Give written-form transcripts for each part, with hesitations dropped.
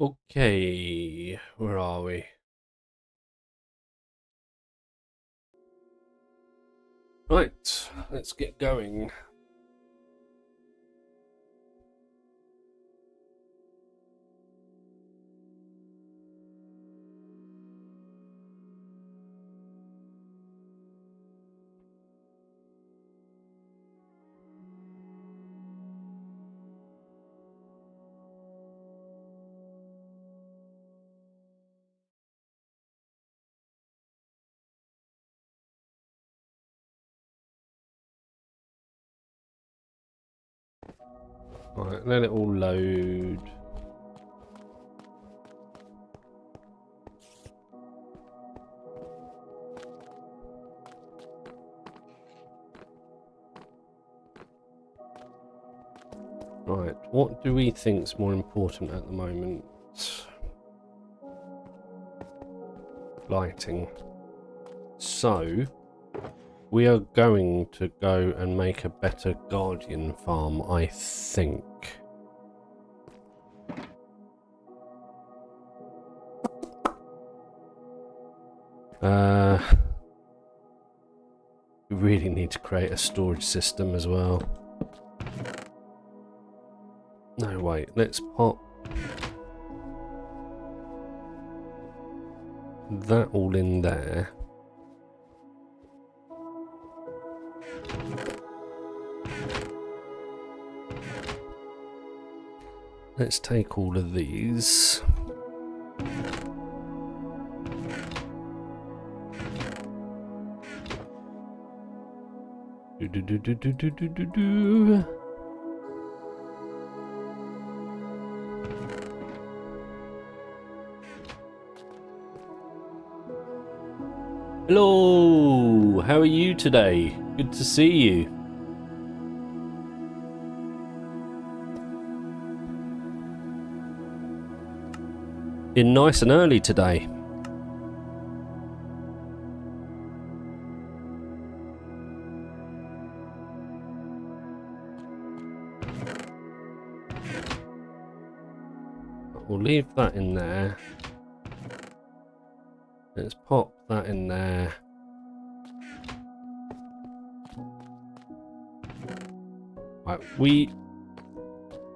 Okay, where are we? Right, let's get going. Right, let it all load. Right, what do we think's more important at the moment? Lighting. So, we are going to go and make a better guardian farm, I think. We really need to create a storage system as well. No, wait, let's pop that all in there. Let's take all of these. Hello, how are you today? Good to see you. In nice and early today. We'll leave that in there. Let's pop that in there. Right,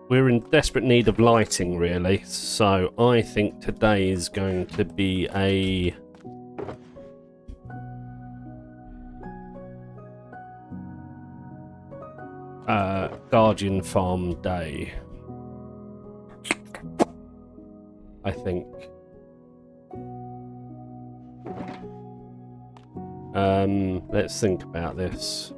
we're in desperate need of lighting, really. So I think today is going to be a guardian farm day. I think. Let's think about this.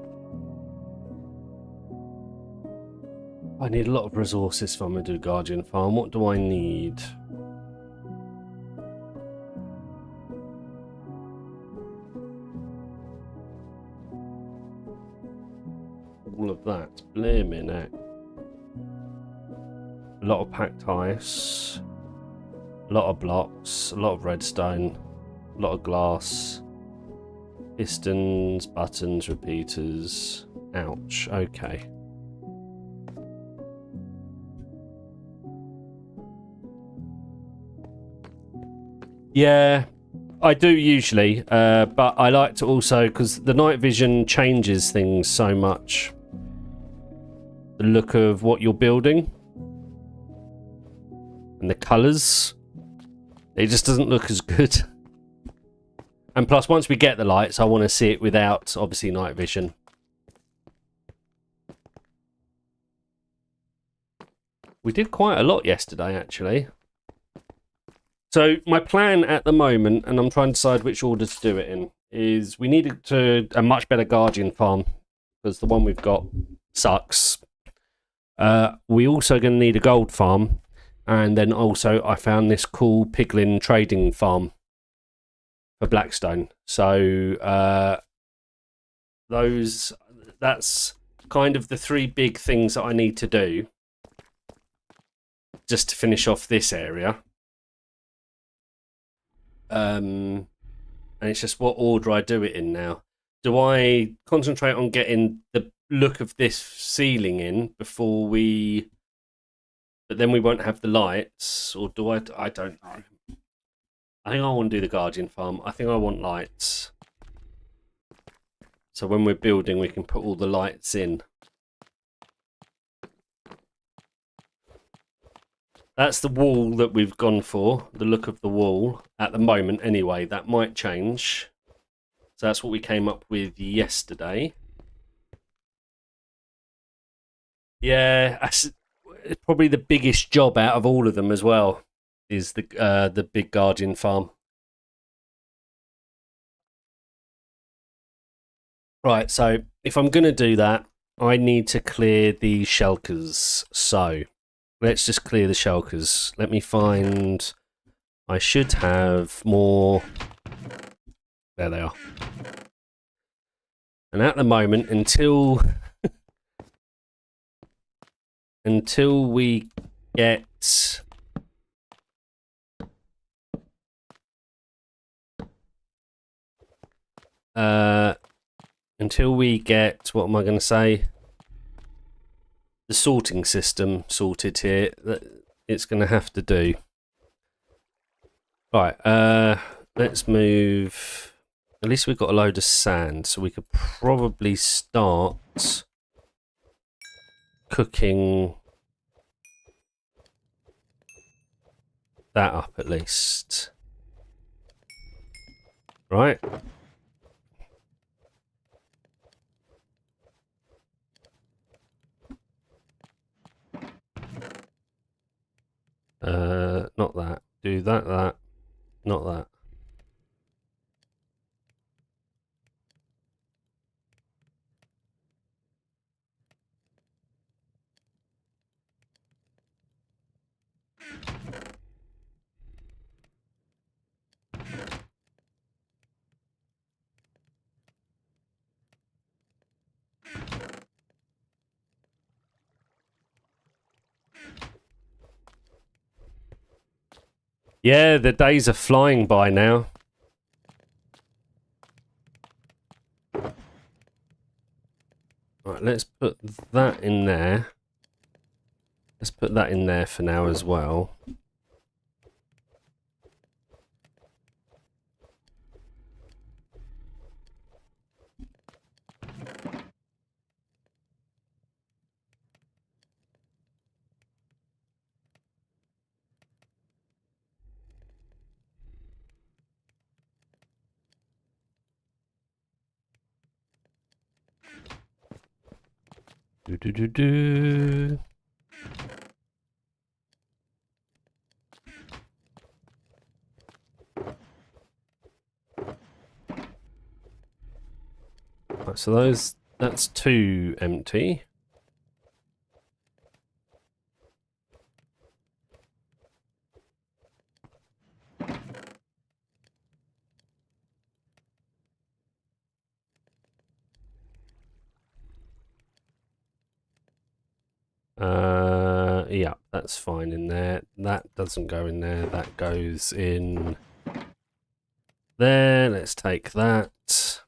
I need a lot of resources if I'm going to do guardian farm. What do I need? All of that. Blimmin' heck. A lot of packed ice. A lot of blocks. A lot of redstone. A lot of glass. Pistons, buttons, repeaters. Ouch. Okay. Yeah, I do usually, but I like to also, because the night vision changes things so much. The look of what you're building and the colours, it just doesn't look as good. And plus, once we get the lights, I want to see it without, obviously, night vision. We did quite a lot yesterday, actually. So my plan at the moment, and I'm trying to decide which order to do it in, is we need a much better guardian farm, because the one we've got sucks. We also going to need a gold farm, and then also I found this cool piglin trading farm for Blackstone. So that's kind of the three big things that I need to do just to finish off this area. And it's just what order I do it in now. Do I concentrate on getting the look of this ceiling in before we but then we won't have the lights, or do I? I don't know. I think I want to do the guardian farm. I think I want lights. So when we're building, we can put all the lights in. That's the wall that we've gone for, the look of the wall at the moment anyway. That might change. So that's what we came up with yesterday. Yeah, that's probably the biggest job out of all of them as well, is the big guardian farm. Right, so if I'm going to do that, I need to clear the shulkers. So let's just clear the shulkers. Let me find... I should have more... There they are. And at the moment, until we get... until we get, what am I going to say? The sorting system sorted here, it's going to have to do. Right, let's move. At least we've got a load of sand, so we could probably start cooking that up at least. Right. Not that. Do that, not that. Yeah, the days are flying by now. Right, let's put that in there. Let's put that in there for now as well. Do. Right, so that's 2 empty. Yeah, that's fine in there. That doesn't go in there. That goes in there. Let's take that.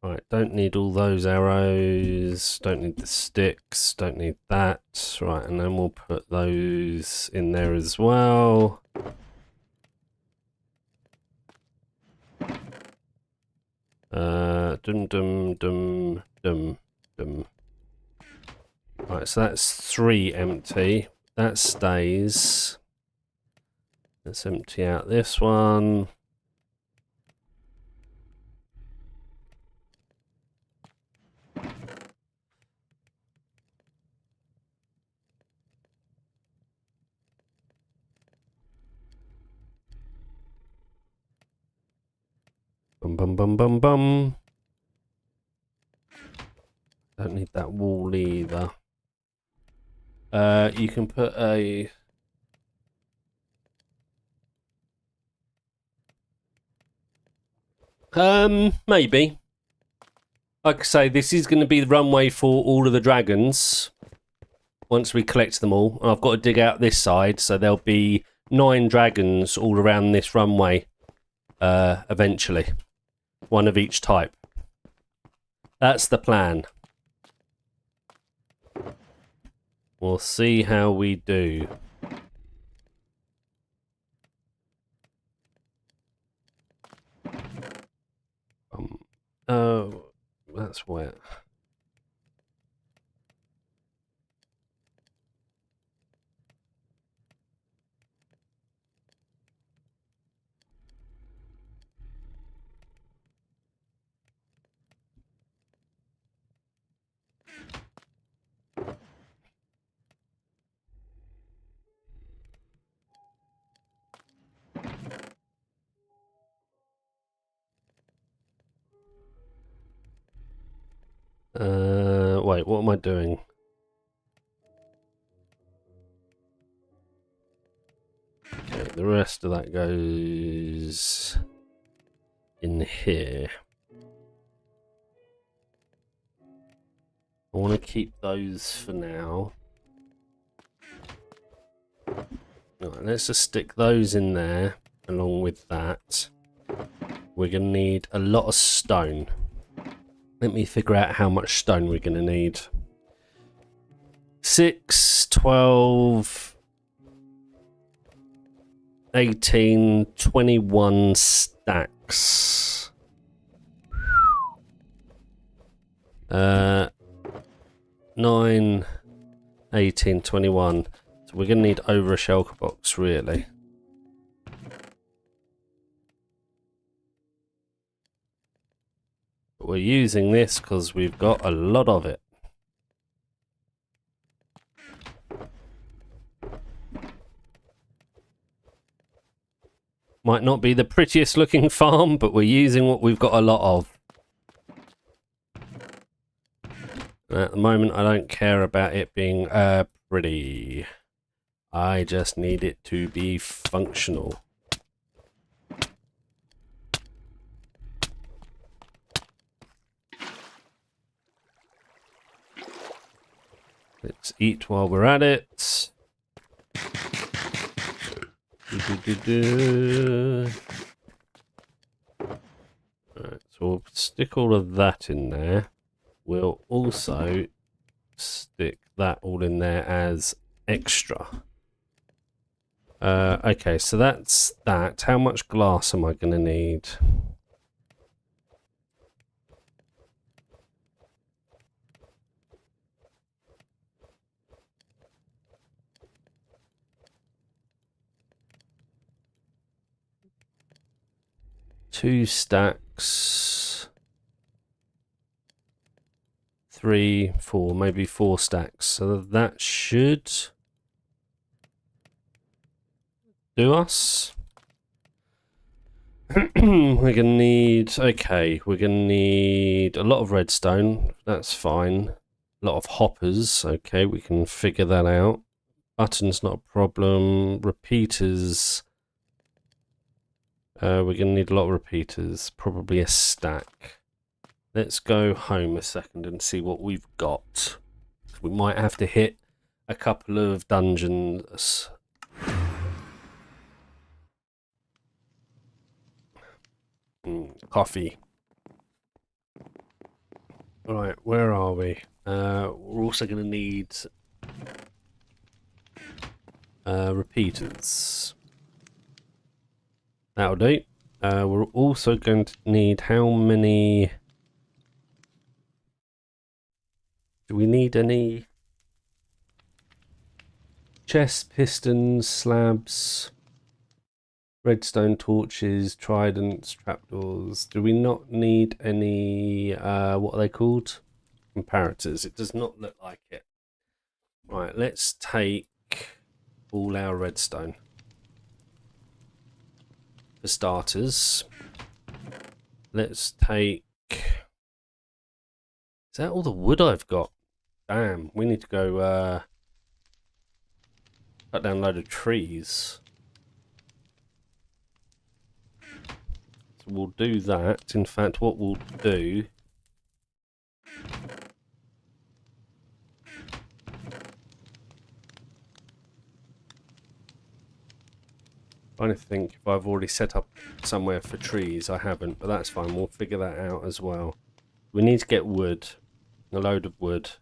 Right, don't need all those arrows. Don't need the sticks. Don't need that. Right, and then we'll put those in there as well. Dum. Right, so that's 3 empty. That stays. Let's empty out this one. Bum. Don't need that wall either. You can put a... maybe. Like I say, this is going to be the runway for all of the dragons. Once we collect them all. I've got to dig out this side, so there'll be 9 dragons all around this runway. Eventually. 1 of each type. That's the plan. We'll see how we do. Oh, that's wet. Wait, what am I doing? Okay, the rest of that goes in here. I want to keep those for now. Alright, let's just stick those in there along with that. We're going to need a lot of stone. Let me figure out how much stone we're going to need. 6, 12, 18, 21 stacks. 9, 18, 21. So we're going to need over a shulker box, really. But we're using this because we've got a lot of it. Might not be the prettiest looking farm, but we're using what we've got a lot of. At the moment, I don't care about it being pretty. I just need it to be functional. Let's eat while we're at it. Alright, so we'll stick all of that in there. We'll also stick that all in there as extra. Okay, so that's that. How much glass am I going to need? Two stacks. 3, 4, maybe 4 stacks. So that should do us. We're gonna need, okay, we're gonna need a lot of redstone. That's fine. A lot of hoppers. Okay, we can figure that out. Buttons, not a problem. Repeaters. We're gonna need a lot of repeaters. Probably a stack. Let's go home a second and see what we've got. We might have to hit a couple of dungeons. Coffee. Alright, where are we? We're also going to need repeaters. That'll do. We're also going to need how many... Do we need any chest, pistons, slabs, redstone torches, tridents, trapdoors? Do we not need any, what are they called? Comparators. It does not look like it. Right, let's take all our redstone. For starters, let's take... Is that all the wood I've got? Damn, we need to go cut down a load of trees. So we'll do that. In fact, what we'll do... Trying to think if I've already set up somewhere for trees. I haven't, but that's fine. We'll figure that out as well. We need to get wood. A load of wood.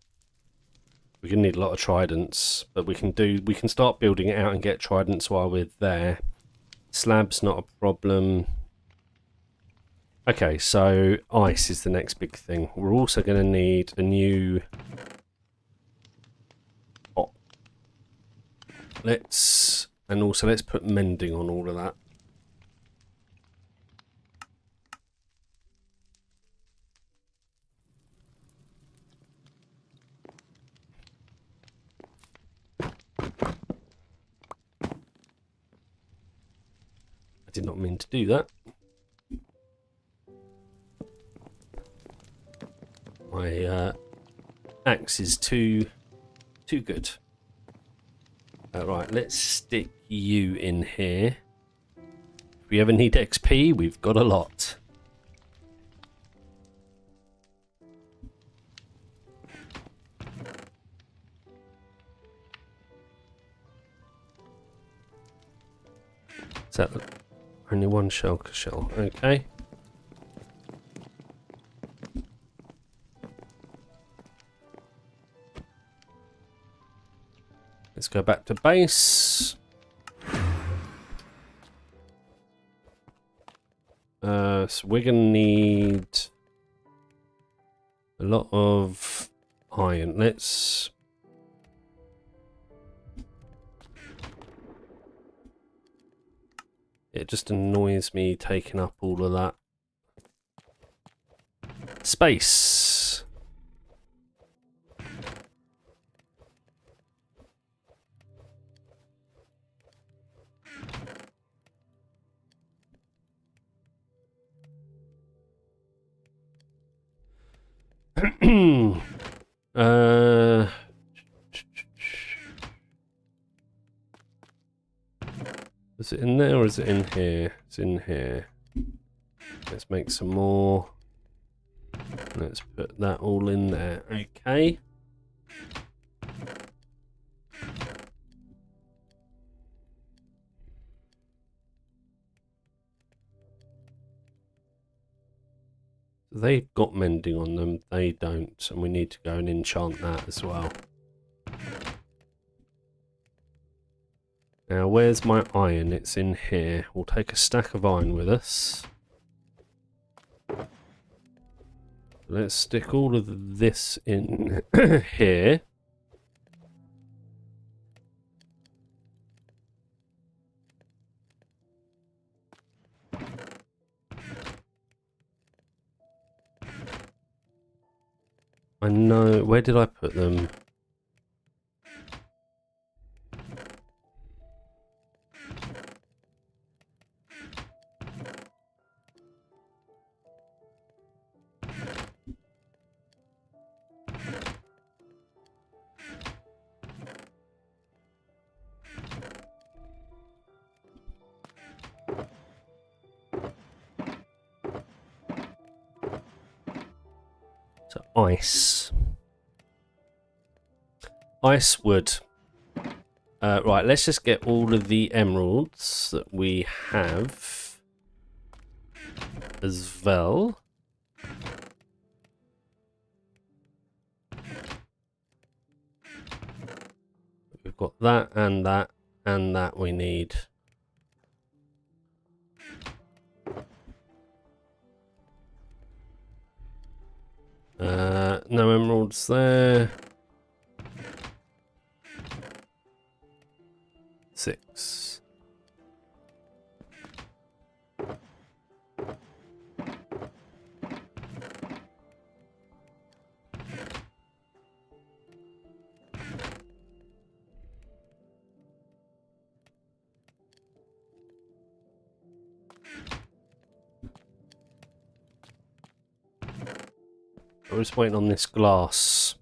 We're gonna need a lot of tridents, but we can start building it out and get tridents while we're there. Slab's not a problem. Okay, so ice is the next big thing. We're also going to need a new pot. Let's put mending on all of that. I did not mean to do that. My axe is too good. Right, let's stick you in here. If we ever need XP, we've got a lot. Is that only one shulker shell? Okay. Let's go back to base. So we're going to need a lot of iron. It just annoys me taking up all of that space. Is it in there or is it in here? It's in here. Let's make some more. Let's put that all in there. Okay. They've got mending on them, they don't, and we need to go and enchant that as well. Now, where's my iron? It's in here. We'll take a stack of iron with us. Let's stick all of this in here. I know, where did I put them? So ice. Ice wood. Right, let's just get all of the emeralds that we have as well. We've got that and that and that we need. No emeralds there. 6. I'm just waiting on this glass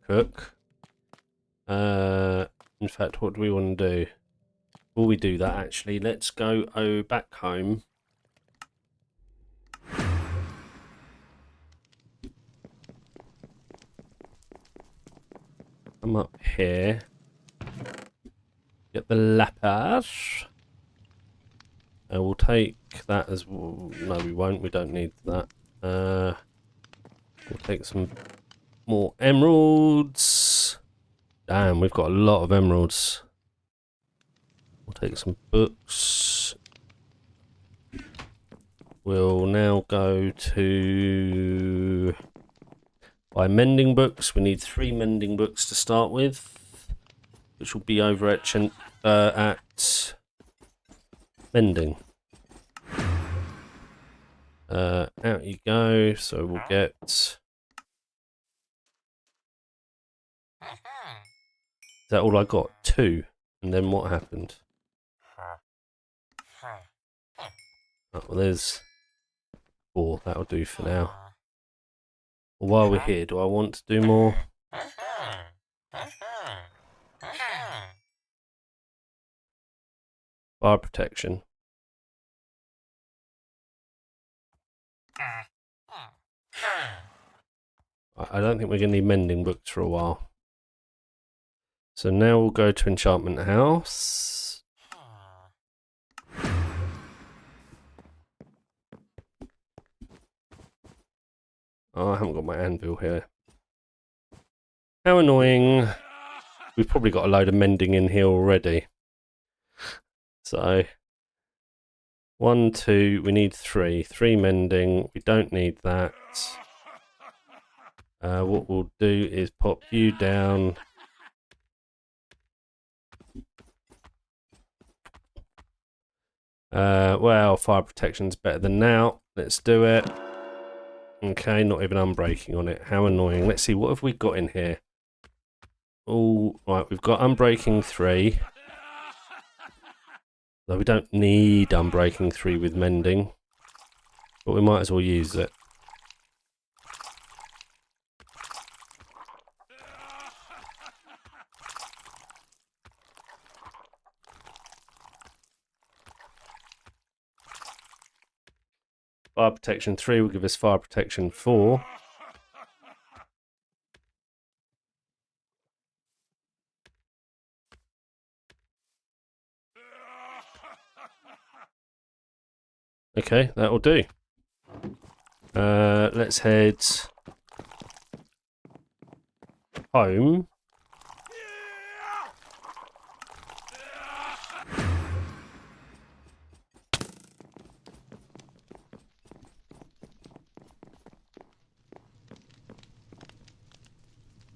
cook. In fact, what do we want to do? Will we do that actually? Let's go back home. Come up here. Get the lapis. And we'll take that as well. No, we won't. We don't need that. We'll take some more emeralds. Damn, we've got a lot of emeralds. We'll take some books. We'll now go to buy mending books. We need 3 mending books to start with, which will be over at mending. Out you go. So we'll get. Is that all I got? 2. And then what happened? Oh, well, there's 4. That'll do for now. Well, while we're here, do I want to do more? Fire protection. I don't think we're going to need mending books for a while. So now we'll go to enchantment house. Oh, I haven't got my anvil here. How annoying. We've probably got a load of mending in here already. So 1, 2, we need 3. 3 mending. We don't need that. What we'll do is pop you down. Well, fire protection's better than now. Let's do it. Okay, not even unbreaking on it. How annoying. Let's see, what have we got in here? Oh, right, we've got unbreaking 3. Though we don't need unbreaking 3 with mending. But we might as well use it. Fire protection 3 will give us fire protection 4. Okay, that'll do. Let's head home.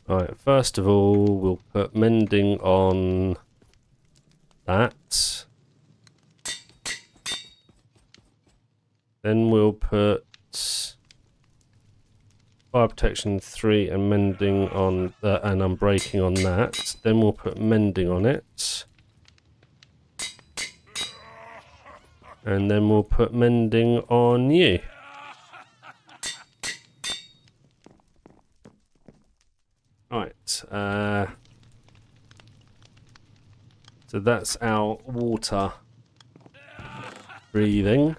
Alright, first of all, we'll put mending on that. Then we'll put fire protection 3 and mending on that, and unbreaking on that. Then we'll put mending on it. And then we'll put mending on you. Right, so that's our water breathing.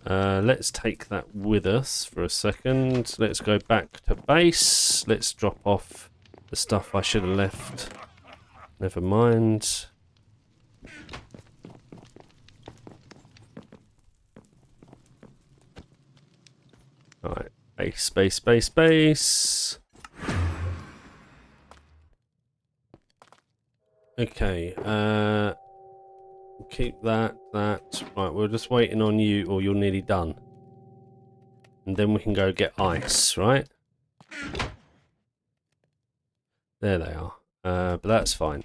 Let's take that with us for a second. Let's go back to base. Let's drop off the stuff I should have left. Never mind. Alright, base, base, base, base. Okay, keep that. Right, we're just waiting on you, or you're nearly done. And then we can go get ice, right? There they are. But that's fine.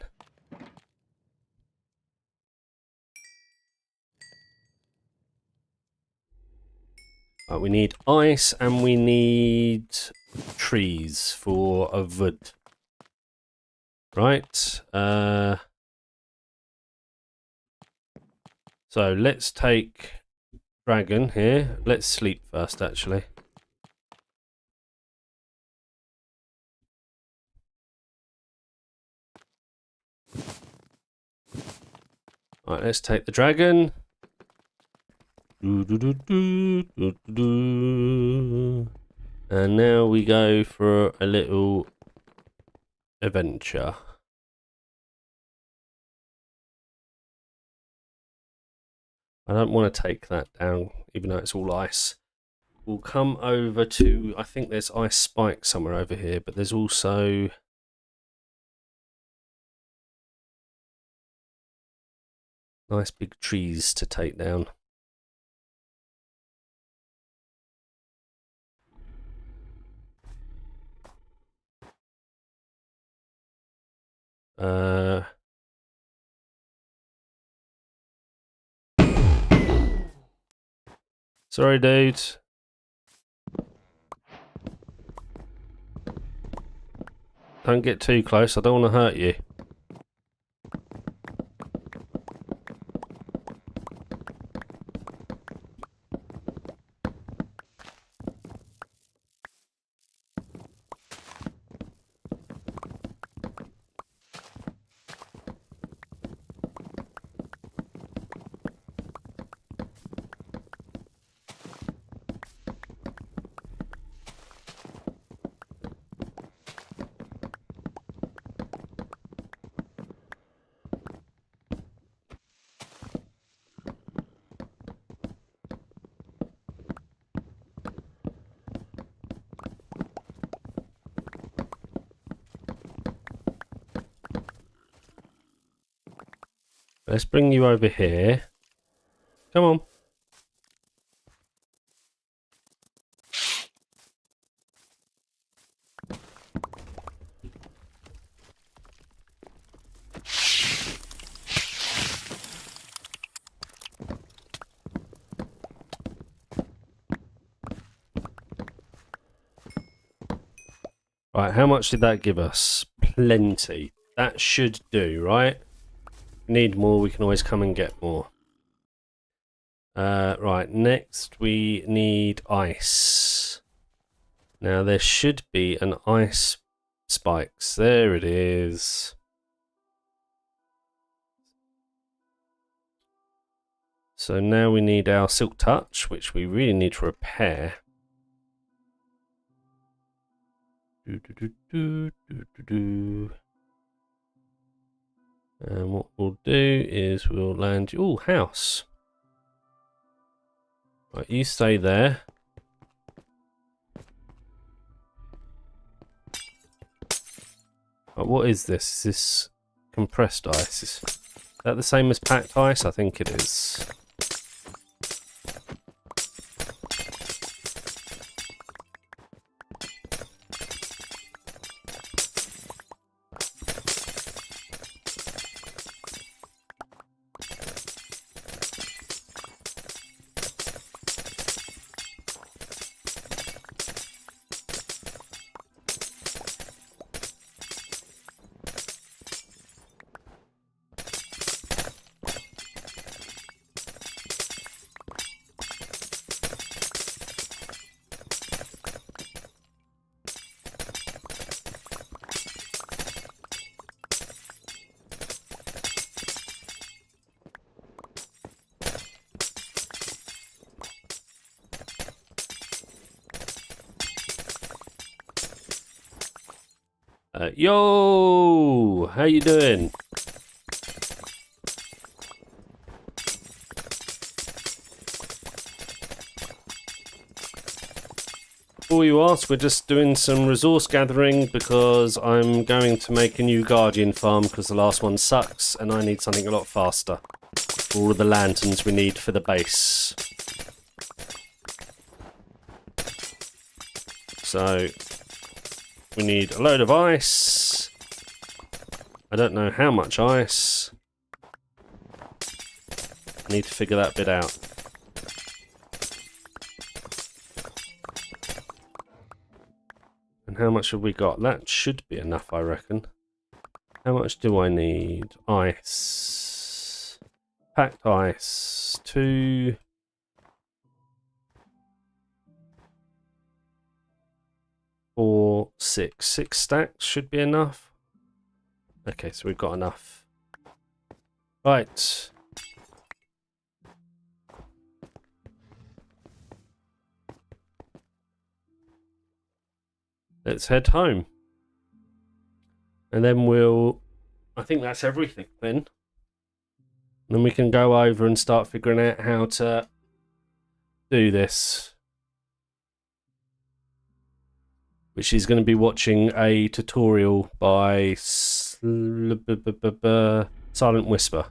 Right, we need ice and we need trees for a wood. Right. So let's take dragon here. Let's sleep first, actually. Right, let's take the dragon. And now we go for a little adventure. I don't want to take that down, even though it's all ice. We'll come over to, I think there's ice spikes somewhere over here, but there's also Nice big trees to take down. Sorry, dude. Don't get too close, I don't want to hurt you. Let's bring you over here. Come on. Right, how much did that give us? Plenty. That should do, right? Need more, we can always come and get more. Right, next we need ice. Now there should be an ice spikes. There it is. So now we need our silk touch, which we really need to repair. And what we'll do is we'll land you. Oh, house. Right, you stay there. Right, what is this? Is this compressed ice? Is that the same as packed ice? I think it is. Yo, how you doing? Before you ask, we're just doing some resource gathering because I'm going to make a new guardian farm because the last one sucks and I need something a lot faster. All of the lanterns we need for the base. So we need a load of ice. I don't know how much ice. I need to figure that bit out. And how much have we got? That should be enough, I reckon. How much do I need? Ice. Packed ice. 2. 4, 6. 6 stacks should be enough. Okay, so we've got enough. Right. Let's head home. And then I think that's everything then. Then we can go over and start figuring out how to do this. Which is going to be watching a tutorial by Silent Whisper.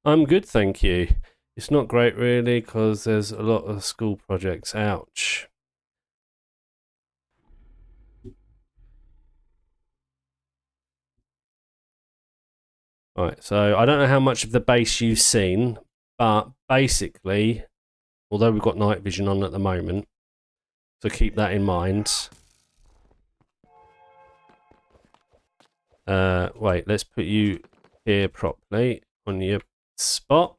I'm good, thank you. It's not great really because there's a lot of school projects. Ouch. Right, so I don't know how much of the base you've seen, but basically, although we've got night vision on at the moment, so keep that in mind. Wait, let's put you here properly on your spot.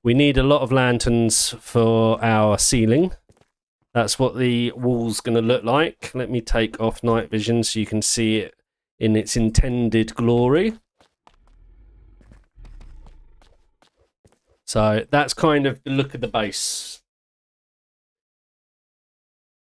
We need a lot of lanterns for our ceiling. That's what the wall's going to look like. Let me take off night vision so you can see it in its intended glory. So that's kind of the look of the base.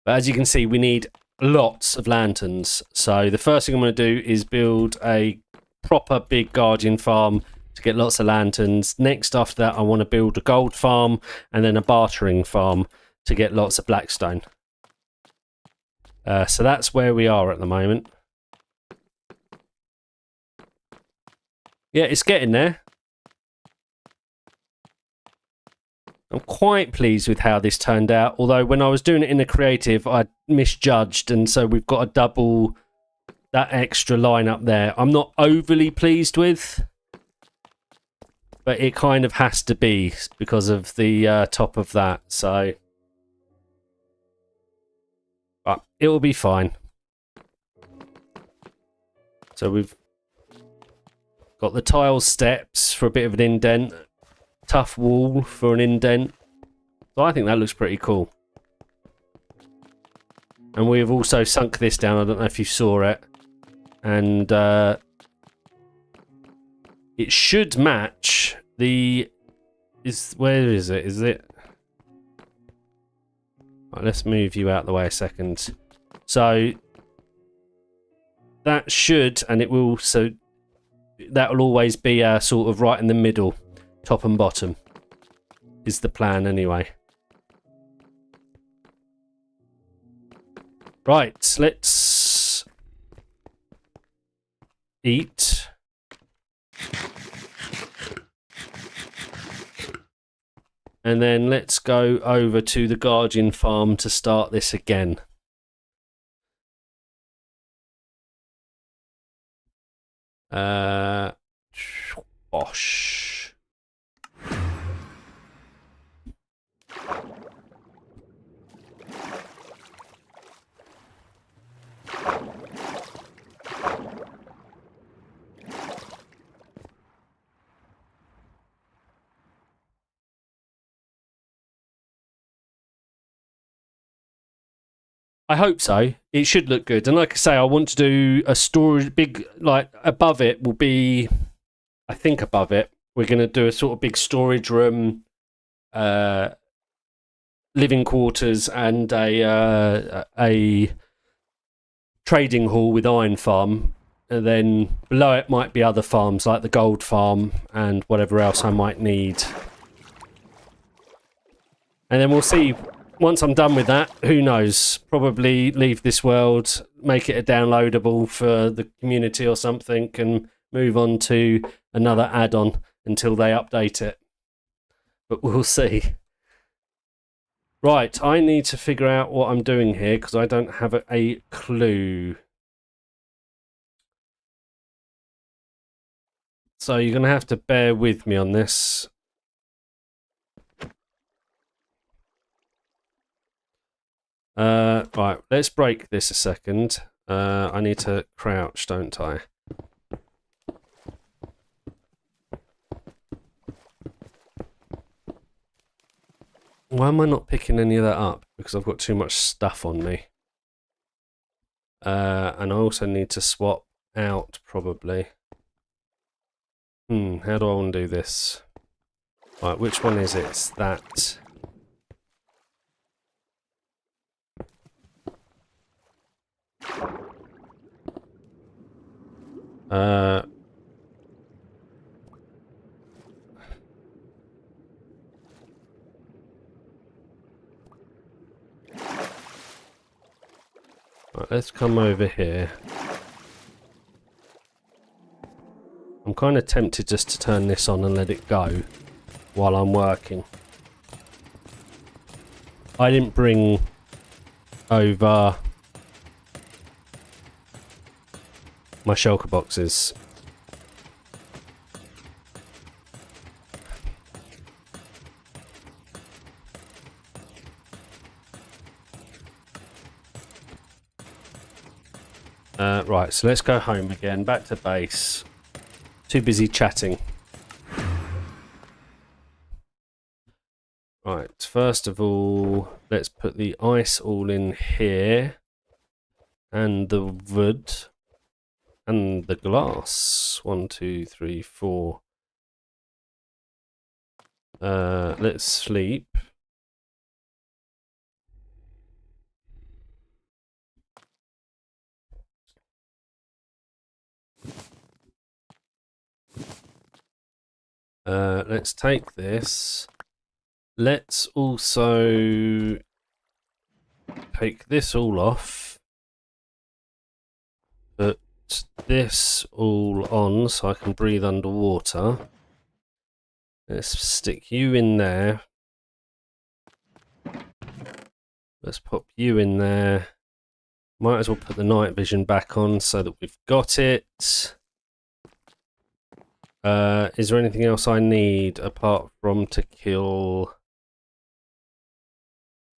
But as you can see, we need lots of lanterns. So the first thing I'm going to do is build a proper big guardian farm to get lots of lanterns. Next after that, I want to build a gold farm and then a bartering farm to get lots of blackstone. So that's where we are at the moment. Yeah, it's getting there. I'm quite pleased with how this turned out, although when I was doing it in the creative, I misjudged, and so we've got to double that extra line up there. I'm not overly pleased with, but it kind of has to be because of the top of that, so... But it will be fine. So we've got the tile steps for a bit of an indent, tough wall for an indent. So I think that looks pretty cool. And we've also sunk this down. I don't know if you saw it. And it should match the... Where is it? Is it... Right, let's move you out of the way a second. So that should, and it will, so that will always be sort of right in the middle, top and bottom, is the plan anyway. Right, let's eat. And then let's go over to the guardian farm to start this again. Bosh. I hope so. It should look good. And like I say, I want to do a storage, big, like above it will be, I think above it, we're going to do a sort of big storage room, living quarters, and a trading hall with iron farm. And then below it might be other farms like the gold farm and whatever else I might need. And then we'll see. Once I'm done with that, who knows? Probably leave this world, make it a downloadable for the community or something, and move on to another add-on until they update it. But we'll see. Right, I need to figure out what I'm doing here because I don't have a clue. So you're going to have to bear with me on this. Right, let's break this a second. I need to crouch, don't I? Why am I not picking any of that up? Because I've got too much stuff on me. And I also need to swap out, probably. How do I want to do this? Right, which one is it? It's that. Right, let's come over here. I'm I'm kind of tempted just to turn this on and let it go while I'm working. I didn't bring over my shulker boxes. Right, so let's go home again, back to base. Too busy chatting. Right, first of all, let's put the ice all in here. And the wood. And the glass. 1, 2, 3, 4. Let's sleep. Let's take this. Let's also take this all off. Put this all on so I can breathe underwater. Let's stick you in there. Let's pop you in there. Might as well put the night vision back on so that we've got it. Is there anything else I need apart from to kill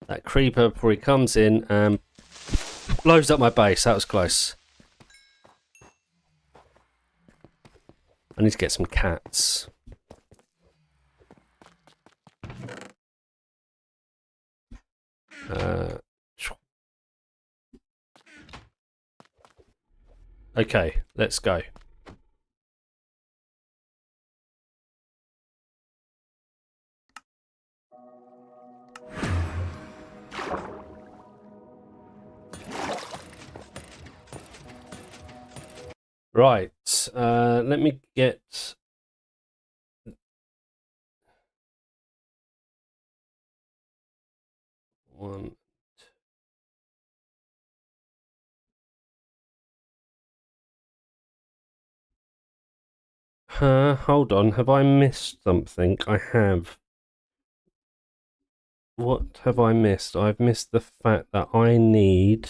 that creeper before he comes in and blows up my base? That was close. I need to get some cats. Okay, let's go. Right, let me get one. Hold on, have I missed something? I have. What have I missed? I've missed the fact that I need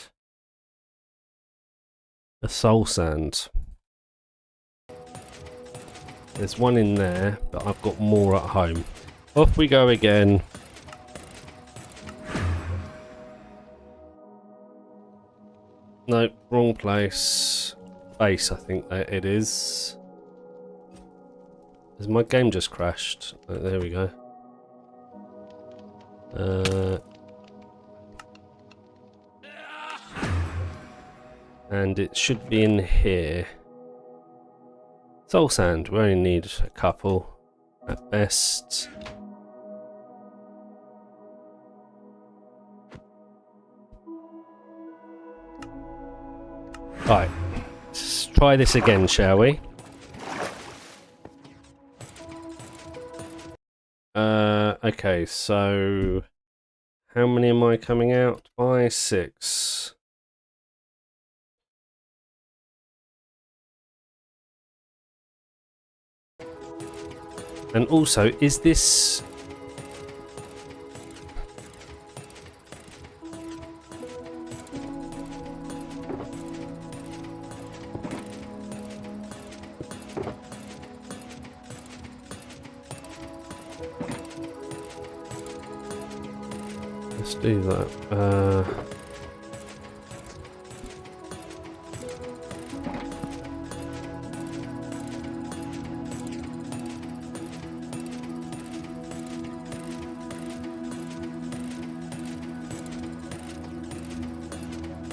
a soul sand. There's one in there, but I've got more at home. Off we go again. Nope, wrong place. Base, I think that it is. Has my game just crashed? Oh, there we go. And it should be in here. Soul sand, we only need a couple at best. Right, let's try this again, shall we? Okay, so how many am I coming out by? 6. And also, is this... Let's do that.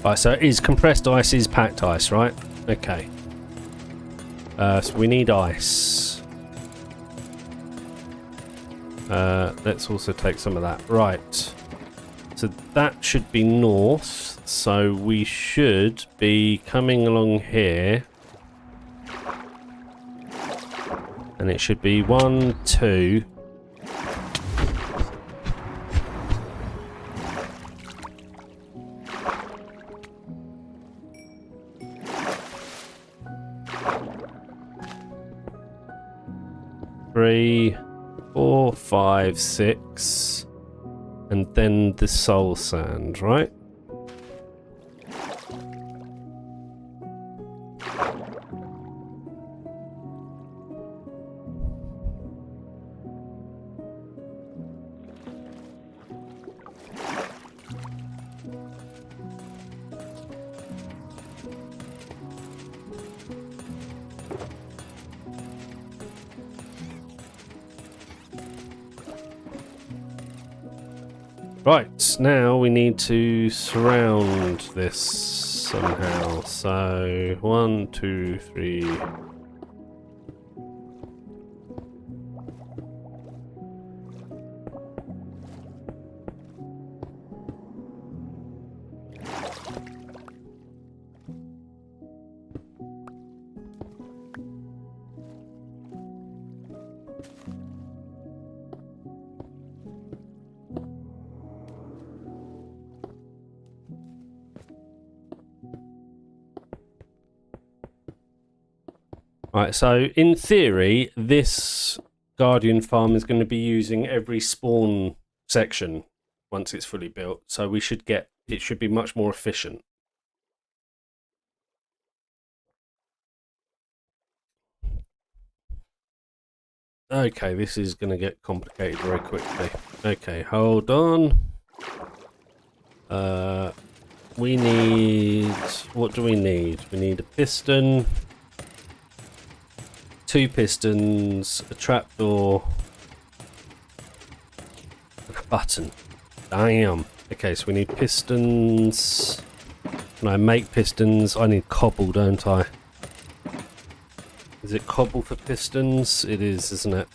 Right, so it is compressed ice is packed ice, right? Okay. So we need ice. Let's also take some of that. Right. So that should be north. So we should be coming along here. And it should be 1, 2. 3, 4, 5, 6, and then the soul sand, right? Right, now we need to surround this somehow. So, 1, 2, 3. Right, so in theory, this Guardian farm is going to be using every spawn section once it's fully built. So we should get, it should be much more efficient. Okay, this is going to get complicated very quickly. Okay, hold on. We need, what do we need? We need a piston, 2 pistons, a trapdoor, and a button. Damn. Okay, so we need pistons. Can I make pistons? I need cobble, don't I? Is it cobble for pistons? It is, isn't it?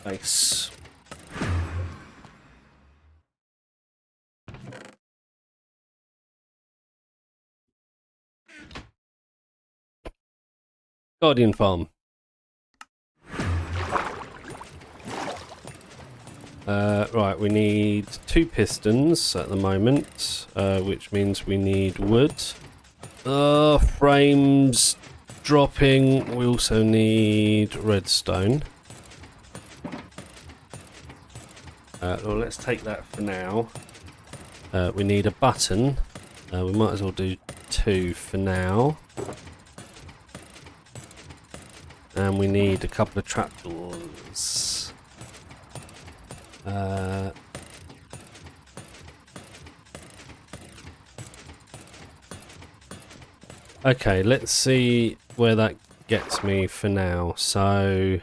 Nice. Guardian farm. Right, we need 2 pistons at the moment, which means we need wood. Frames dropping. We also need redstone. Well, let's take that for now. We need a button. We might as well do 2 for now. And we need a couple of trapdoors. Okay, let's see where that gets me for now. So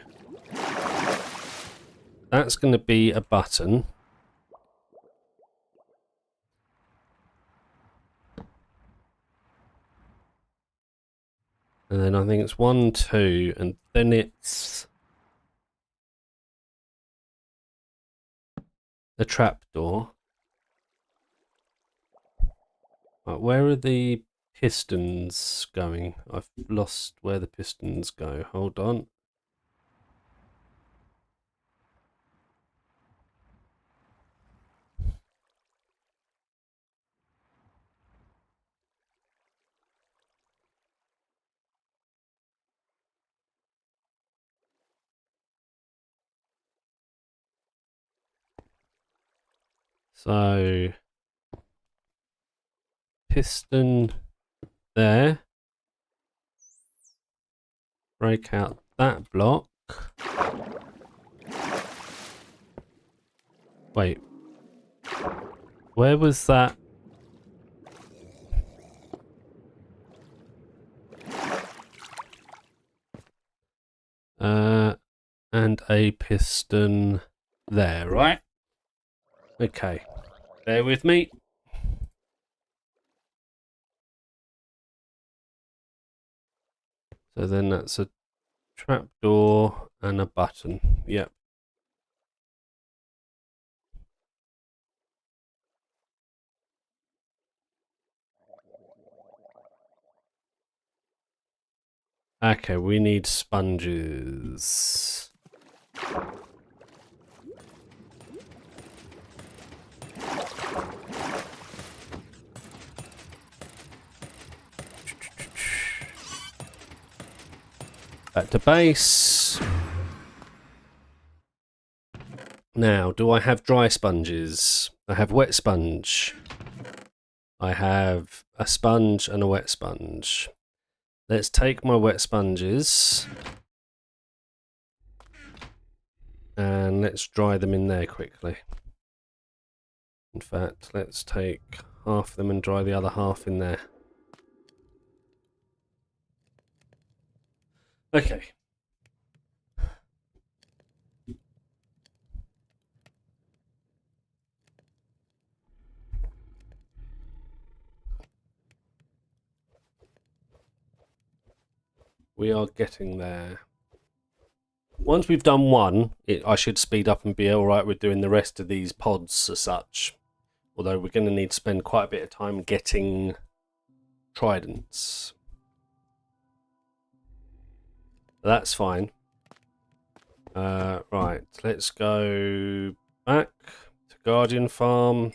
that's going to be a button. And then I think it's 1, 2, and then it's a trapdoor. Right, where are the pistons going? I've lost where the pistons go. Hold on. So piston there. Break out that block. Wait. Where was that? And a piston there, right? Okay. Bear with me. So then that's a trapdoor and a button. Yep. Okay, we need sponges. Back to base. Now, do I have dry sponges? I have wet sponge. I have a sponge and a wet sponge. Let's take my wet sponges and let's dry them in there quickly. In fact, let's take half of them and dry the other half in there. Okay. We are getting there. Once we've done one, I should speed up and be alright with doing the rest of these pods as such. Although we're going to need to spend quite a bit of time getting tridents. That's fine. Right, let's go back to Guardian Farm.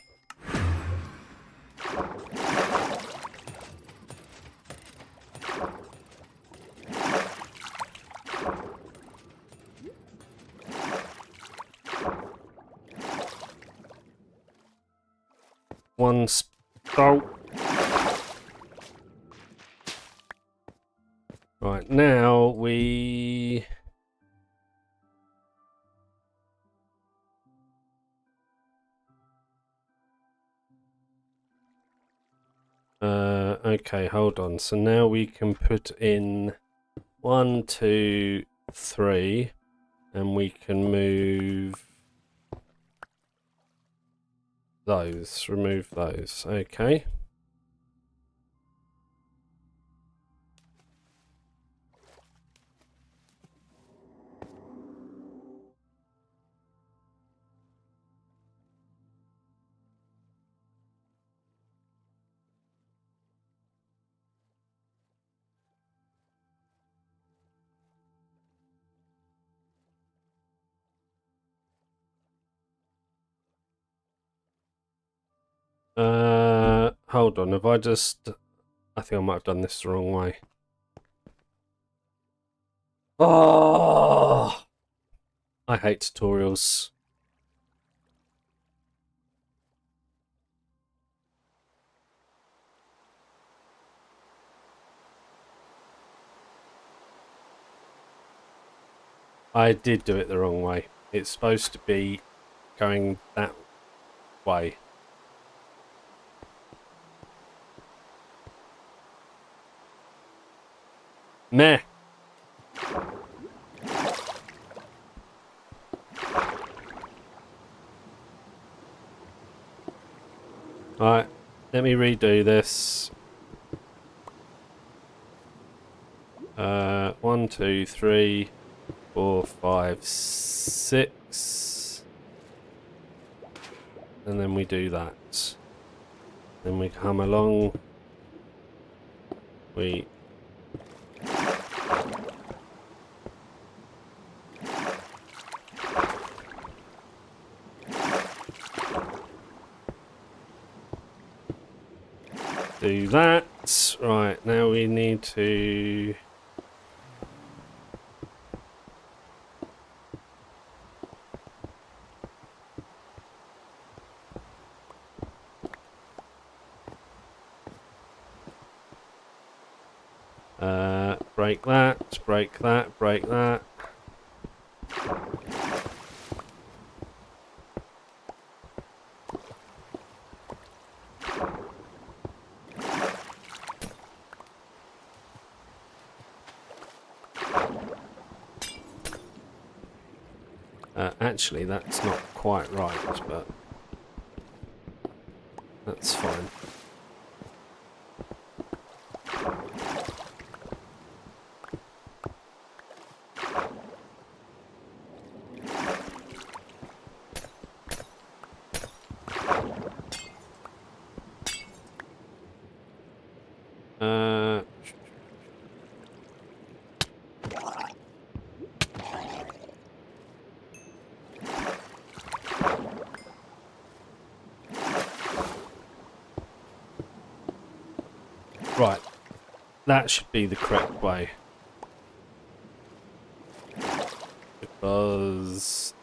One spout. Right, now we... okay, hold on. So now we can put in 1, 2, 3, and we can move those, remove those. Okay. Hold on, I think I might have done this the wrong way. Oh, I hate tutorials. I did do it the wrong way. It's supposed to be going that way. Meh. Alright, let me redo this. 1, 2, 3, 4, 5, 6. And then we do that. Then we come along. We... do that. Right, now we need to... break that, break that, break that. Actually, that's not quite right, but that's fine. Right, that should be the correct way. because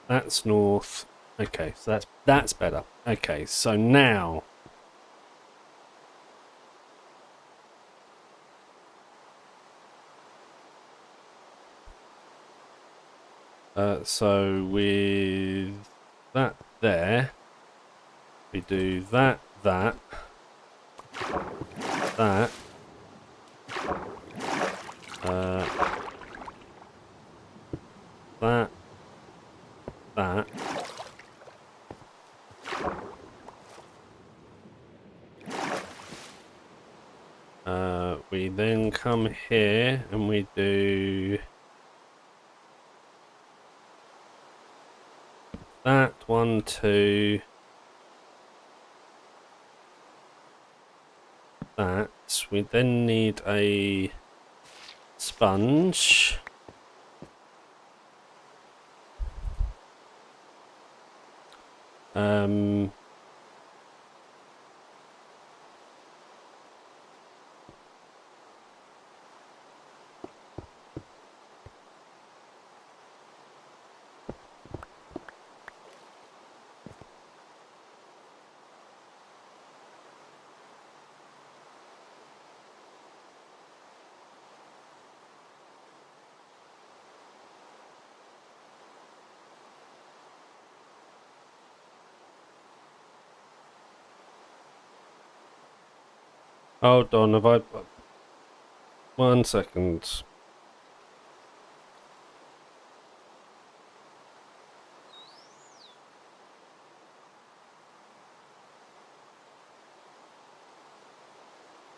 that's north. Okay, so that's better. Okay, so now so with that there, we do that, that, that, that, that. We then come here and we do that, 1, 2, that. We then need a sponge. Hold on, have I... 1 second.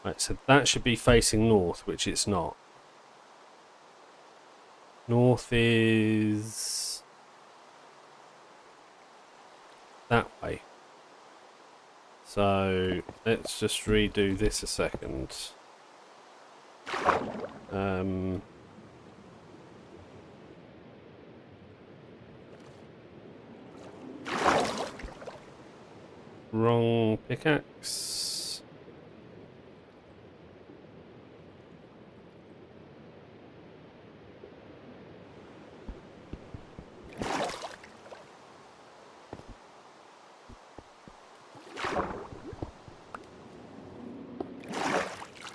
Right, so that should be facing north, which it's not. North is that way. So let's just redo this a second. Wrong pickaxe.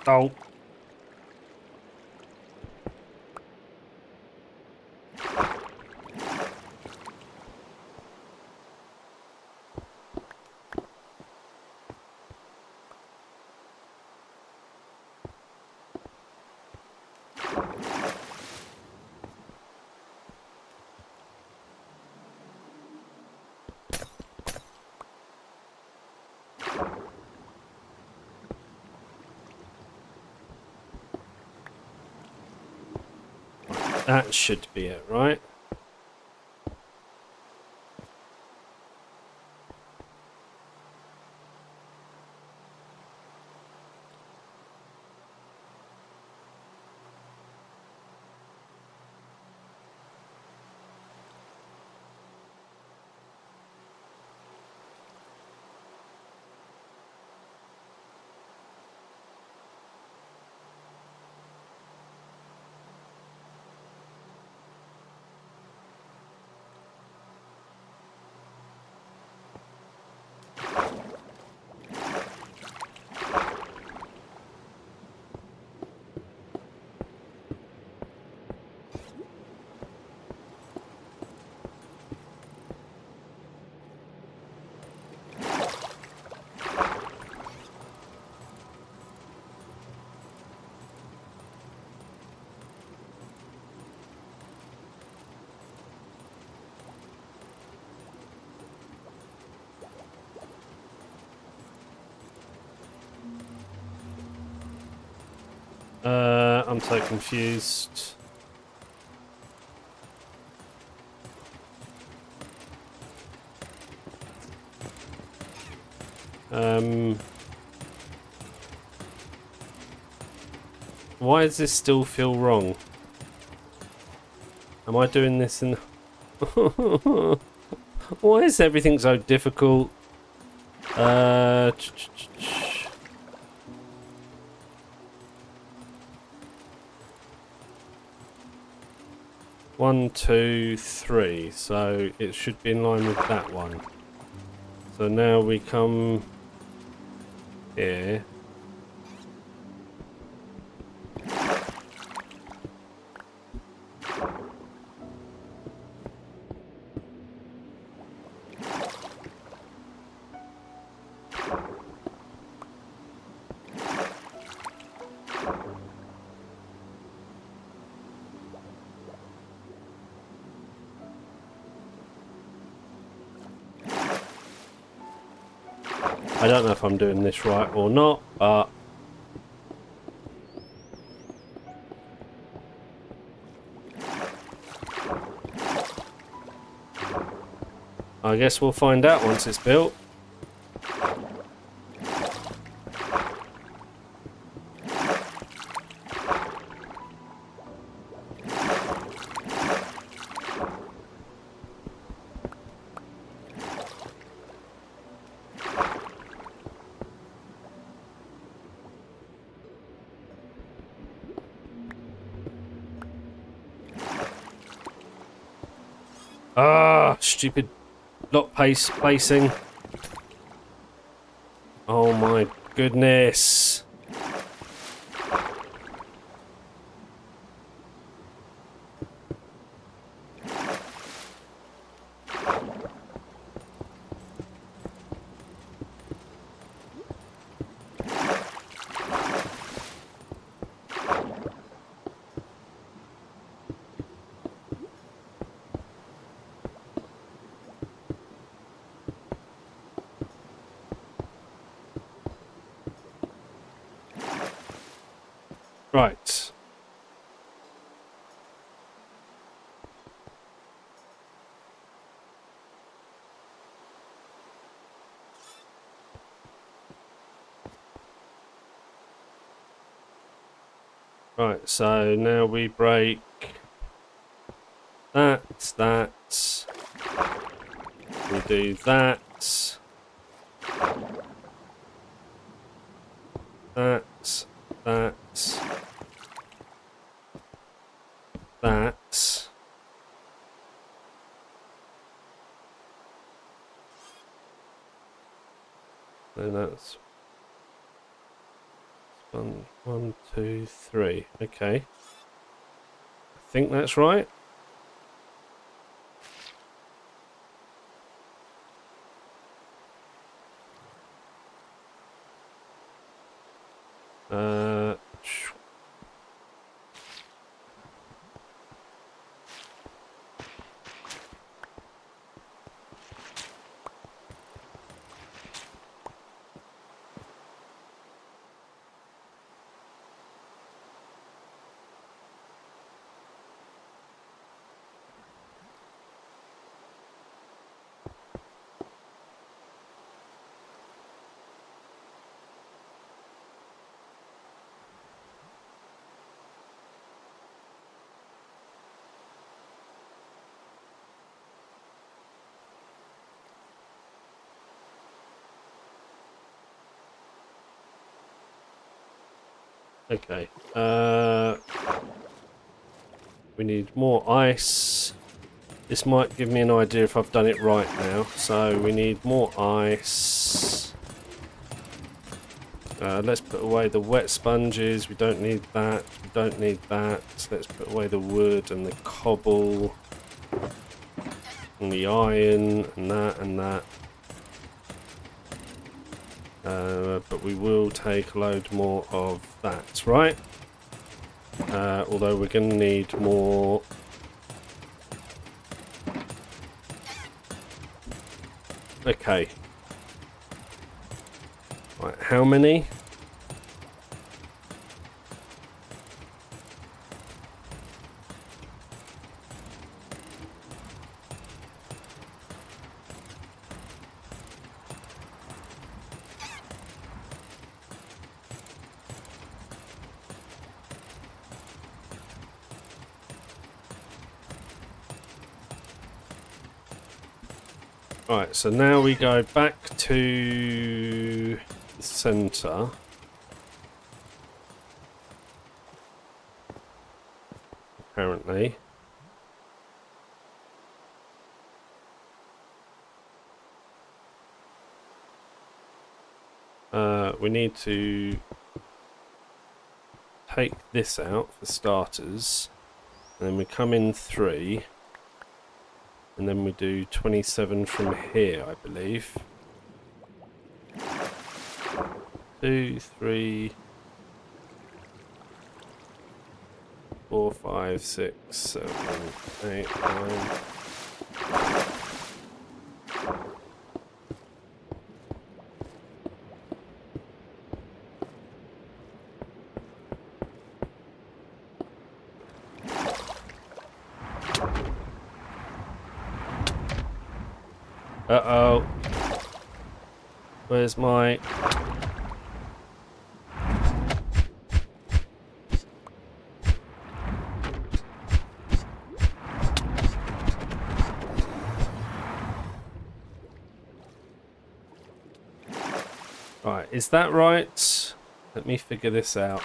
Oh. That should be it, right? I'm so confused. Why does this still feel wrong? Am I doing this in... Why is everything so difficult? 1, 2, 3. So it should be in line with that one. So now we come here. I don't know if I'm doing this right or not, but I guess we'll find out once it's built. Ah, stupid block placing. Oh my goodness. Right. Right, so now we break that. We do that. That. Then that's 1, 2, 3. Okay. I think that's right. Okay. We need more ice. This might give me an idea if I've done it right now. So we need more ice. Let's put away the wet sponges. We don't need that. We don't need that. Let's put away the wood and the cobble and the iron and that and that. But we will take a load more of that, right? Although we're going to need more. Okay. Right, how many? Right, so now we go back to the centre. Apparently. We need to take this out for starters, and then we come in 3, and then we do 27 from here, I believe. 2, 3, 4, 5, 6, 7, 8, 9. Uh-oh. Where's my... Right, is that right? Let me figure this out.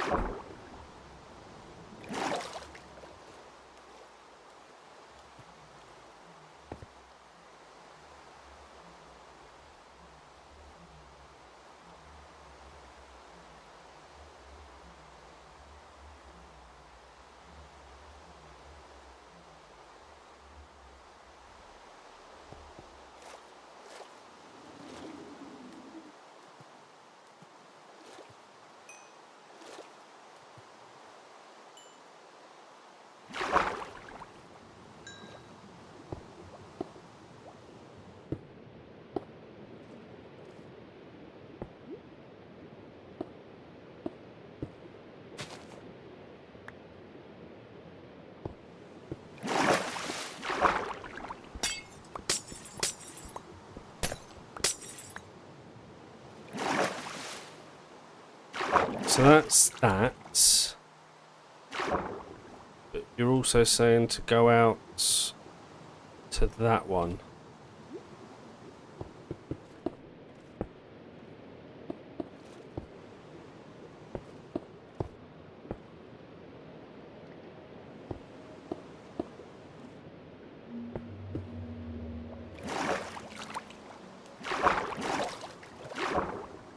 So that's that. But you're also saying to go out to that one.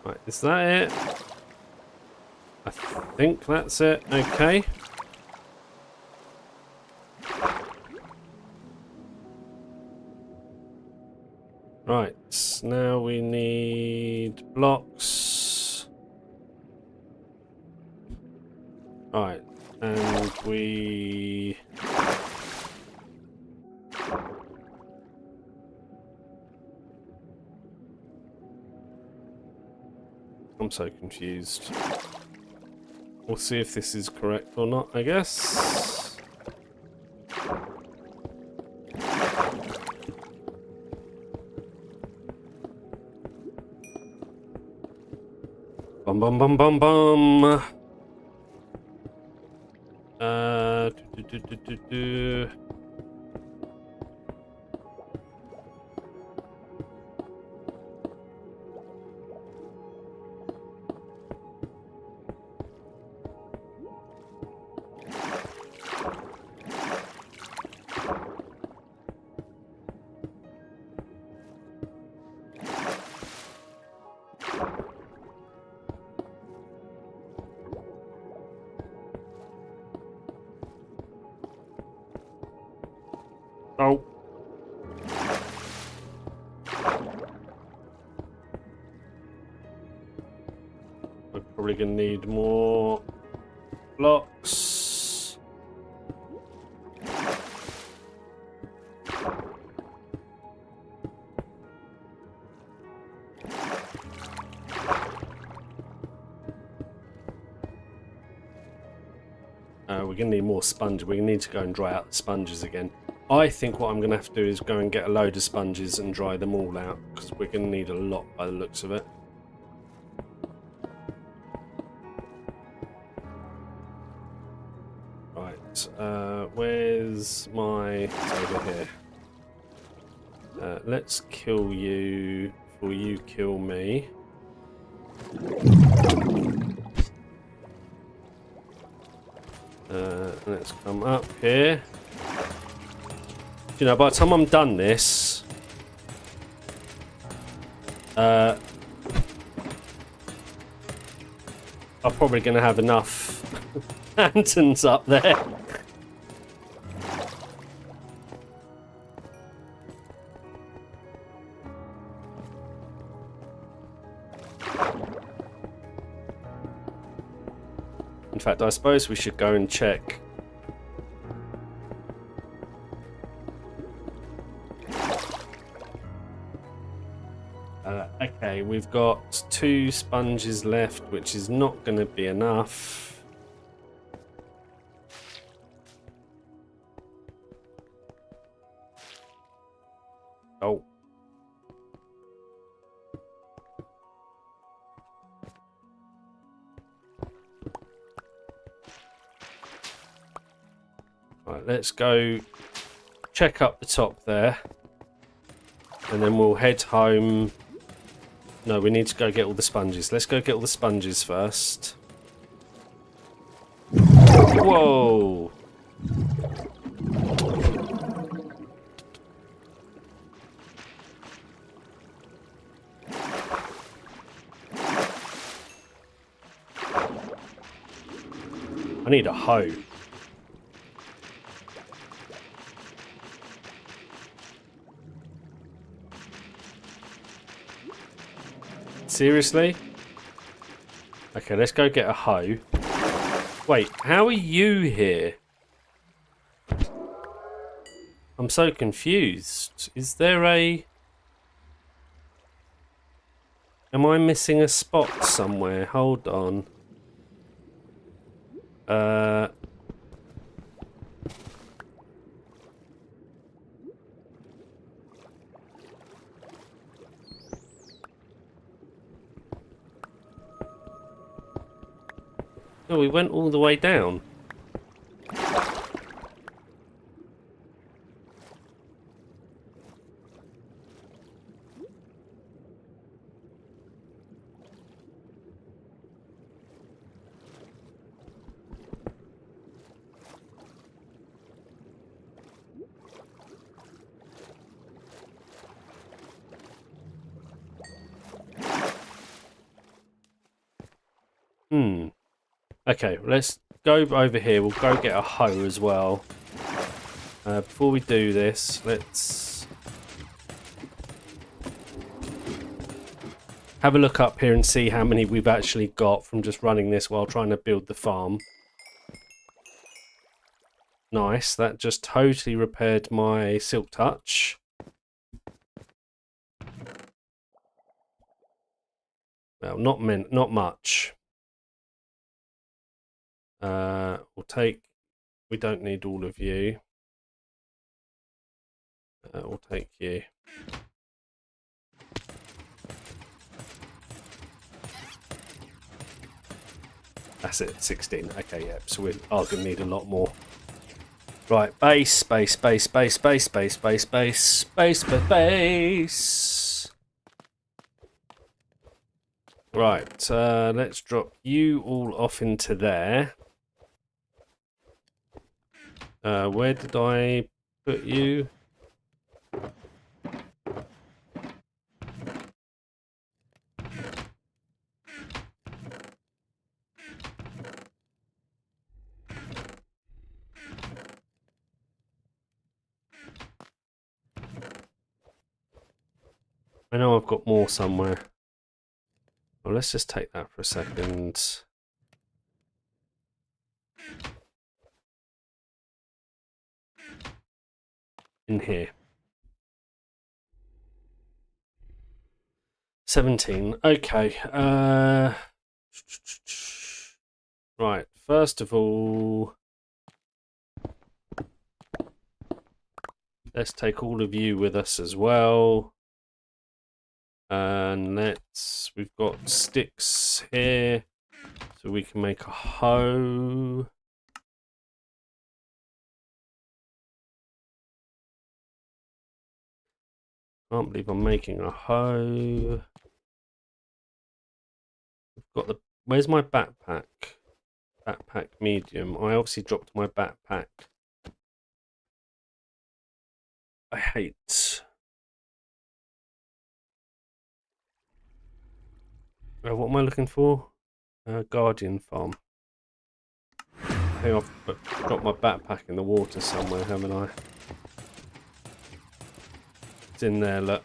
Right, is that it? I think that's it. Okay. Right, now we need blocks. Right, and we... I'm so confused. We'll see if this is correct or not, I guess. Bum bum bum bum bum. Do. Oh. I'm probably going to need more blocks. We're going to need more sponge. We're going to need to go and dry out the sponges again. I think what I'm going to have to do is go and get a load of sponges and dry them all out, because we're going to need a lot by the looks of it. Right, where's my... It's over here. Let's kill you before you kill me. Let's come up here. You know, by the time I'm done this, I'm probably going to have enough lanterns up there. In fact, I suppose we should go and check. Okay, we've got 2 sponges left, which is not going to be enough. Oh. Right, let's go check up the top there. And then we'll head home. No, we need to go get all the sponges. Let's go get all the sponges first. Whoa! I need a hoe. Seriously? Okay, let's go get a hoe. Wait, how are you here? I'm so confused. Is there a... Am I missing a spot somewhere? Hold on. Oh, we went all the way down. Okay, let's go over here. We'll go get a hoe as well. Before we do this, let's have a look up here and see how many we've actually got from just running this while trying to build the farm. Nice, that just totally repaired my silk touch. Well, not much. We'll take... We don't need all of you. We'll take you. That's it, 16. Okay, yeah, so we are going to need a lot more. Right, base. Right, let's drop you all off into there. Where did I put you? I know I've got more somewhere. Well, let's just take that for a second. In here. 17. Okay. Right. First of all, let's take all of you with us as well. And we've got sticks here, so we can make a hoe. Can't believe I'm making a hoe. We've got the... Where's my backpack? Backpack medium. I obviously dropped my backpack. I hate... what am I looking for? Guardian farm. I think I've got my backpack in the water somewhere, haven't I? It's in there, look.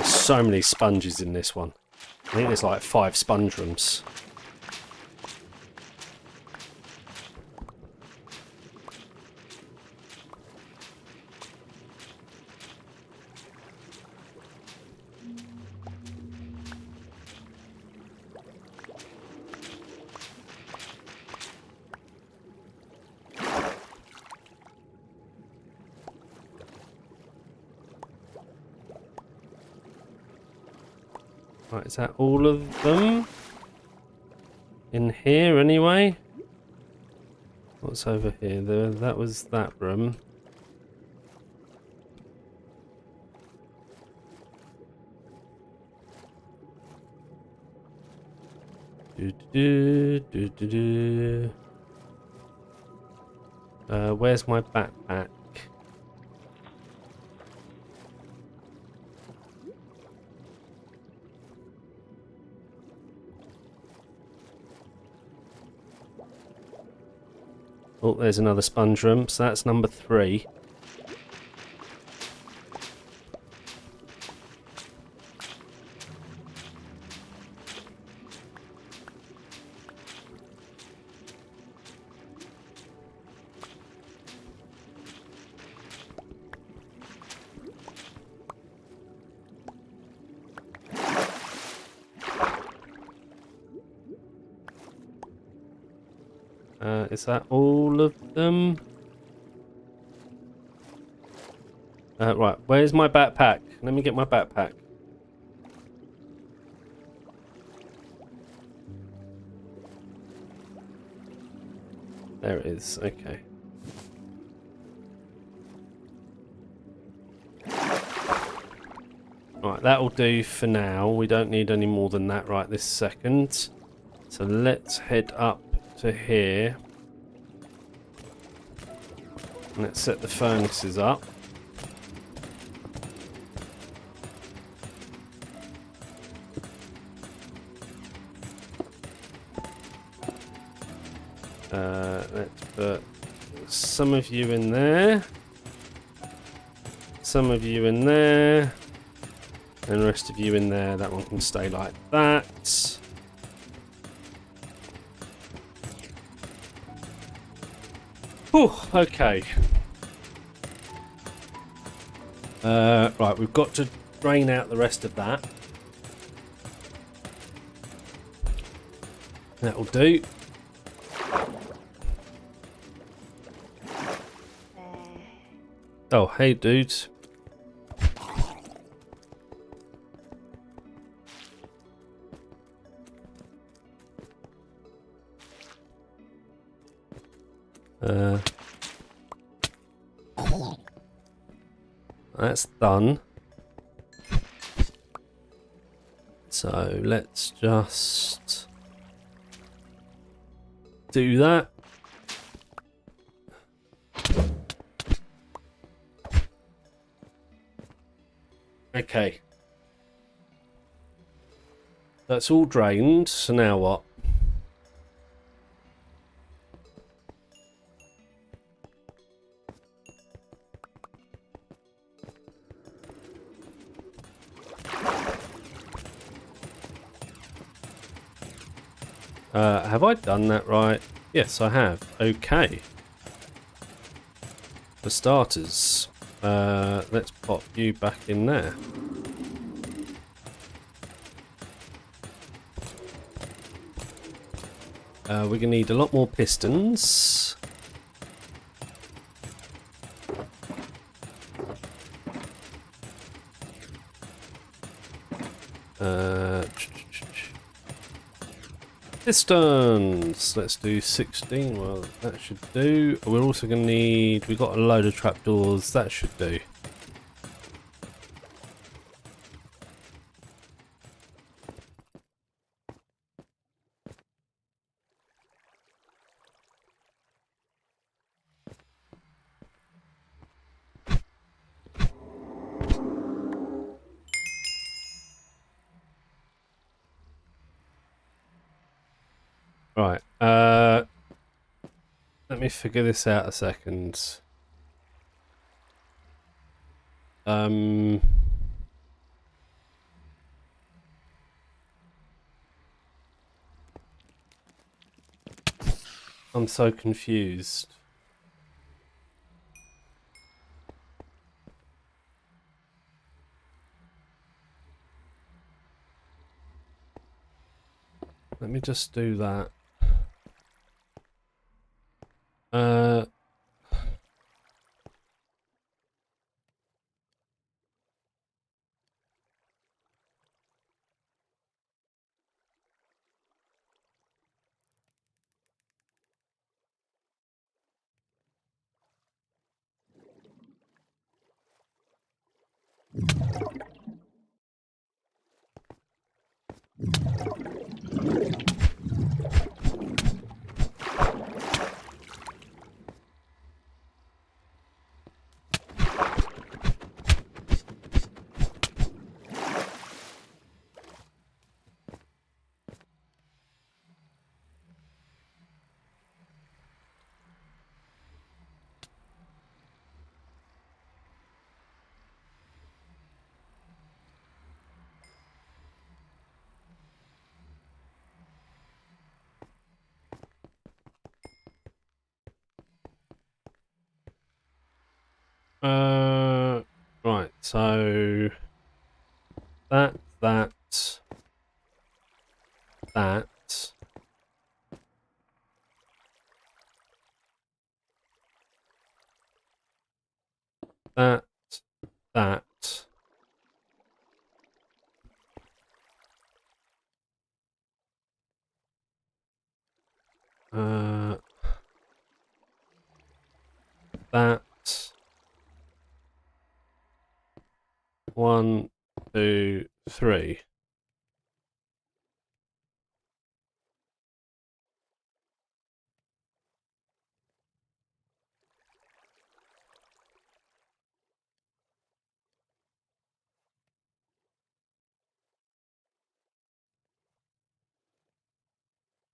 So many sponges in this one. I think there's like 5 sponge rooms. Right, is that all of them? In here, anyway? What's over here? That was that room. Where's my backpack? Oh, there's another sponge room, so that's number 3. Is that all of them? Right, where's my backpack? Let me get my backpack. There it is, okay. Right, that'll do for now. We don't need any more than that right this second. So let's head up to here. Let's set the furnaces up. Let's put some of you in there. Some of you in there. And the rest of you in there. That one can stay like that. Whew, okay. Right, we've got to drain out the rest of that. That'll do. Oh, hey dudes. That's done. So let's just do that. Okay. That's all drained, so now what? Have I done that right? Yes, I have. Okay. For starters, let's pop you back in there. we're going to need a lot more pistons. Pistons! Let's do 16. Well, that should do. We're also going to need... We've got a load of trapdoors. That should do. Right. Let me figure this out a second. I'm so confused. Let me just do that. Right, so that, that, that, that, that, that, 1, 2, 3.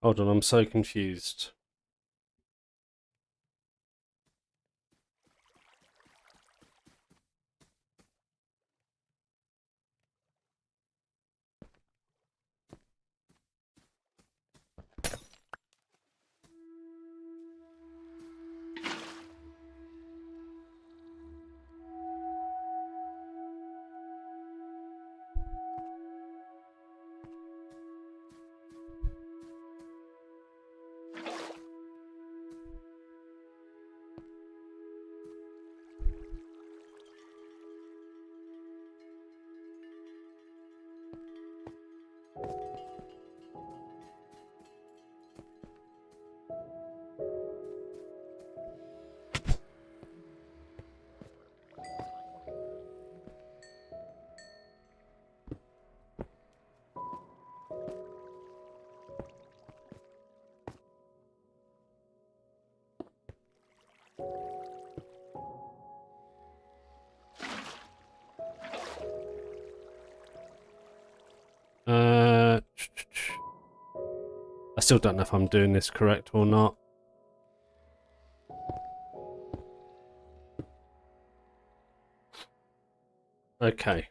Hold on, I'm so confused. I still don't know if I'm doing this correct or not. Okay.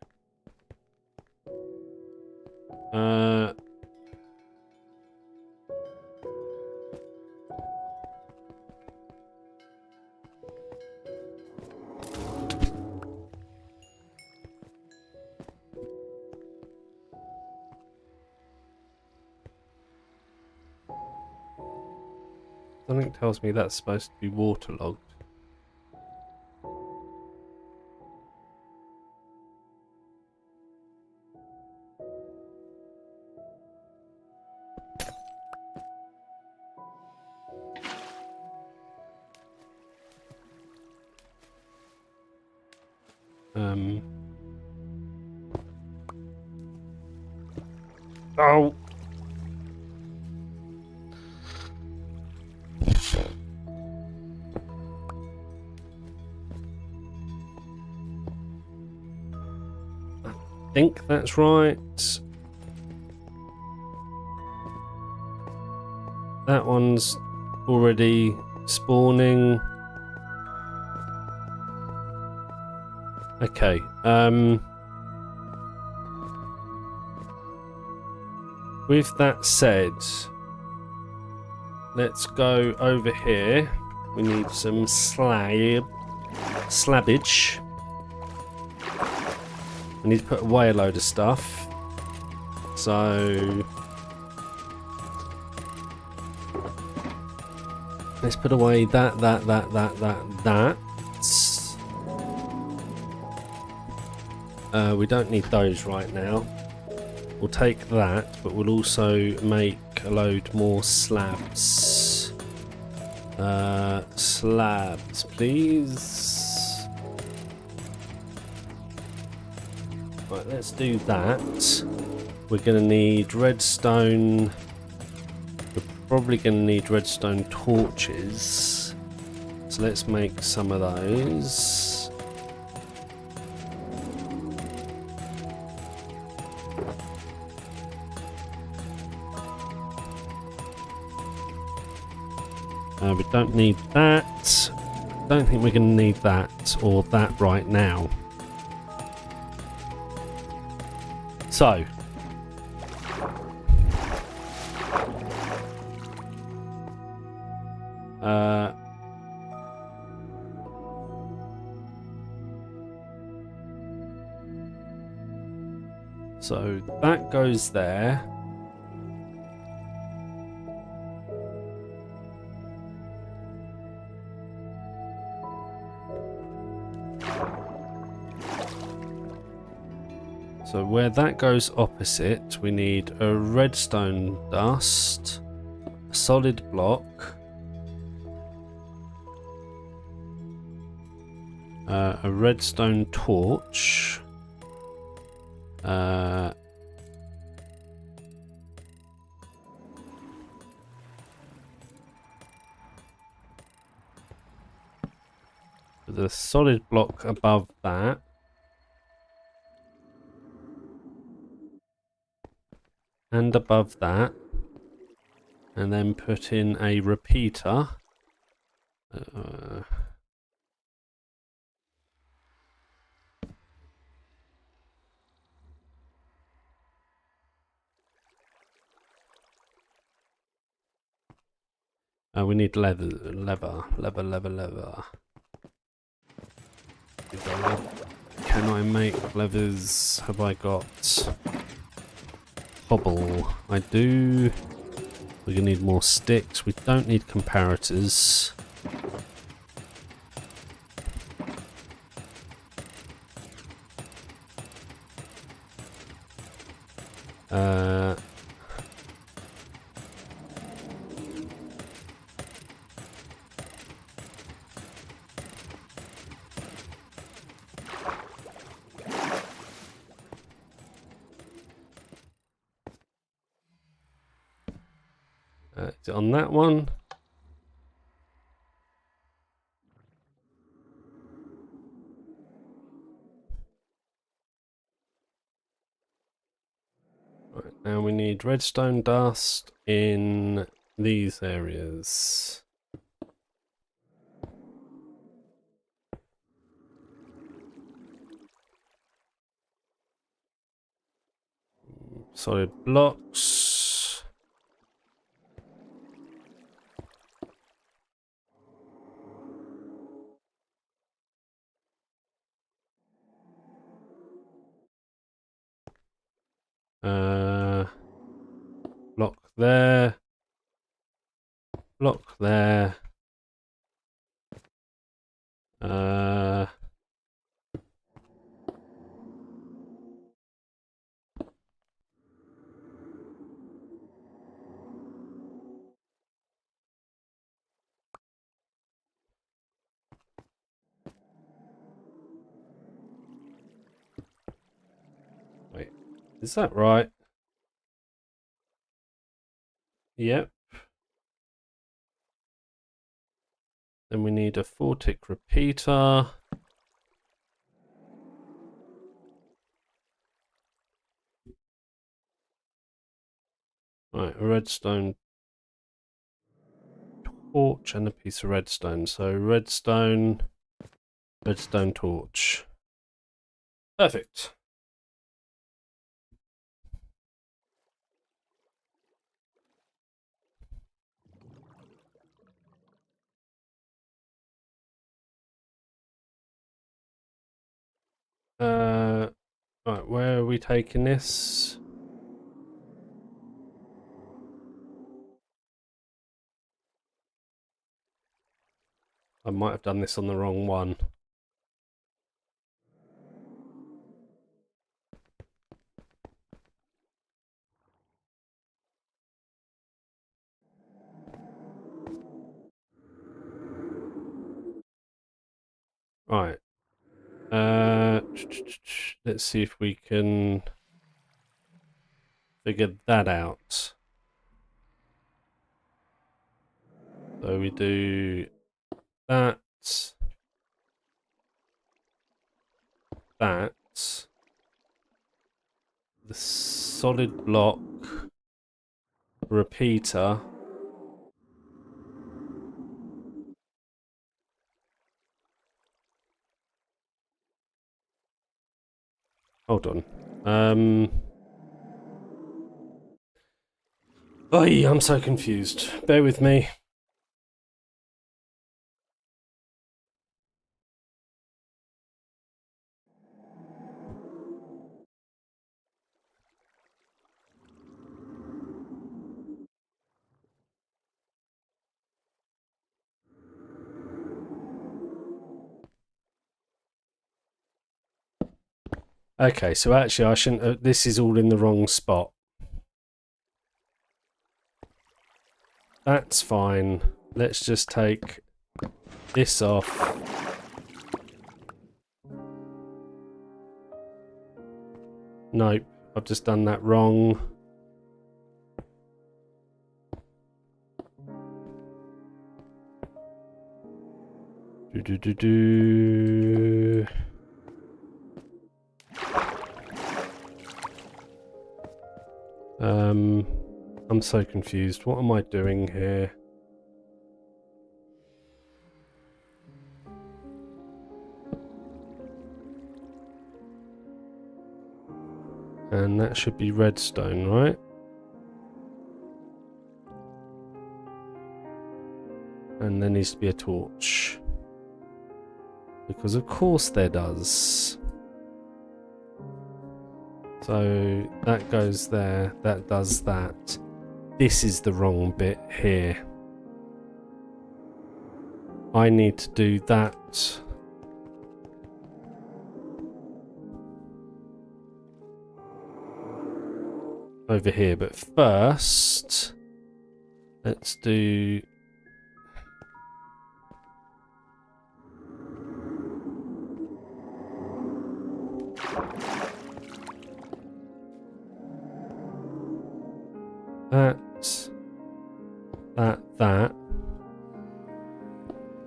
Something tells me that's supposed to be waterlogged. Oh! I think that's right. That one's already spawning. Okay, with that said, let's go over here. We need some slabbage. We need to put away a load of stuff. So let's put away that. We don't need those right now. We'll take that, but we'll also make a load more slabs. Slabs, please. Right, let's do that. We're going to need redstone. We're probably going to need redstone torches. So let's make some of those. We don't need that. Don't think we're going to need that or that right now. So. So that goes there. So where that goes opposite, we need a redstone dust, a solid block, a redstone torch, the solid block above that. And above that, and then put in a repeater. We need leather. Can I make levers? Have I got cobble? I do. We're gonna need more sticks. We don't need comparators. Is it on that one? Right, now we need redstone dust in these areas. Solid blocks. Block there. Block there. Wait, is that right? Yep. Then we need a 4-tick repeater. Right, a redstone torch and a piece of redstone. So redstone torch. Perfect. Right, where are we taking this? I might have done this on the wrong one. Right. Let's see if we can figure that out. So we do that, that, the solid block repeater. Hold on. Oh, I'm so confused. Bear with me. Okay, so actually I shouldn't, this is all in the wrong spot. That's fine. Let's just take this off. Nope, I've just done that wrong. Do. I'm so confused. What am I doing here? And that should be redstone, right? And there needs to be a torch. Because of course there does. So that goes there, that does that. This is the wrong bit here. I need to do that. Over here, but first, let's do...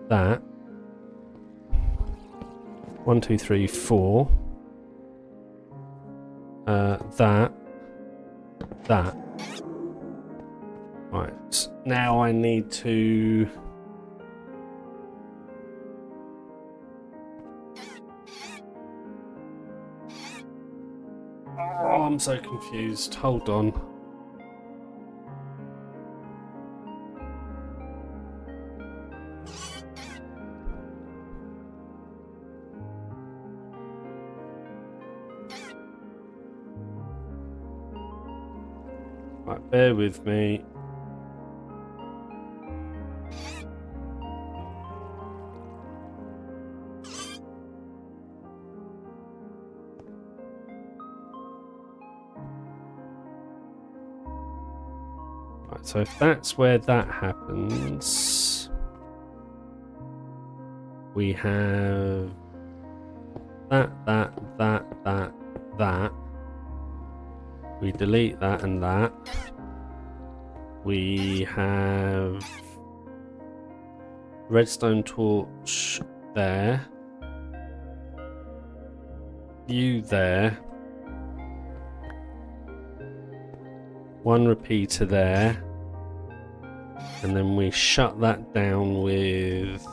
that. 1, 2, 3, 4. That. Right, now I need to... Oh, I'm so confused. Hold on. Right, bear with me. Right, so if that's where that happens, we have that. delete that and that. We have redstone torch there. You there. One repeater there. And then we shut that down with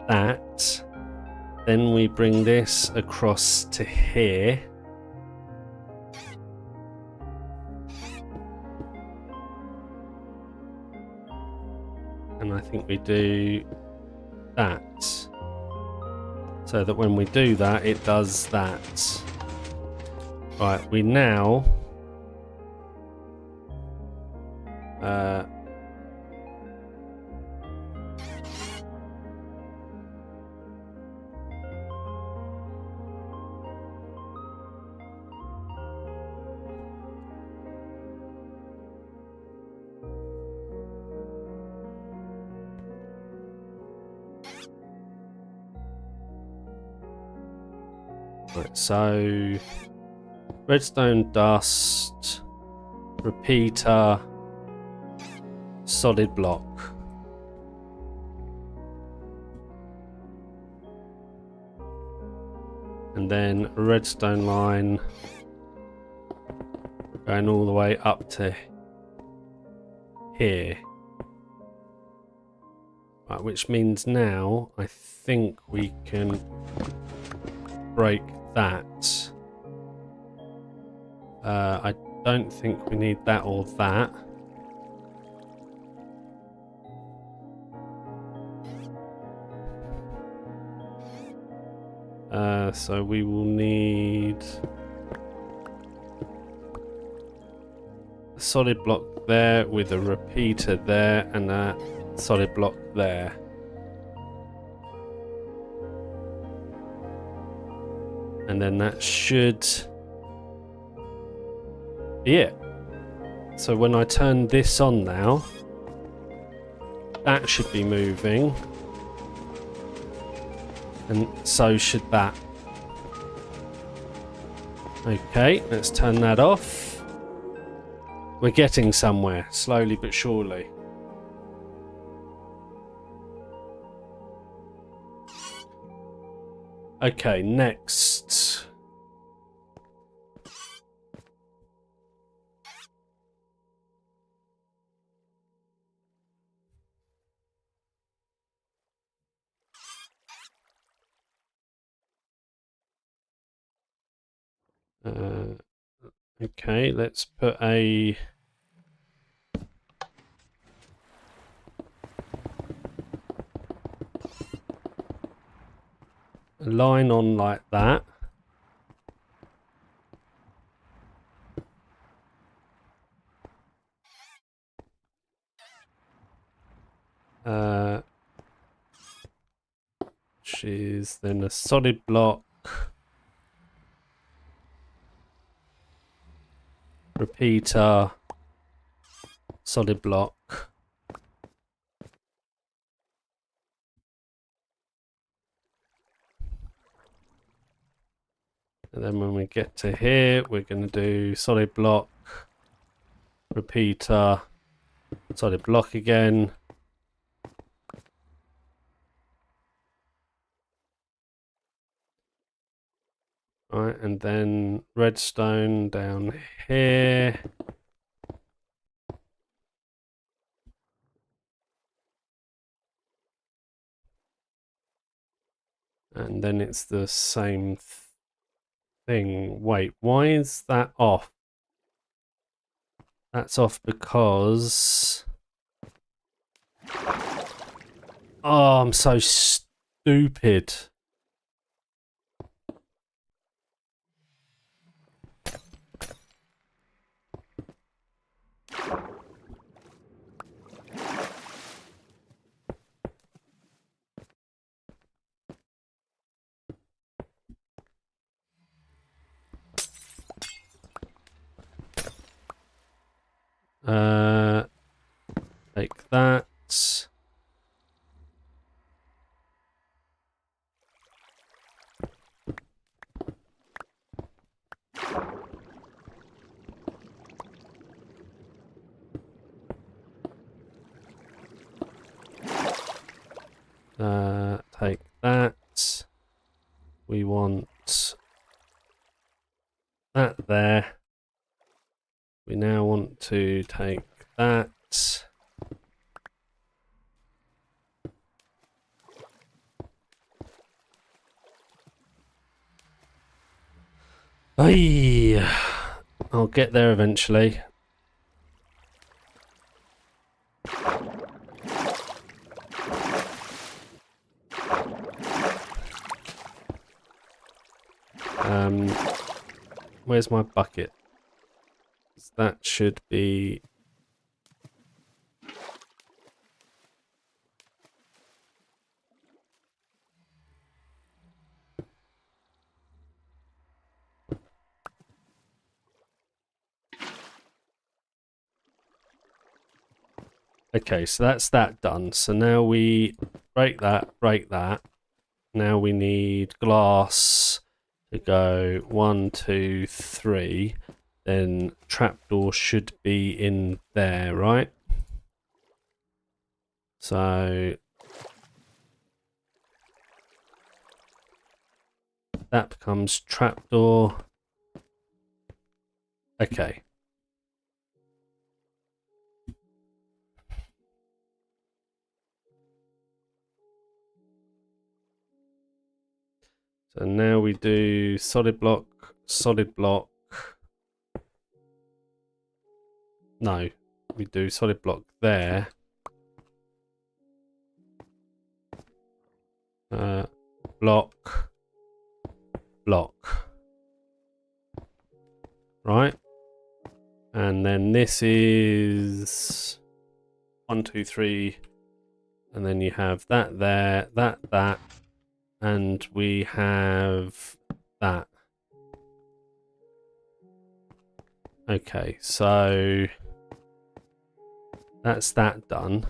that. Then we bring this across to here. And I think we do that. So that when we do that, it does that. Right, we now... Right, so redstone dust, repeater, solid block. And then a redstone line going all the way up to here. Right, which means now I think we can break that. I don't think we need that or that. So we will need a solid block there with a repeater there and a solid block there. And then that should be it. So when I turn this on now, that should be moving. And so should that. Okay, let's turn that off. We're getting somewhere, slowly but surely. Okay, next. Okay, let's put a line on like that. Which is then a solid block. Repeater. Solid block. And then when we get to here, we're going to do solid block, repeater, solid block again. Right, and then redstone down here. And then it's the same thing. Wait, why is that off? That's off because... Oh, I'm so stupid. Like that. that there. We now want to take that. Ay, I'll get there eventually. Where's my bucket? That should be... Okay, so that's that done. So now we break that, break that. Now we need glass to go 1, 2, 3. Then trapdoor should be in there, right? So that becomes trapdoor. Okay. So now we do solid block, solid block. No, we do solid block there. Block, block. Right? And then this is 1, 2, 3. And then you have that there, that. And we have that. Okay, so that's that done.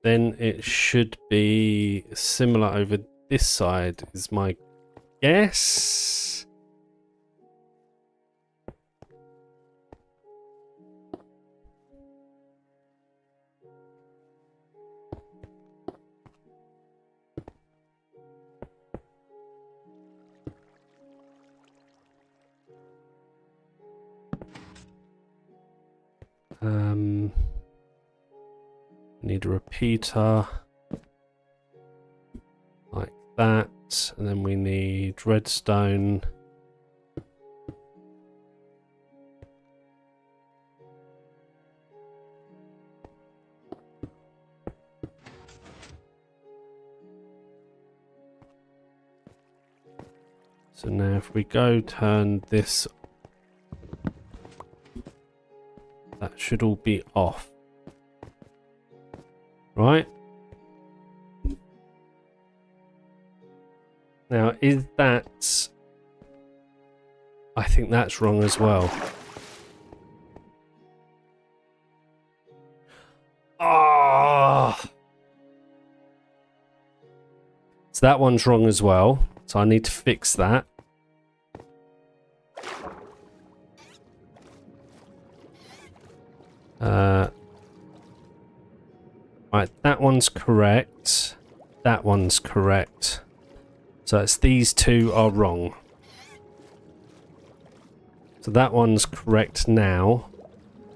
Then it should be similar over this side, is my guess. Need a repeater like that, and then we need redstone. So now if we go turn this, that should all be off. Right? Now, is that... I think that's wrong as well. Ah! So that one's wrong as well. So I need to fix that. Right, that one's correct. That one's correct. So it's these two are wrong. So that one's correct now.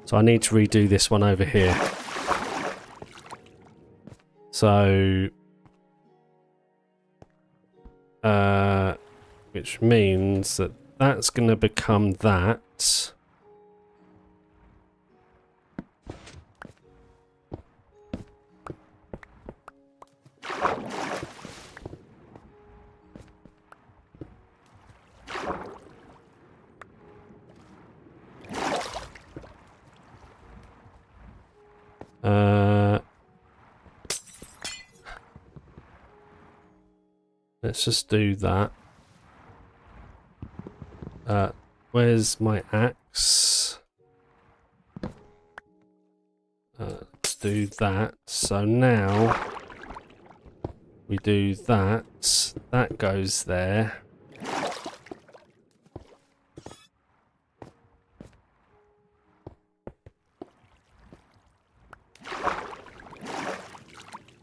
So I need to redo this one over here. So... which means that that's going to become that. Let's just do that. Where's my axe? Let's do that. So now we do that. That goes there.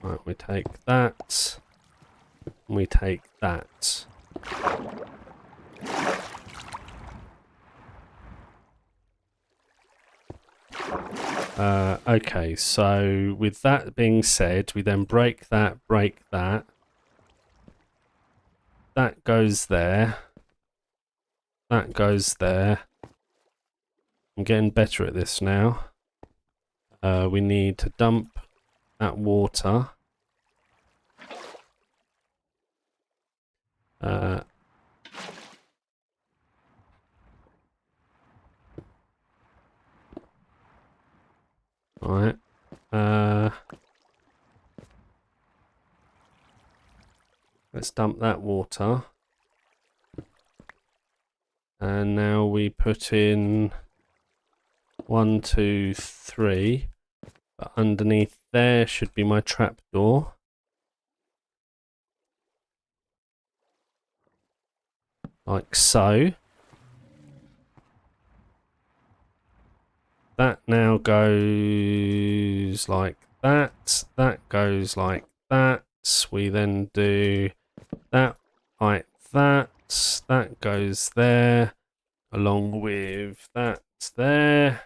Right, we take that. And we take that. Okay, so with that being said, we then break that. That goes there. That goes there. I'm getting better at this now. We need to dump that water. Right. Let's dump that water. And now we put in 1, 2, 3. But underneath there should be my trapdoor. Like so. That now goes like that. That goes like that. We then do that like that. That goes there. Along with that there.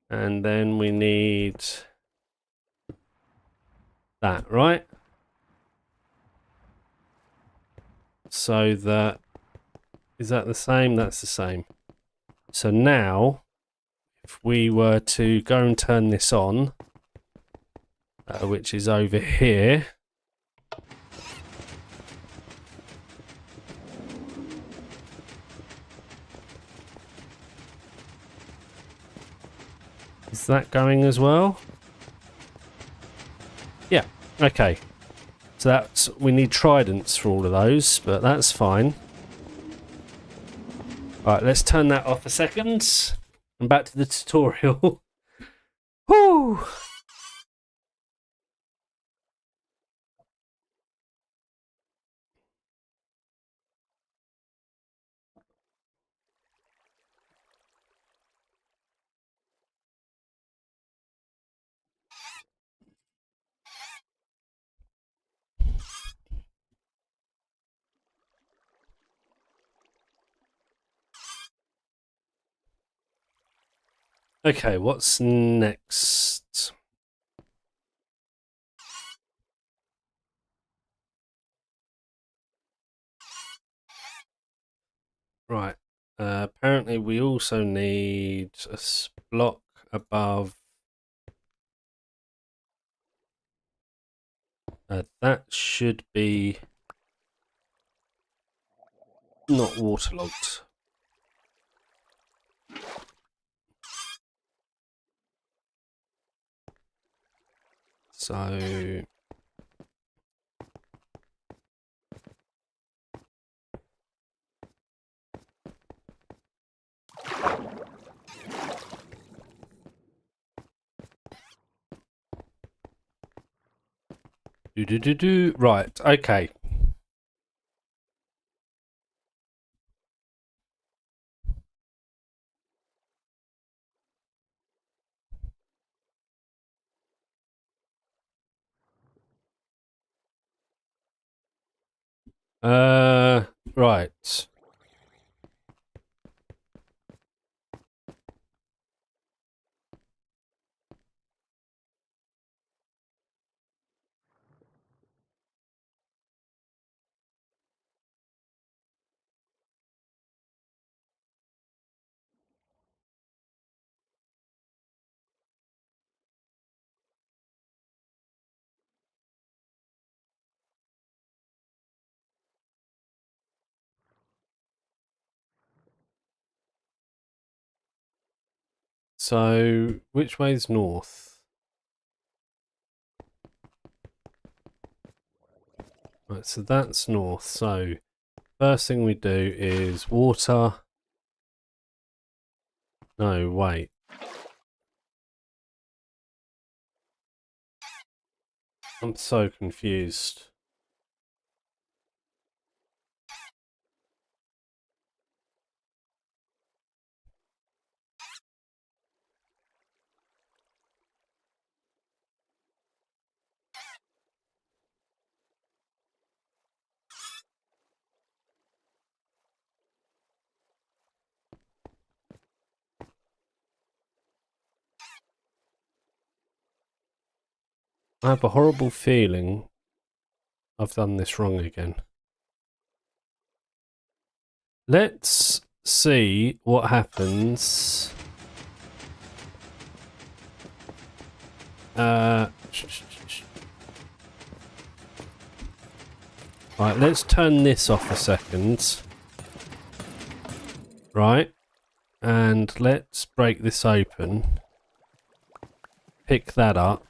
And then we need that, right? So that, is that the same? That's the same. So now, if we were to go and turn this on, which is over here. Is that going as well? Yeah, okay. So that's, we need tridents for all of those, but that's fine. Alright, let's turn that off a second. And back to the tutorial. Whoo! Okay, what's next? Right. Apparently we also need a block above. That should be not waterlogged. So right, okay. Right. So which way's north? Right, so that's north. So first thing we do is water. No, wait. I'm so confused. I have a horrible feeling I've done this wrong again. Let's see what happens. Right, let's turn this off a second. Right, and let's break this open. Pick that up.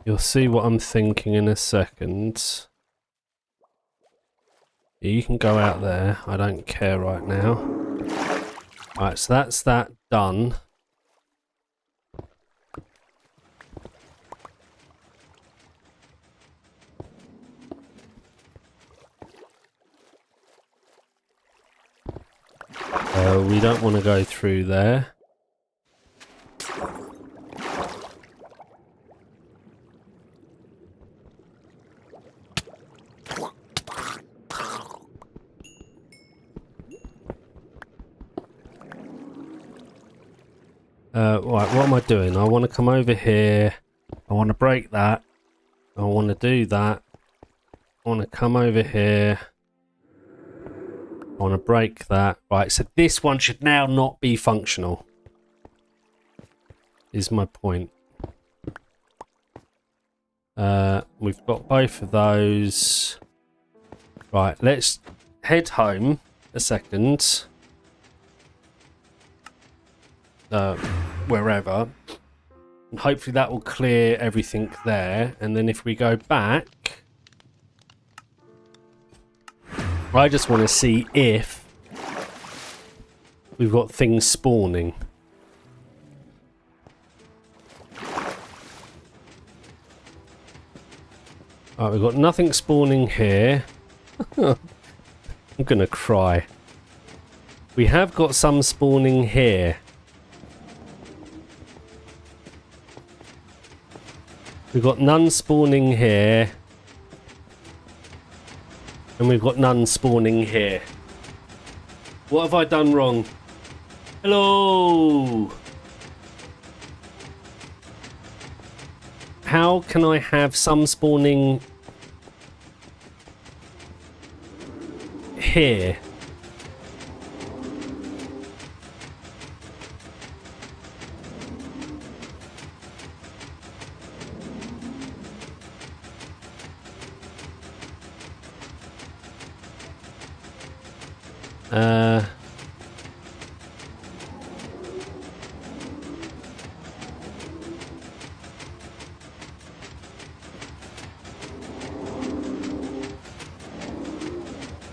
You'll see what I'm thinking in a second. You can go out there. I don't care right now. Right, so that's that done. We don't want to go through there. Right, what am I doing? I want to come over here. I want to break that. I want to do that. I want to come over here. I want to break that. Right, so this one should now not be functional. Is my point. We've got both of those. Right, let's head home a second. Wherever. And hopefully that will clear everything there. And then if we go back, I just want to see if we've got things spawning. Alright, we've got nothing spawning here. I'm gonna cry. We have got some spawning here. We've got none spawning here. And we've got none spawning here. What have I done wrong? Hello! How can I have some spawning here?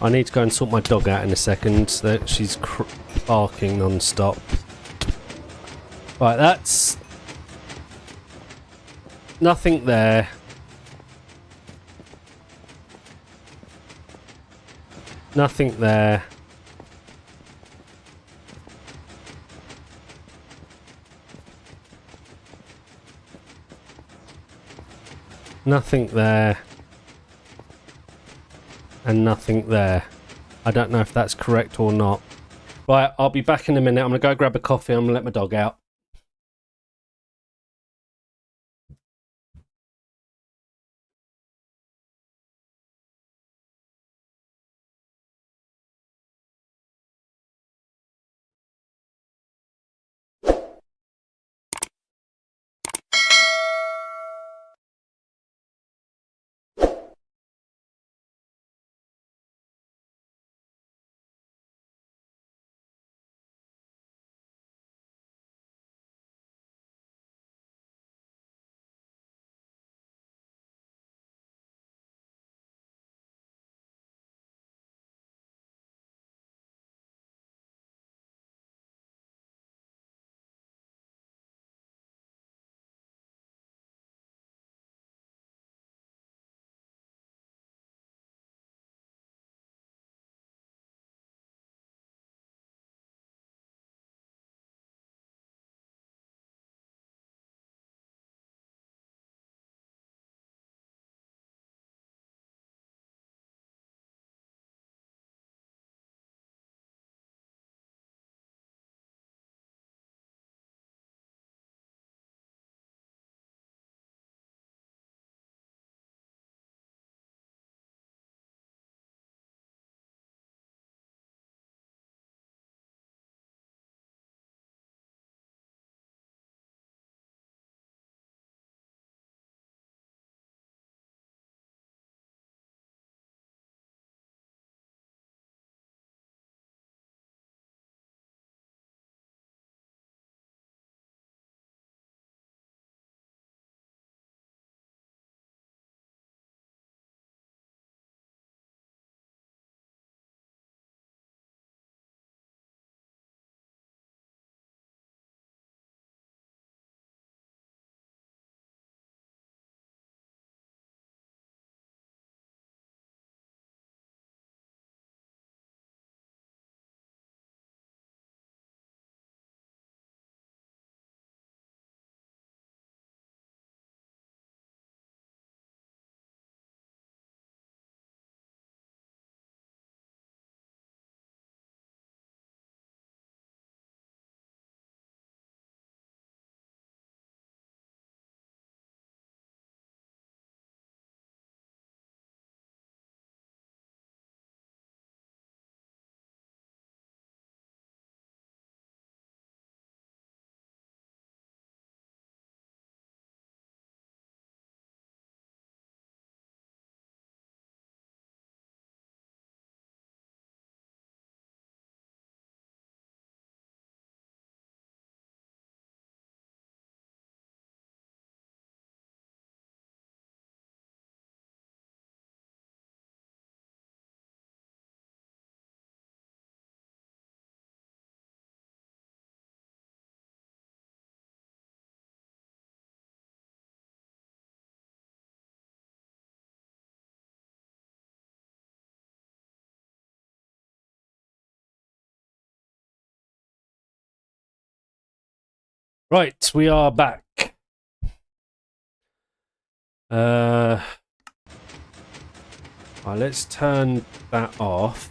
I need to go and sort my dog out in a second. That she's barking non-stop. Right, that's nothing there. Nothing there. Nothing there. And nothing there. I don't know if that's correct or not. Right, I'll be back in a minute. I'm going to go grab a coffee. I'm going to let my dog out. Right, we are back. Right, let's turn that off.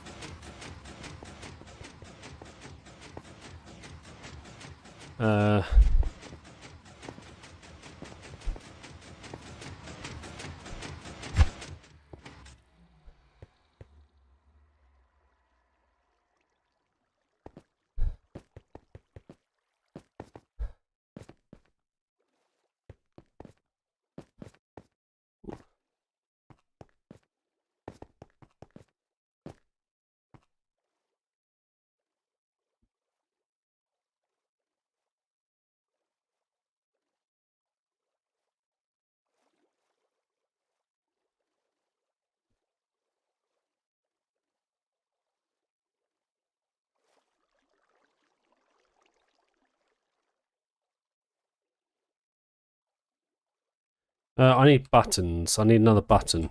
I need buttons. I need another button.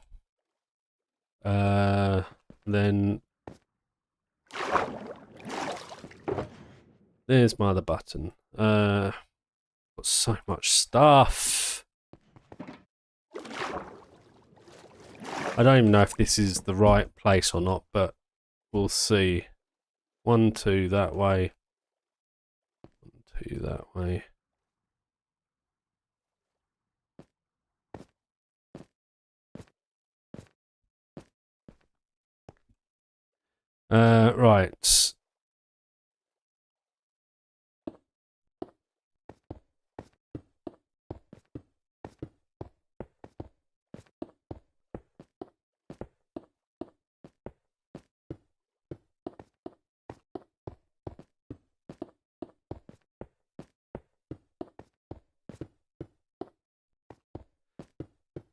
Then there's my other button. Got so much stuff. I don't even know if this is the right place or not, but we'll see. 1, 2 that way. 1, 2 that way. Right.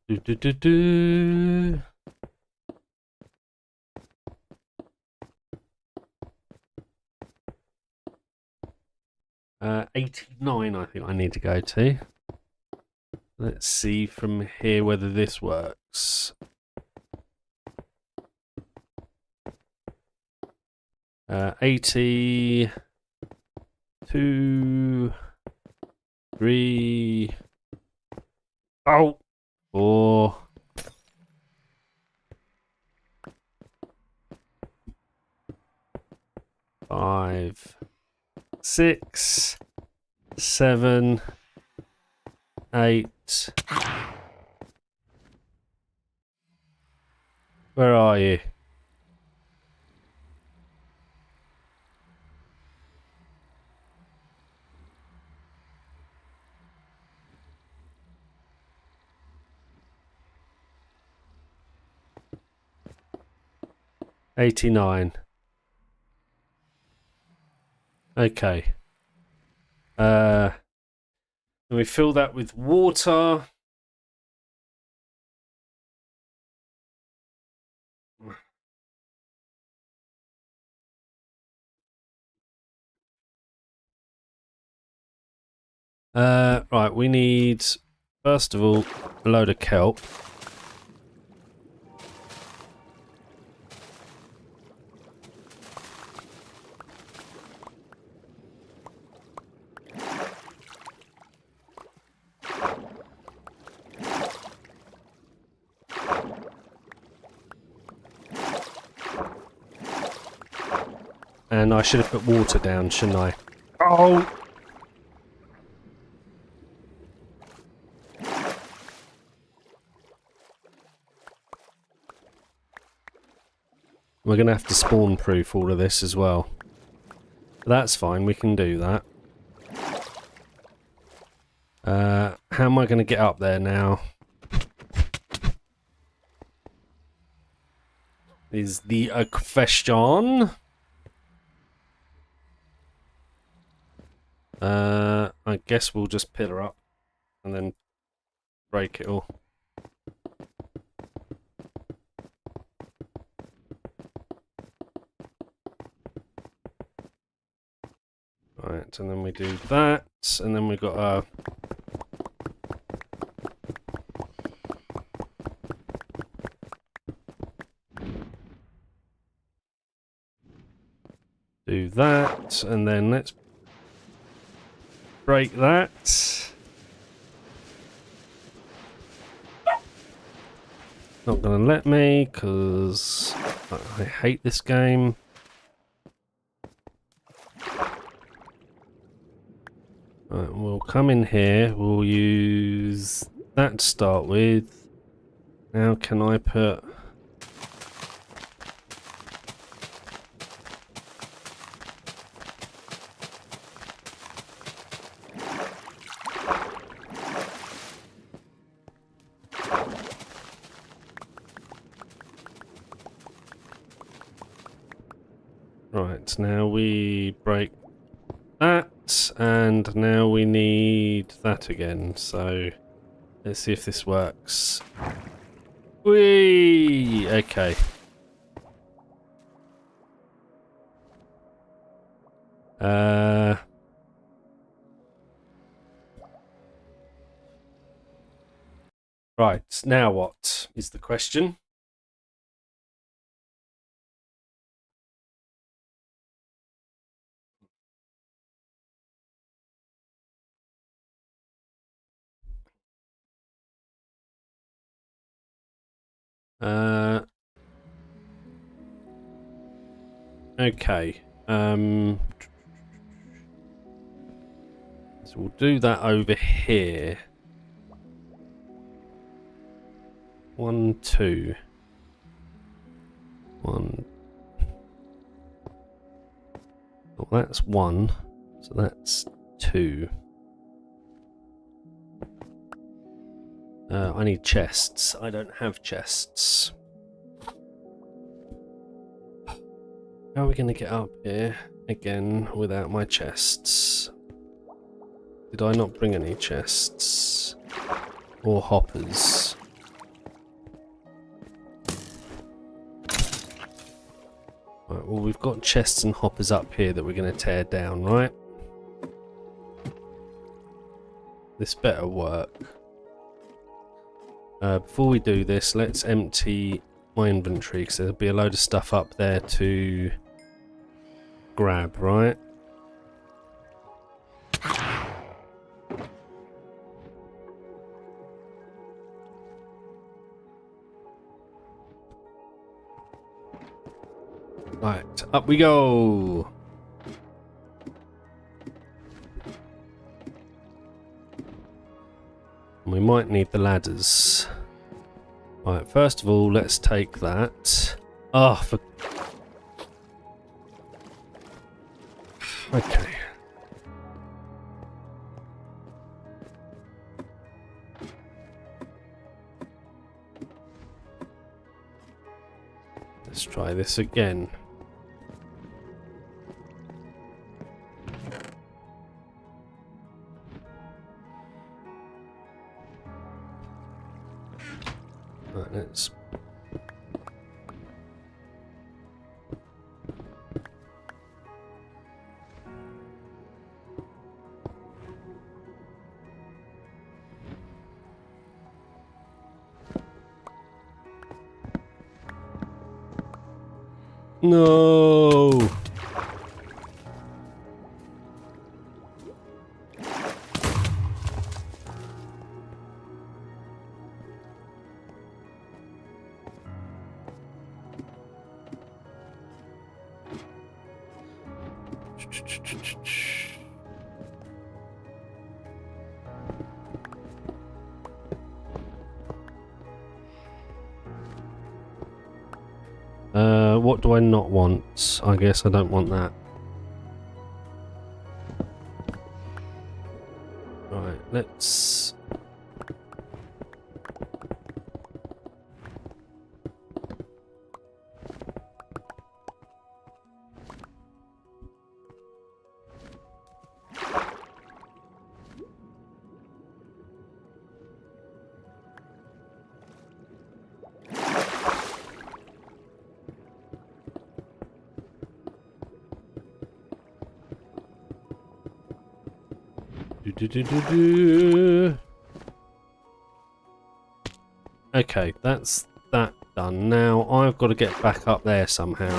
Do do do do. Uh, 89 I think I need to go to. Let's see from here whether this works. 80, 2, 3, 4, 5, 6, 7, 8. Where are you? $89. Okay. And we fill that with water. Right, we need, first of all, a load of kelp. And I should have put water down, shouldn't I? Oh! We're going to have to spawn proof all of this as well. That's fine, we can do that. How am I going to get up there now? Is the question. I guess we'll just pillar up and then break it all. Right, and then we do that, and then we've got a... do that, and then let's break that. Not gonna let me, because I hate this game. Right, we'll come in here, we'll use that to start with. Now can I put... Right, now we break that, and now we need that again, so let's see if this works. Whee! Okay. Right, now what is the question? Okay. So we'll do that over here. 1, 2. 1. Oh, that's 1. So that's 2. I need chests. I don't have chests. How are we going to get up here again without my chests? Did I not bring any chests? Or hoppers? Right, well, we've got chests and hoppers up here that we're going to tear down, right? This better work. Before we do this, let's empty my inventory, because there'll be a load of stuff up there to grab, right? Right, up we go! We might need the ladders. Right, first of all, let's take that. Oh, for... Okay. Let's try this again. Right, let's... No! What do I not want? I guess I don't want that. Right, let's... Okay, that's that done. Now I've got to get back up there somehow.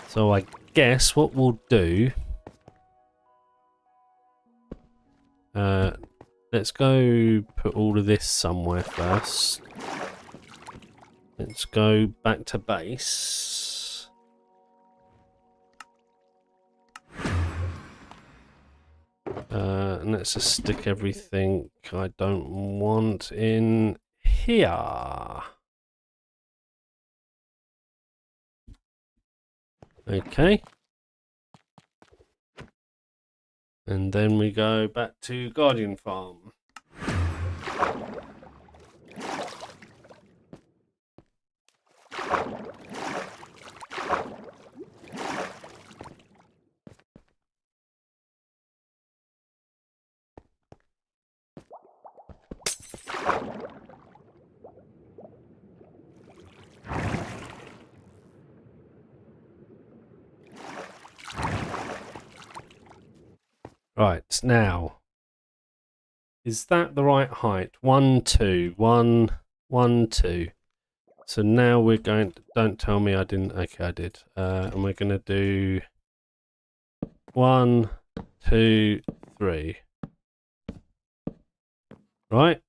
So I guess what we'll do... let's go put all of this somewhere first. Let's go back to base. And let's just stick everything I don't want in here. Okay. And then we go back to Guardian Farm. Right, now, is that the right height? 1, 2, 1, 1, 2. So now we're going to, don't tell me I didn't, okay I did. And we're going to do 1, 2, 3. Right?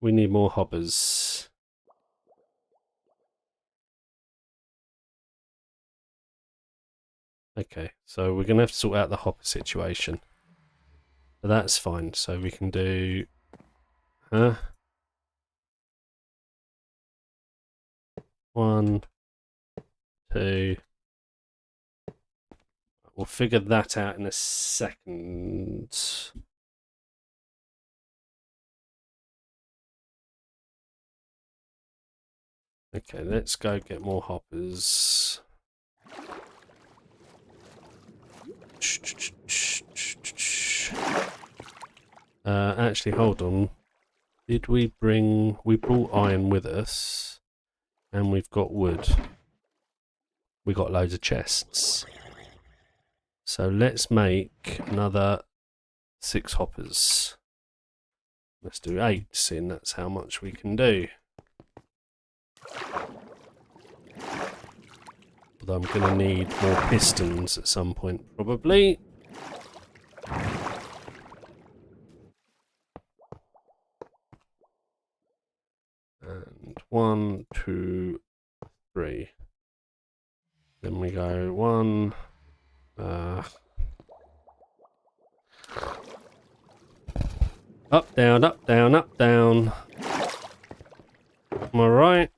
We need more hoppers. Okay, so we're going to have to sort out the hopper situation. But that's fine. So we can do... 1, 2... We'll figure that out in a second. Okay, let's go get more hoppers. Actually, hold on. Did we bring... We brought iron with us. And we've got wood. We got loads of chests. So let's make another 6 hoppers. Let's do 8, seeing that's how much we can do. Although I'm going to need more pistons at some point, probably. And 1, 2, 3. Then we go 1. Up, down, up, down, up, down. Am I right?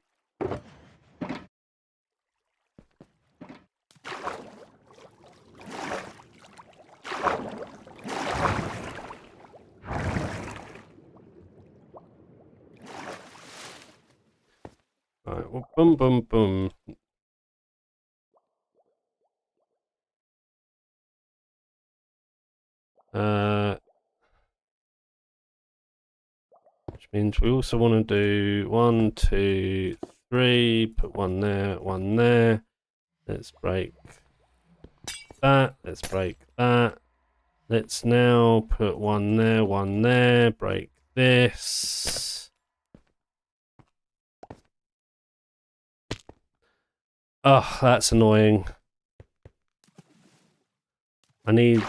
Right, well, boom, boom, boom. Which means we also want to do 1, 2, 3, put 1 there, 1 there. Let's break that, let's break that. Let's now put 1 there, 1 there, break this. Oh, that's annoying. I need...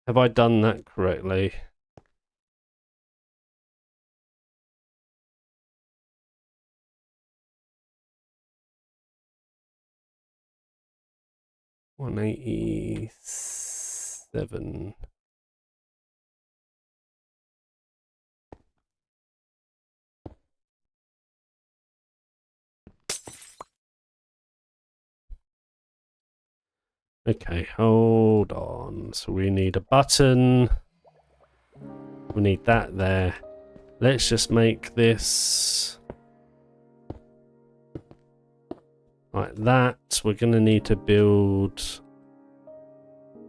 have I done that correctly? $187. Okay, hold on. So we need a button. We need that there. Let's just make this like that. We're going to need to build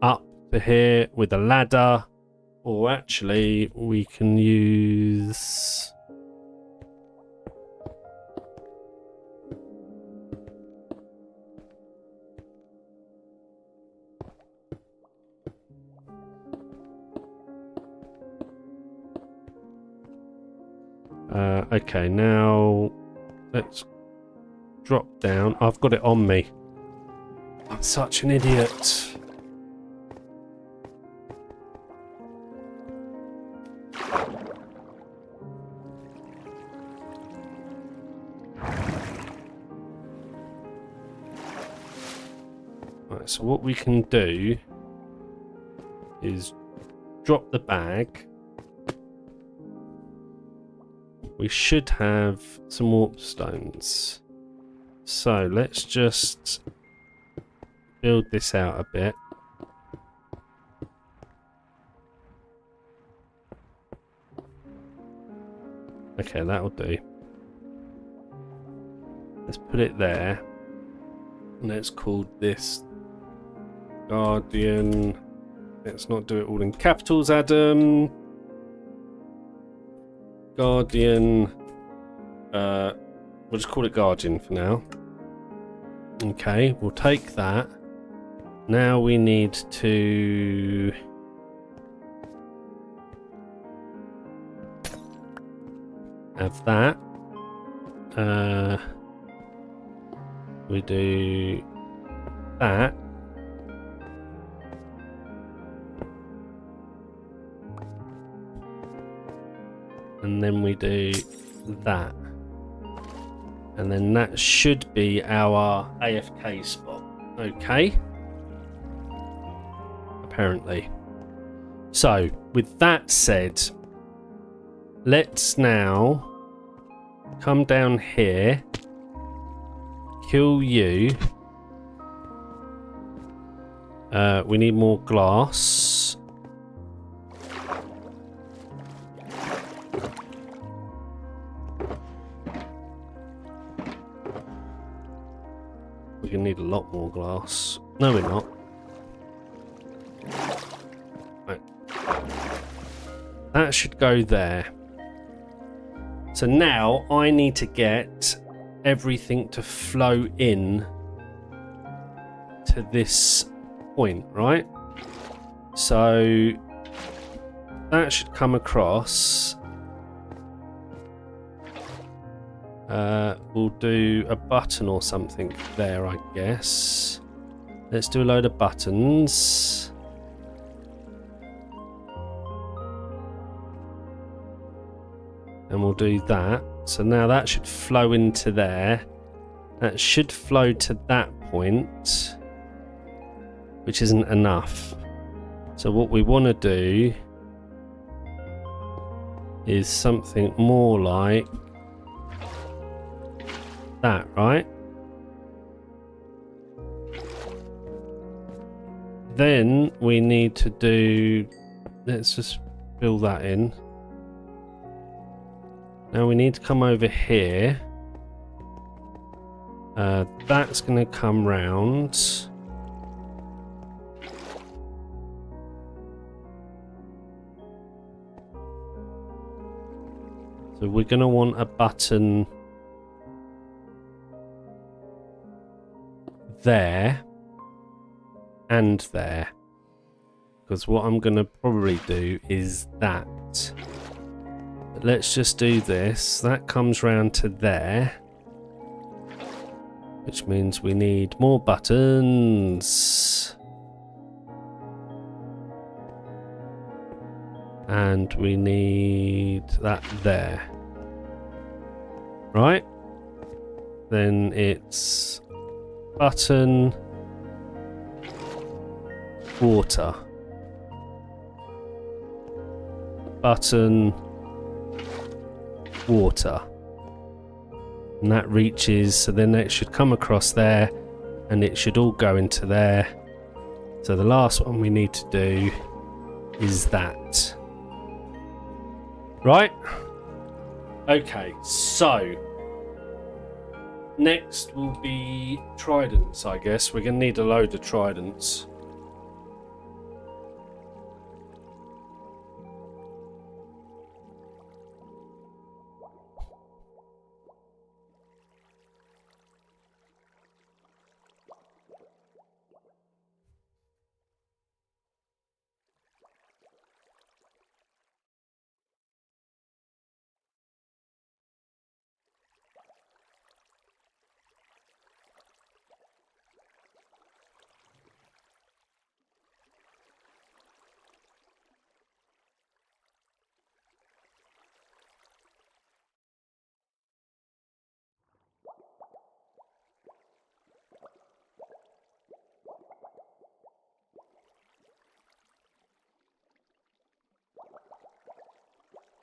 up to here with a ladder, or actually we can use okay, now let's drop down. I've got it on me. I'm such an idiot. Right, so what we can do is drop the bag. We should have some warp stones. So let's just build this out a bit. Okay, that'll do. Let's put it there. Let's call this Guardian. Let's not do it all in capitals, Adam. Guardian. We'll just call it Guardian for now. Okay, we'll take that. Now we need to have that. We do that. And then we do that. And then that should be our AFK spot. Okay. Apparently. So, with that said, let's now come down here, kill you. We need more glass. We're gonna need a lot more glass. No, we're not. Right. That should go there. So now I need to get everything to flow in to this point, right? So that should come across. We'll do a button or something there, I guess. Let's do a load of buttons. And we'll do that. So now that should flow into there. That should flow to that point, which isn't enough. So what we want to do is something more like that, right? Then we need to do, let's just fill that in. Now we need to come over here. That's going to come round. So we're going to want a button there and there, because what I'm going to probably do is that. But let's just do this. That comes round to there, which means we need more buttons. And we need that there. Right? Then it's button, water, button, water, and that reaches, so then it should come across there and it should all go into there. So the last one we need to do is that. Right? Okay, so next will be tridents, I guess. We're going to need a load of tridents.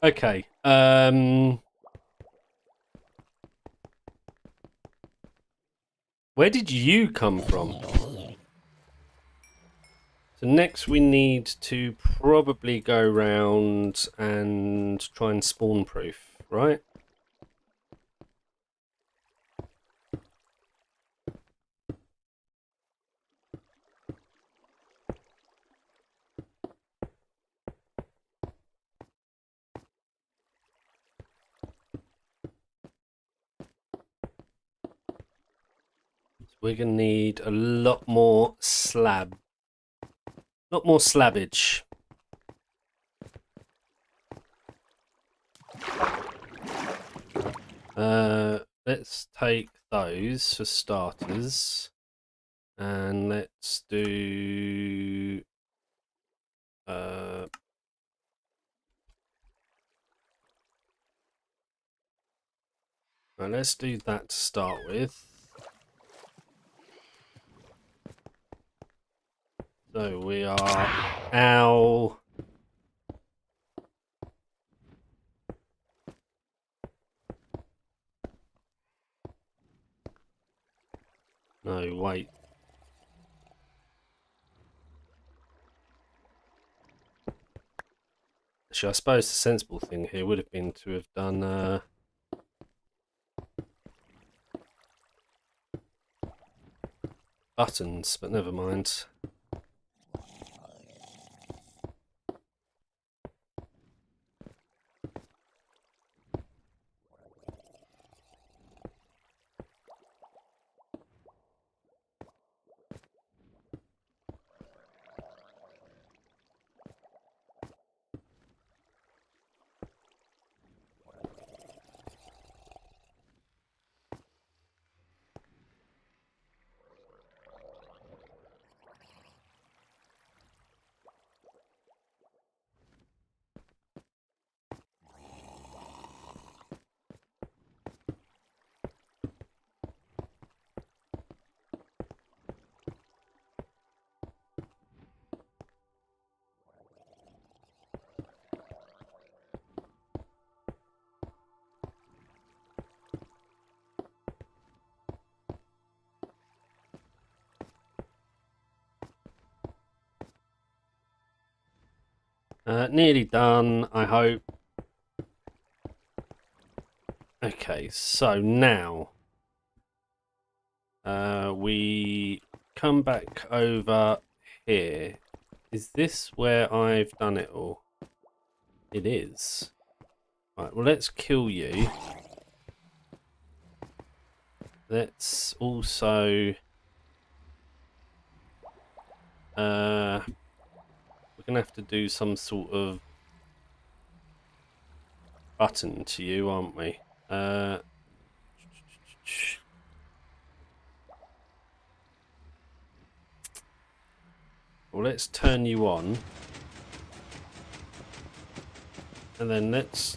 Okay. Where did you come from? So next we need to probably go round and try and spawn proof, right? We're going to need a lot more slabbage. Let's take those for starters. And let's do... well, let's do that to start with. So we are... Ow! No, wait. Actually, I suppose the sensible thing here would have been to have done... buttons, but never mind. Nearly done, I hope. Okay, so now we come back over here. Is this where I've done it all? It is. Right, well, let's kill you. Let's also... we're going to have to do some sort of button to you, aren't we? Well, let's turn you on. And then let's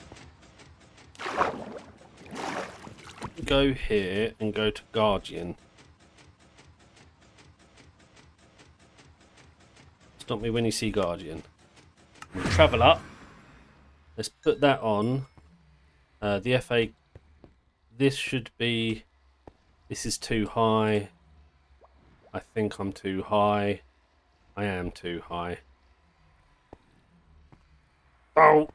go here and go to Guardian. Stop me when you see Guardian. We'll travel up. Let's put that on. The FA... This should be... This is too high. I think I'm too high. I am too high. Oh!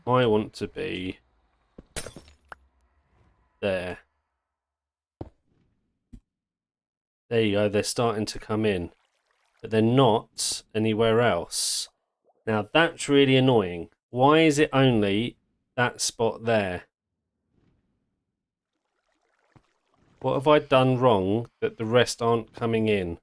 I want to be there. There you go, they're starting to come in. But they're not anywhere else. Now that's really annoying. Why is it only that spot there? What have I done wrong that the rest aren't coming in?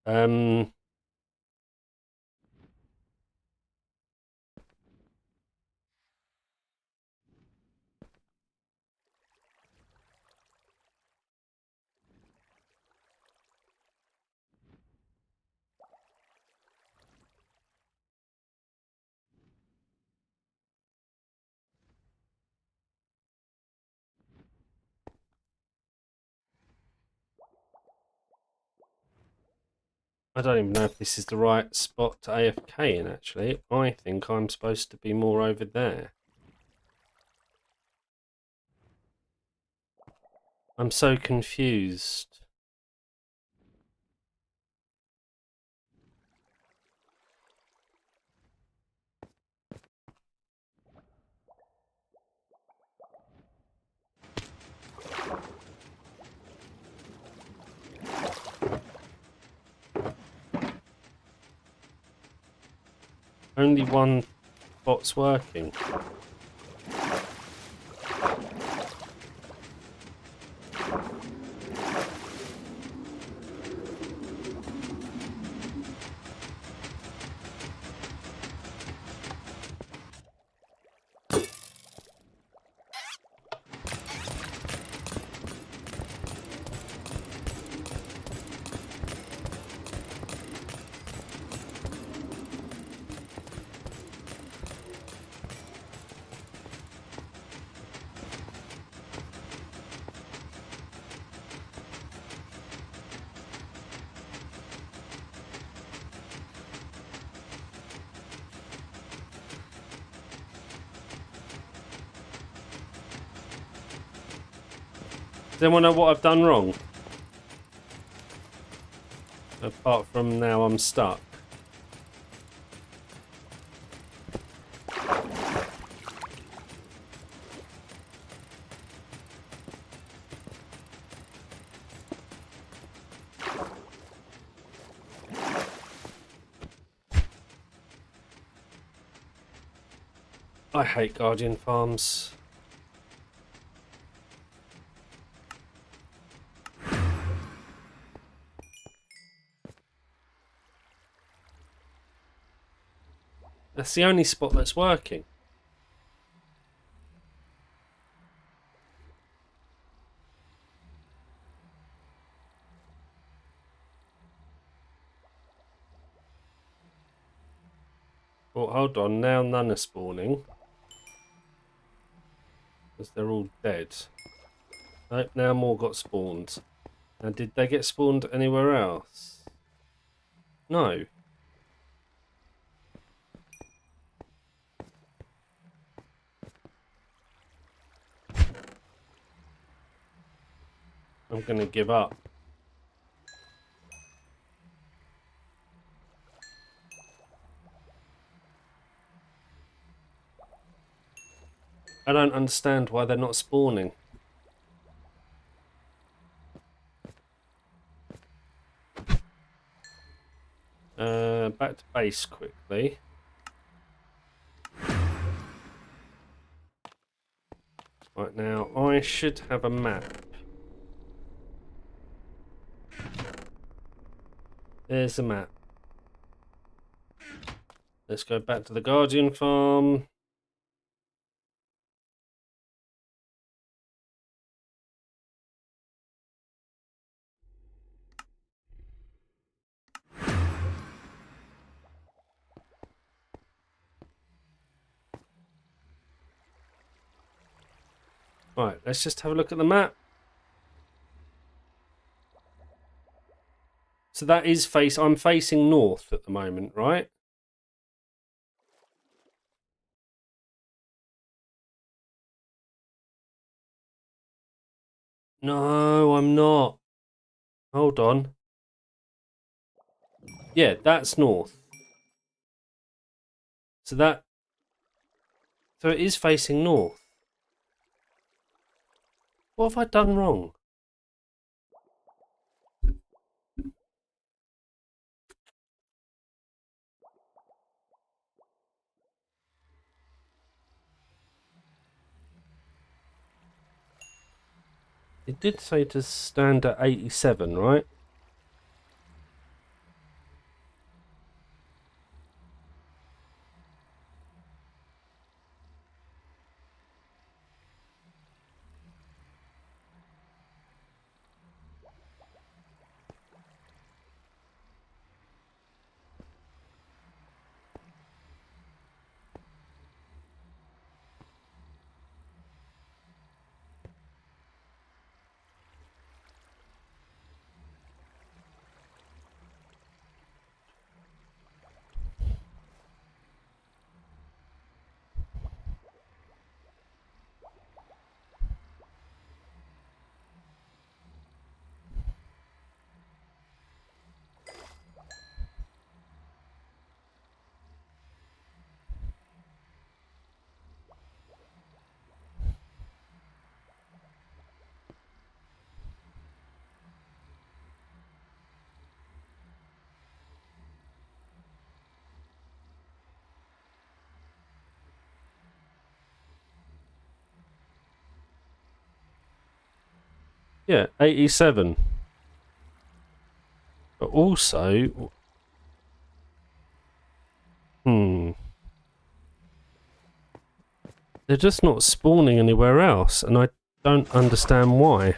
Um, I don't even know if this is the right spot to AFK in, actually. I think I'm supposed to be more over there. I'm so confused. Only one bot's working. Does anyone know what I've done wrong? Apart from now I'm stuck. I hate Guardian farms. That's the only spot that's working. Well, hold on. Now none are spawning. Because they're all dead. Nope, now more got spawned. Now, did they get spawned anywhere else? No. I'm going to give up. I don't understand why they're not spawning. Back to base quickly. Right now, I should have a map. There's the map. Let's go back to the Guardian farm. Right, let's just have a look at the map. So that is I'm facing north at the moment, right? No, I'm not. Hold on. Yeah, that's north. So it is facing north. What have I done wrong? It did say to stand at 87, right? Yeah, 87. But also, they're just not spawning anywhere else, and I don't understand why.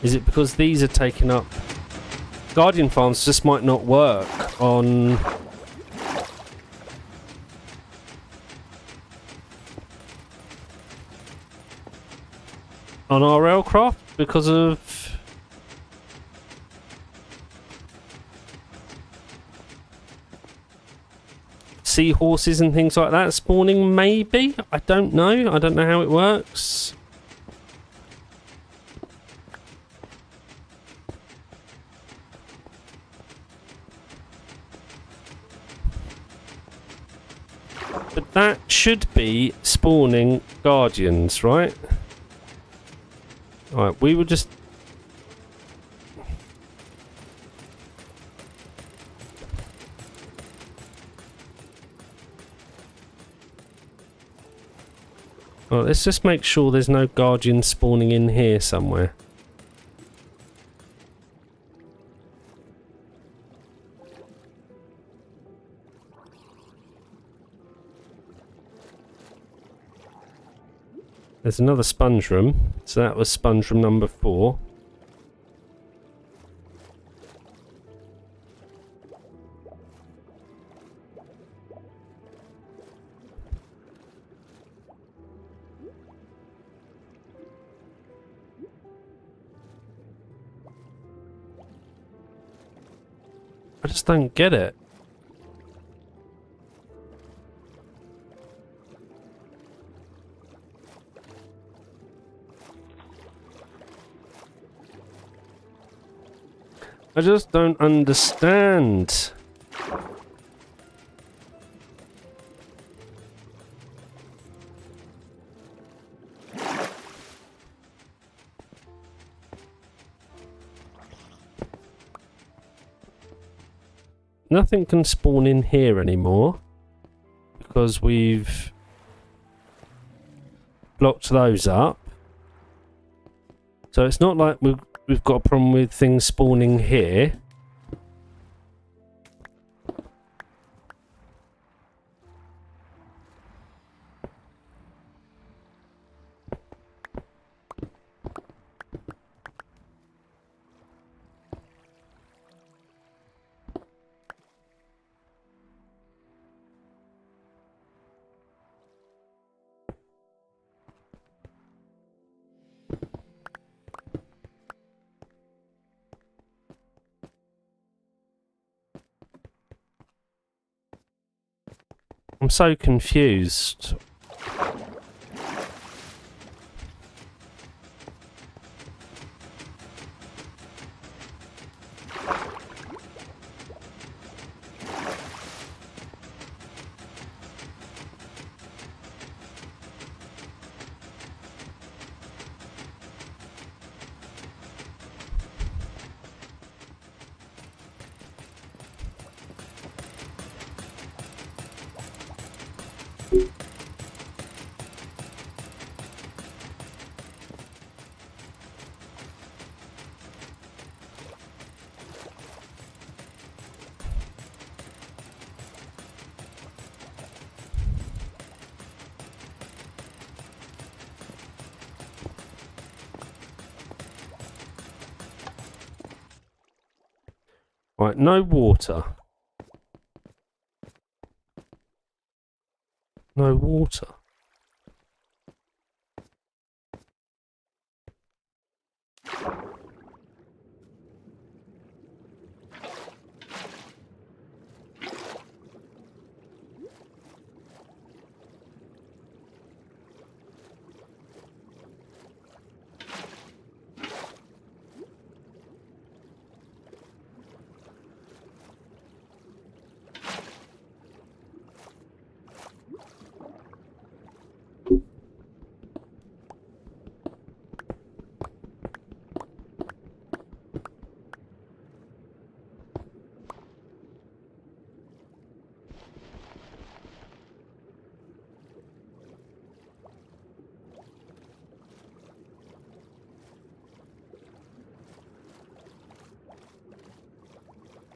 Is it because these are taking up... Guardian farms just might not work on... on RLCraft because of... seahorses and things like that spawning, maybe? I don't know. I don't know how it works. But that should be spawning guardians, right? Alright, we will just... Well, let's just make sure there's no guardians spawning in here somewhere. There's another sponge room, so that was sponge room number 4. I just don't get it. I just don't understand. Nothing can spawn in here anymore because we've blocked those up. So it's not like we've got a problem with things spawning here. I'm so confused. Right, no water. No water.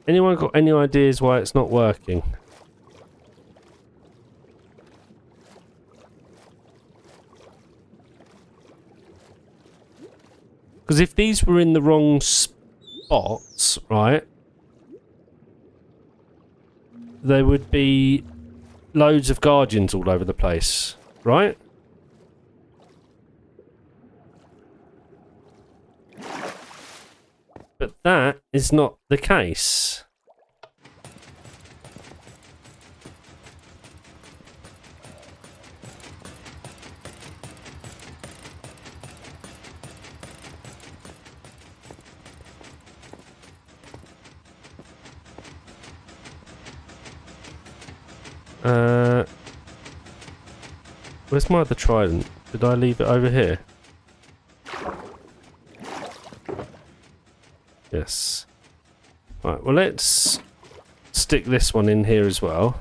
Anyone got any ideas why it's not working? Because if these were in the wrong spots, right, there would be loads of guardians all over the place, right? But that is not the case. Where's my other trident? Did I leave it over here? Yes. Right, well let's stick this one in here as well.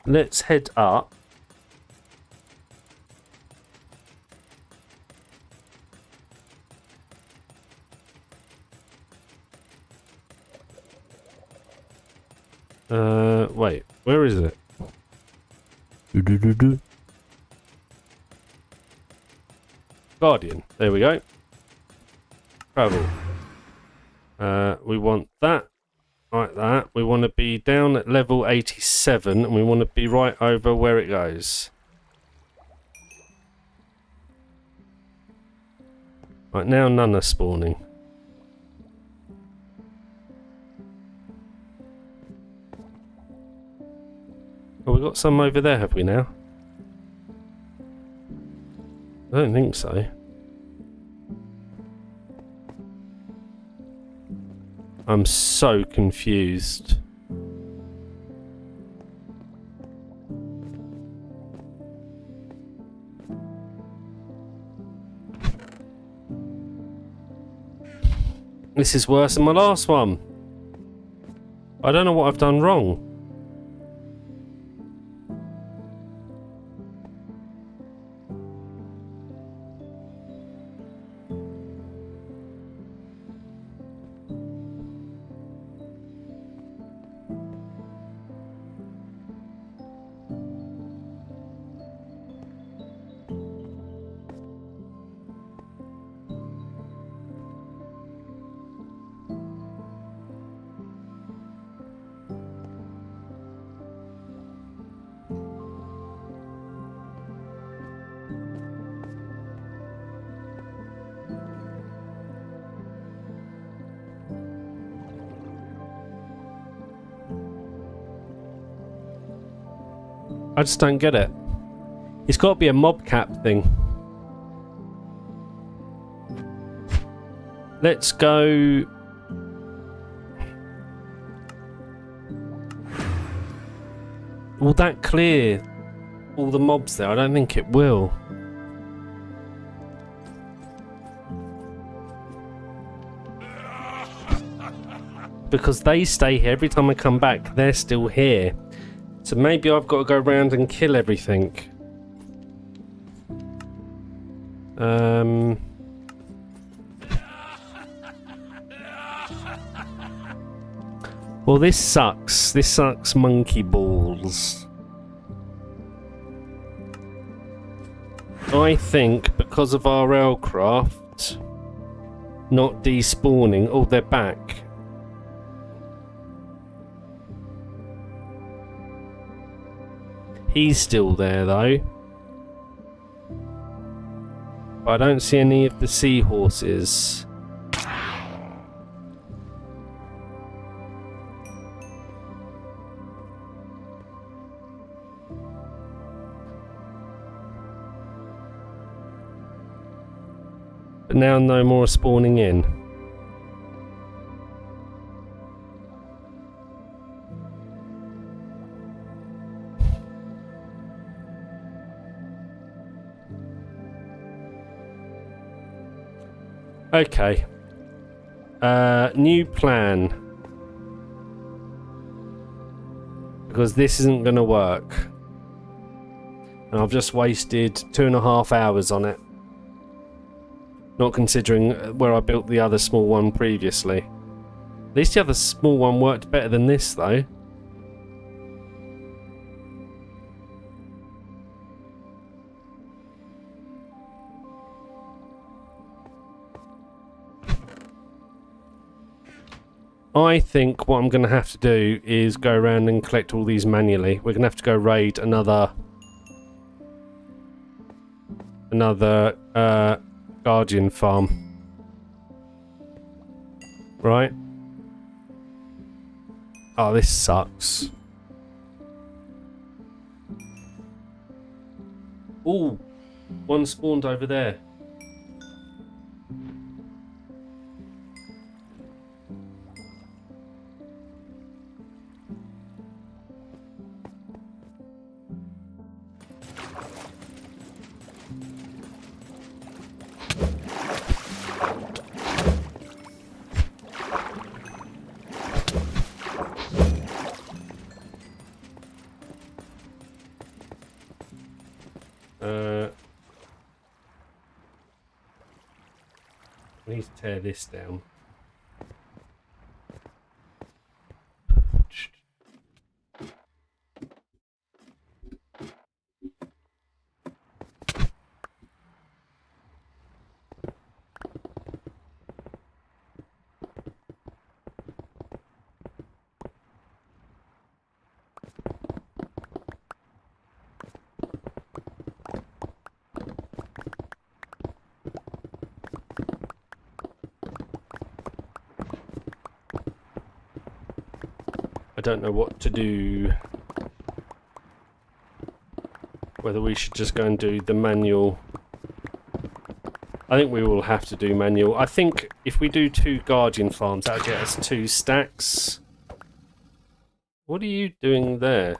Let's head up. Wait, where is it? Guardian, there we go. Travel. We want that, like that. We want to be down at level 87, and we want to be right over where it goes. Right, now none are spawning. Oh, we got some over there, have we now? I don't think so. I'm so confused. This is worse than my last one. I don't know what I've done wrong. I just don't get it. It's got to be a mob cap thing. Let's go. Will that clear all the mobs there? I don't think it will. because they stay here. Every time I come back, they're still here. So maybe I've got to go around and kill everything. Well, this sucks. This sucks monkey balls. I think because of RLCraft not despawning... Oh, they're back. He's still there, though. But I don't see any of the seahorses. But now no more are spawning in. Okay. New plan. Because this isn't going to work. And I've just wasted 2.5 hours on it. Not considering where I built the other small one previously. At least the other small one worked better than this, though. I think what I'm going to have to do is go around and collect all these manually. We're going to have to go raid another guardian farm. Right? Oh, this sucks. Ooh, one spawned over there. I need to tear this down. I don't know what to do. Whether we should just go and do the manual. I think we will have to do manual. I think if we do 2 guardian farms, that'll get us 2 stacks. What are you doing there?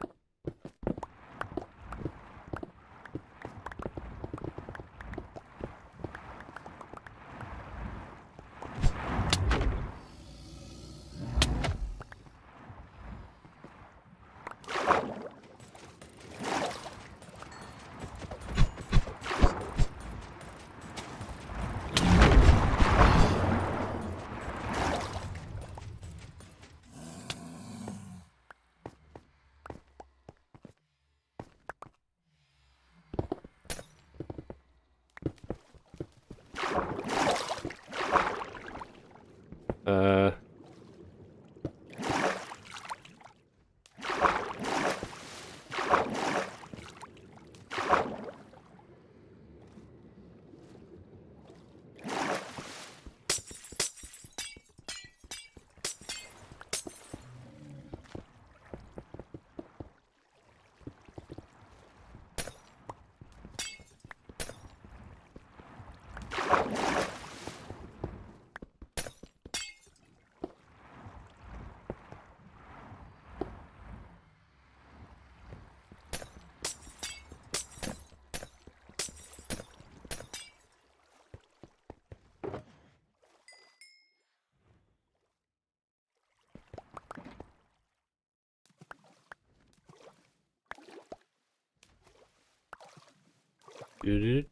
We're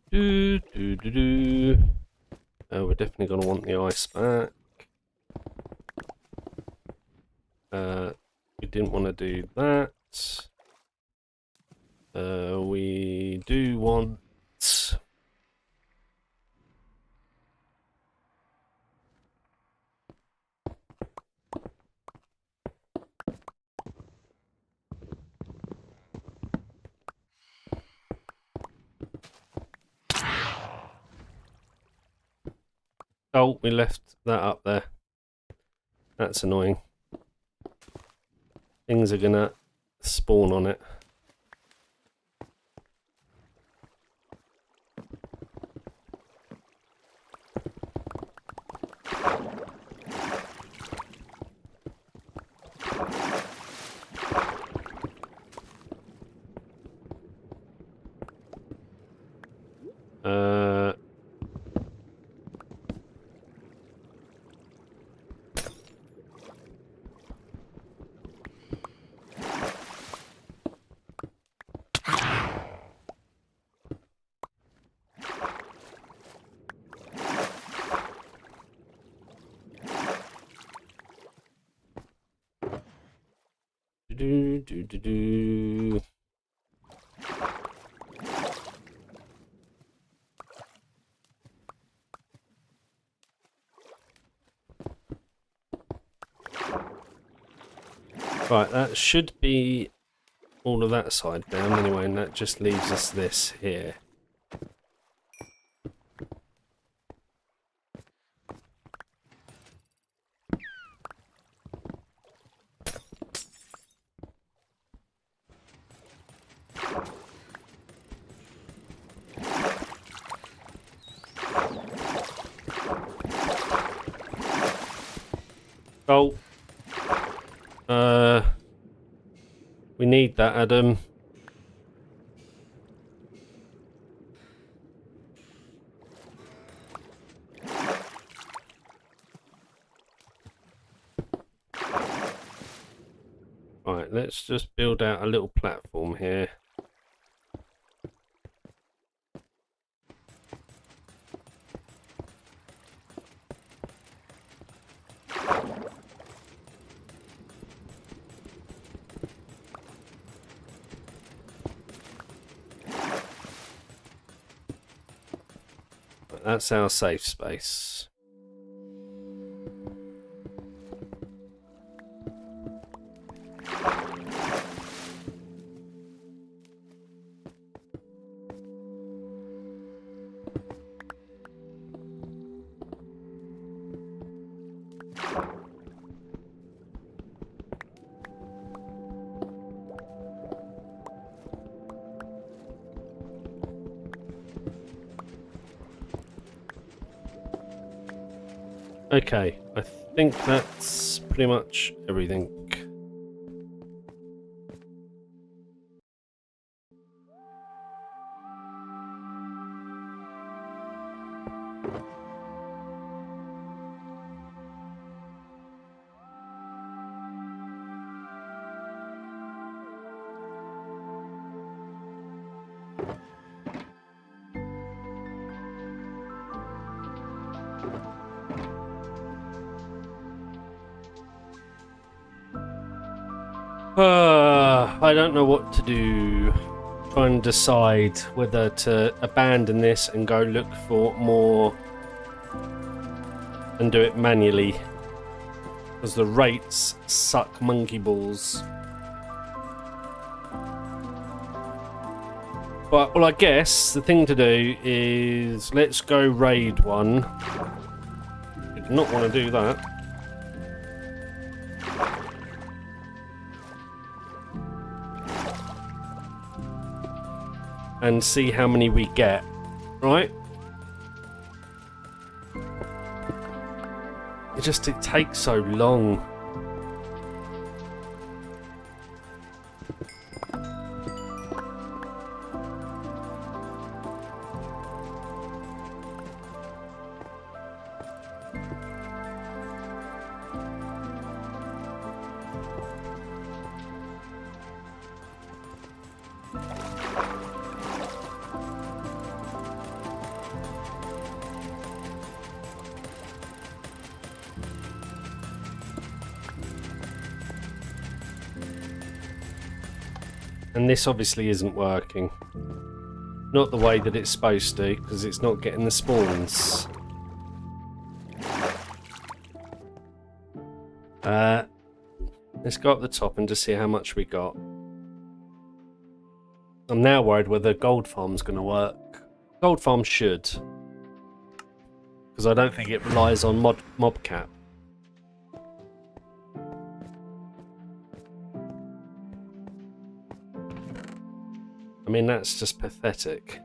definitely going to want the ice back. We didn't want to do that. We do want... Oh, we left that up there. That's annoying. Things are gonna spawn on it. Right, that should be all of that side down anyway, and that just leaves us this here. Oh. We need that, Adam. Right, let's just build out a little platform here. That's our safe space. Okay, I think that's pretty much everything. I don't know what to do. Try and decide whether to abandon this and go look for more and do it manually, because the rates suck monkey balls. But well, I guess the thing to do is let's go raid one. Did not want to do that. And see how many we get, right? It takes so long. And this obviously isn't working. Not the way that it's supposed to, because it's not getting the spawns. Let's go up the top and just see how much we got. I'm now worried whether gold farm's going to work. Gold farm should. Because I don't think it relies on mob cap. I mean, that's just pathetic.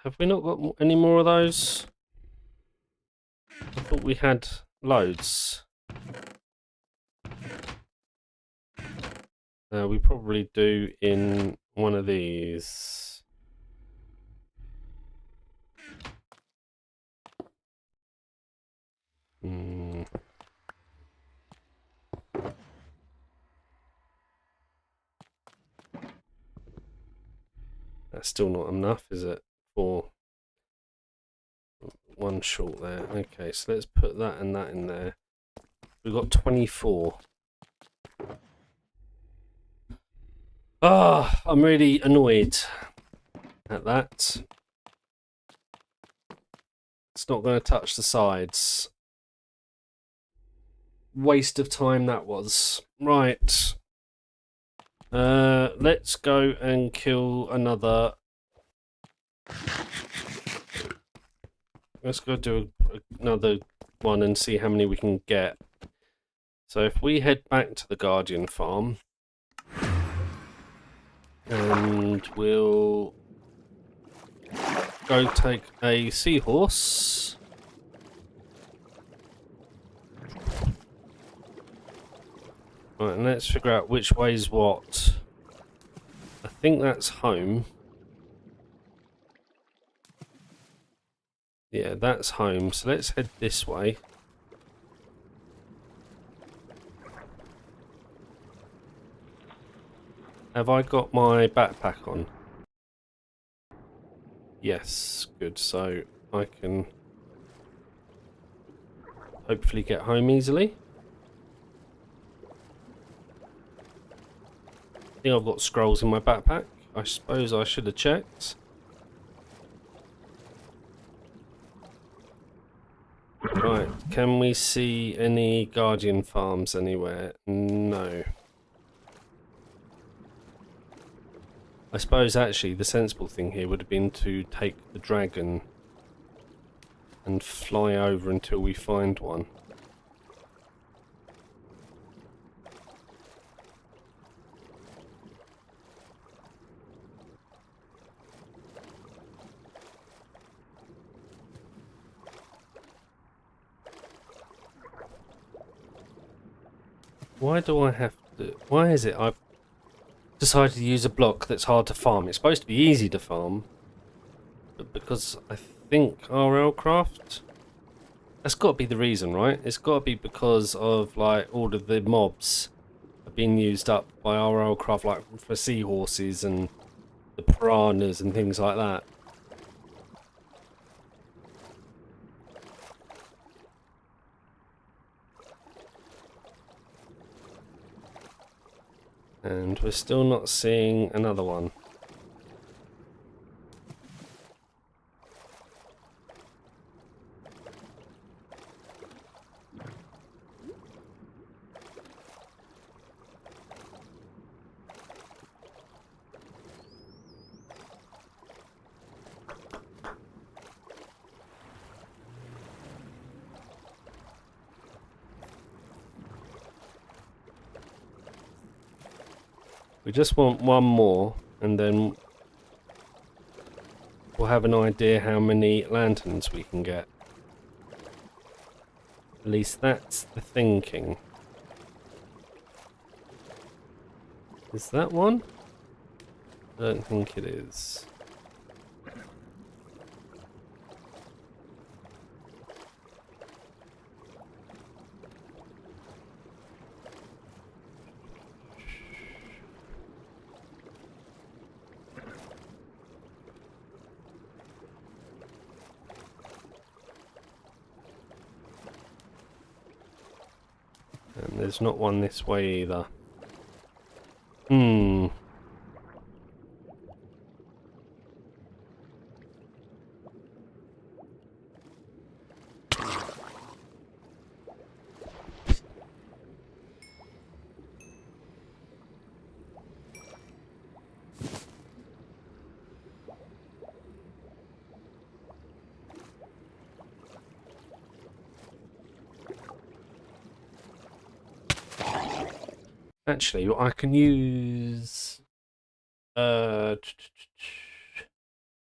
Have we not got any more of those? I thought we had loads. We probably do in one of these. That's still not enough, is it? For one short there. Okay, so let's put that and that in there. We've got 24. Ah, I'm really annoyed at that. It's not going to touch the sides. Waste of time that was. Right. Let's go and kill another. Let's go do another one and see how many we can get. So if we head back to the Guardian farm, and we'll go take a seahorse. Right, and let's figure out which way's what. I think that's home. Yeah, that's home. So let's head this way. Have I got my backpack on? Yes, good. So I can hopefully get home easily. I think I've got scrolls in my backpack. I suppose I should have checked. Right, can we see any Guardian farms anywhere? No. I suppose actually the sensible thing here would have been to take the dragon and fly over until we find one. Why do I have to... Why is it I've decided to use a block that's hard to farm? It's supposed to be easy to farm. But because I think RLCraft... That's got to be the reason, right? It's got to be because of, like, all of the mobs have been used up by RLCraft, like, for seahorses and the piranhas and things like that. And we're still not seeing another one. We just want one more, and then we'll have an idea how many lanterns we can get. At least that's the thinking. Is that one? I don't think it is. And there's not one this way either. Actually, I can use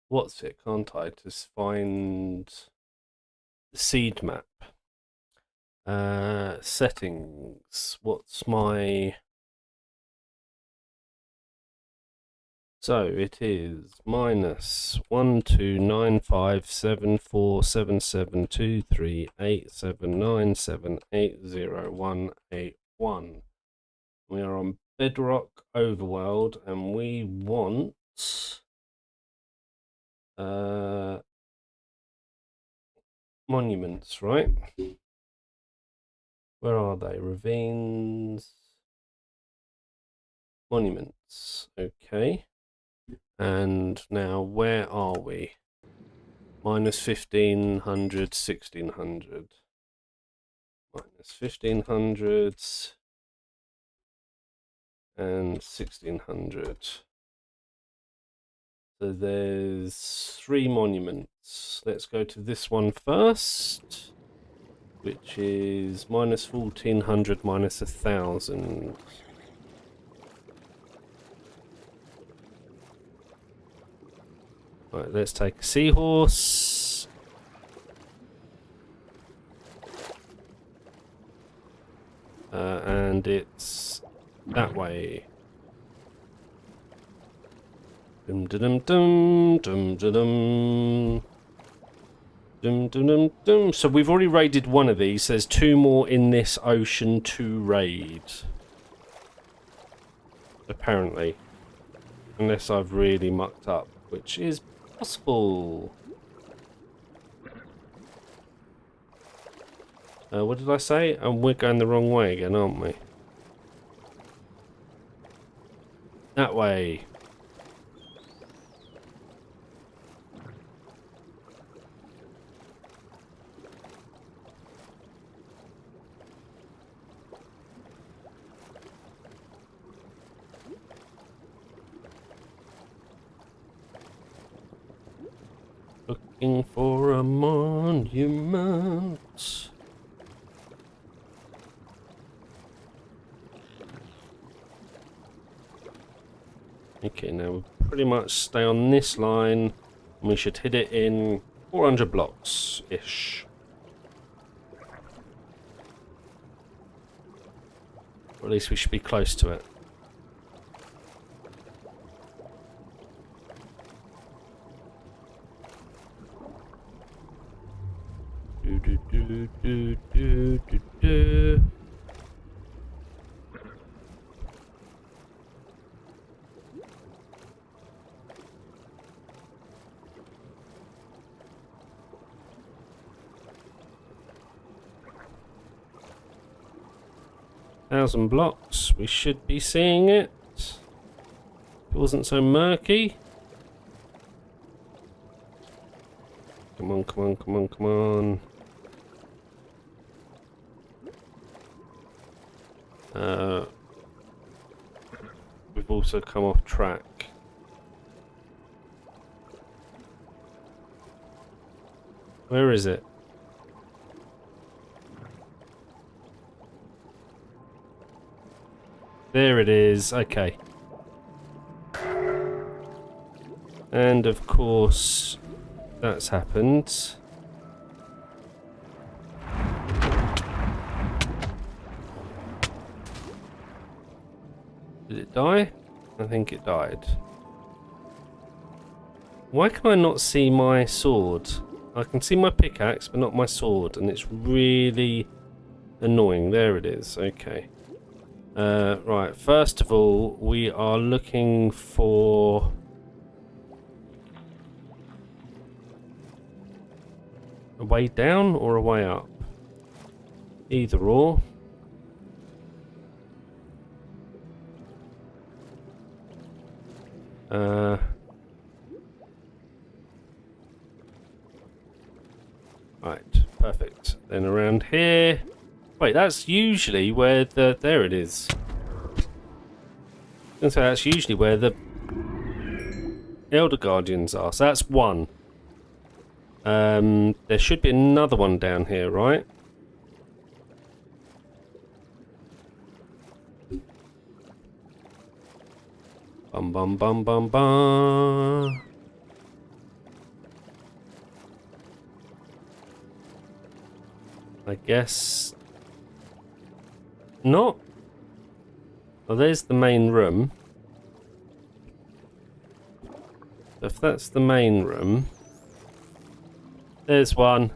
what's it, can't I? Just find the seed map. Settings. What's my... So it is -1295747238797801881. We are on Bedrock Overworld, and we want monuments, right? Where are they? Ravines, monuments. Okay. And now where are we? -1500, 1600. -1500s and 1600. So there's 3 monuments. Let's go to this one first, which is -1400, -1000. Right, let's take a seahorse. And it's that way. Dum dum dum dum dum dum dum dum dum. So we've already raided one of these. There's 2 more in this ocean to raid. Apparently. Unless I've really mucked up, which is possible. What did I say? And we're going the wrong way again, aren't we? That way. Looking for a monument. Okay, now we'll pretty much stay on this line, and we should hit it in 400 blocks-ish. Or at least we should be close to it. Do do do do do do do. Thousand blocks, we should be seeing it. If it wasn't so murky. Come on, come on, come on, come on. We've also come off track. Where is it? There it is. Okay. And of course, that's happened. Did it die? I think it died. Why can I not see my sword? I can see my pickaxe, but not my sword, and it's really annoying. There it is. Okay. Right, first of all, we are looking for... a way down or a way up? Either or. Right, perfect. Then around here... Wait, that's usually where the... There it is. And so that's usually where the Elder Guardians are. So that's one. There should be another one down here, right? Bum bum bum bum bum. I guess not. Well, there's the main room. If that's the main room, there's one.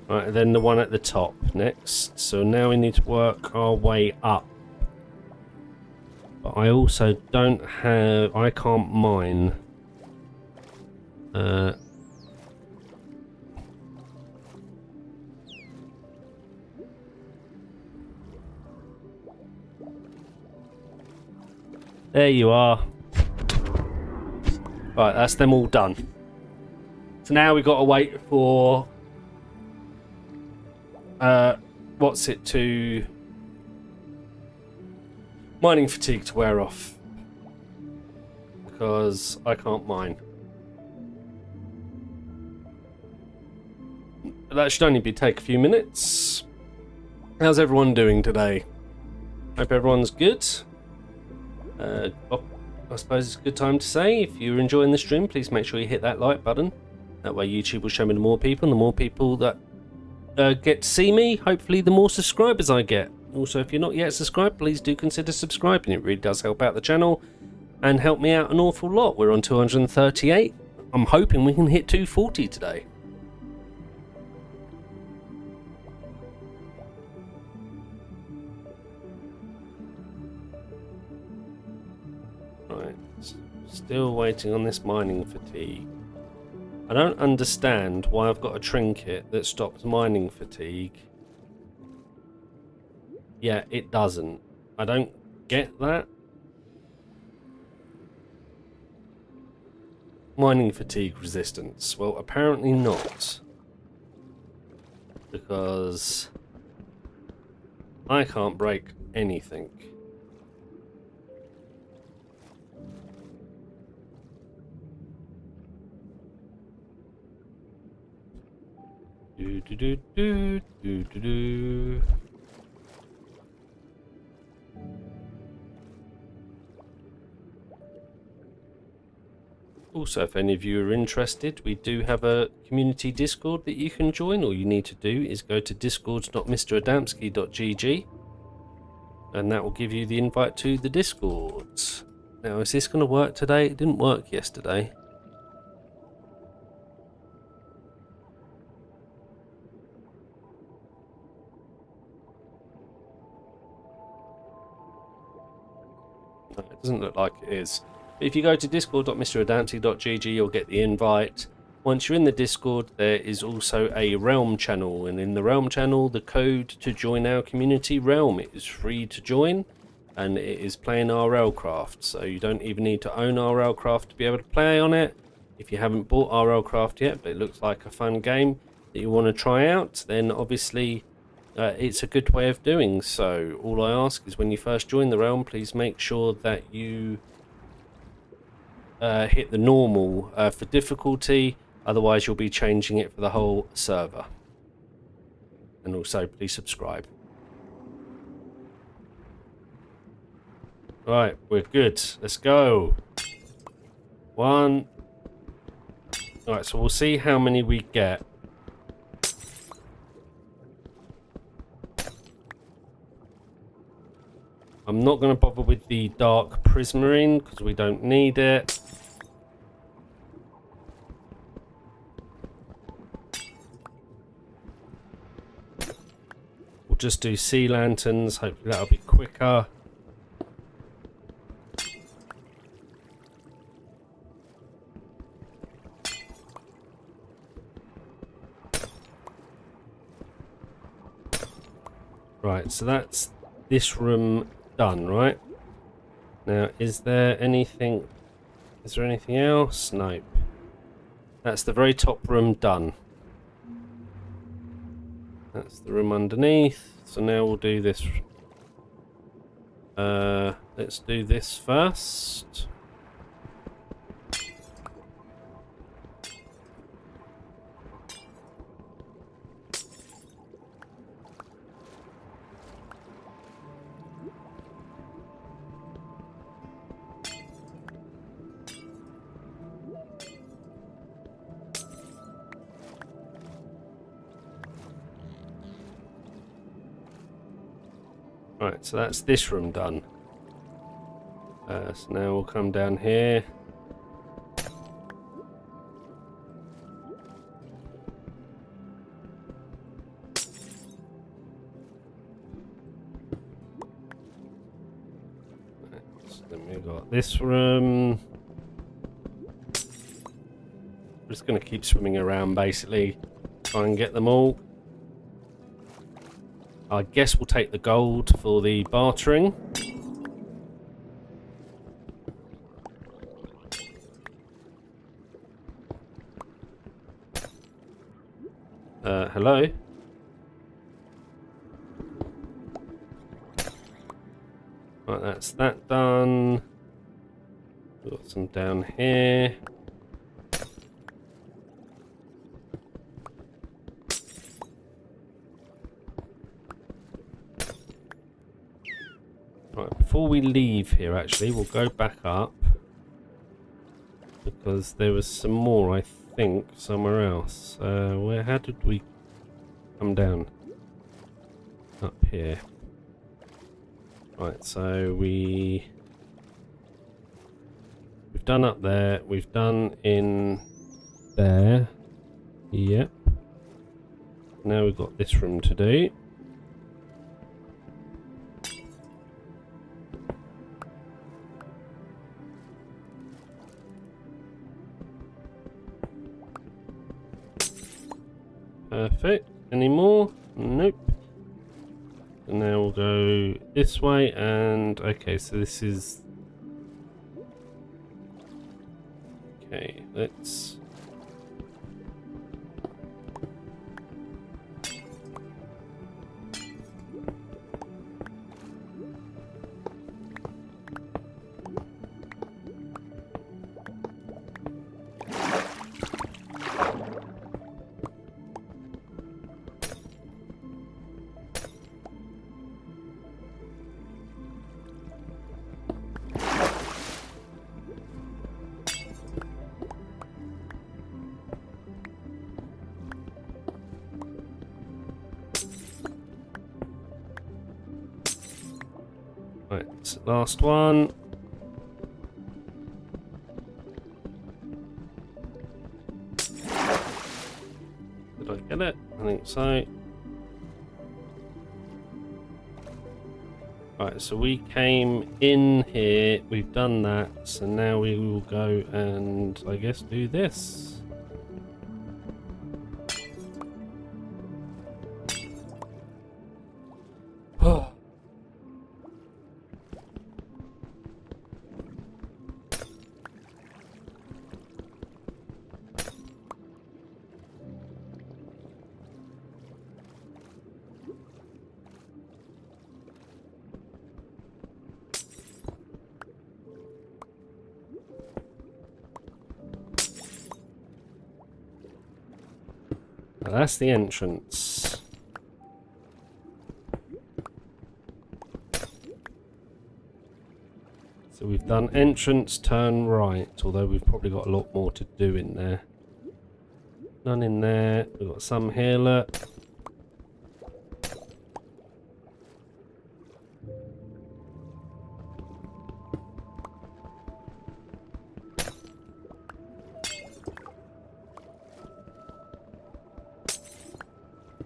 Right, then the one at the top next. So now we need to work our way up. But I also don't have... I can't mine. There you are. Right, that's them all done. So now we've got to wait for... what's it to... mining fatigue to wear off. Because I can't mine. But that should only take a few minutes. How's everyone doing today? Hope everyone's good. I suppose it's a good time to say, if you're enjoying the stream, please make sure you hit that like button. That way YouTube will show me to more people, and the more people that get to see me, hopefully the more subscribers I get. Also, if you're not yet subscribed, please do consider subscribing. It really does help out the channel and help me out an awful lot. We're on 238. I'm hoping we can hit 240 today. Right, still waiting on this mining fatigue. I don't understand why I've got a trinket that stops mining fatigue. Yeah, it doesn't. I don't get that. Mining fatigue resistance. Well, apparently not. Because I can't break anything. Do do do do do do do. Also, if any of you are interested, we do have a community Discord that you can join. All you need to do is go to discord.mradamski.gg and that will give you the invite to the Discord. Now, is this going to work today? It didn't work yesterday. No, it doesn't look like it is. If you go to discord.mradamski.gg, you'll get the invite. Once you're in the Discord, there is also a Realm channel, and in the Realm channel, the code to join our community Realm, it is free to join, and it is playing RLCraft, so you don't even need to own RLCraft to be able to play on it. If you haven't bought RLCraft yet, but it looks like a fun game that you want to try out, then obviously it's a good way of doing so. All I ask is when you first join the Realm, please make sure that you hit the normal for difficulty, otherwise you'll be changing it for the whole server. And also please subscribe. Right, we're good. Let's go. 1. Alright, so we'll see how many we get. I'm not going to bother with the dark prismarine because we don't need it. We'll just do sea lanterns. Hopefully that'll be quicker. Right, so that's this room done, right? Now, is there anything else? Nope. That's the very top room done. That's the room underneath. So now we'll do this. Let's do this first. Right, so that's this room done. So now we'll come down here. Right, so then we've got this room. We're just going to keep swimming around, basically. Try and get them all. I guess we'll take the gold for the bartering. Hello? Right, that's that done. We've got some down here. Right, before we leave here, actually, we'll go back up. Because there was some more, I think, somewhere else. How did we come down? Up here. Right, so we've done up there, we've done in there. Yep. Now we've got this room to do. Perfect. Any more? Nope. And now we'll go this way, and okay, so this is... Okay, let's... Right, last one. Did I get it? I think so. Right, so we came in here, we've done that, so now we will go and, I guess, do this. That's the entrance. So we've done entrance, turn right, although we've probably got a lot more to do in there. None in there. We've got some here, look.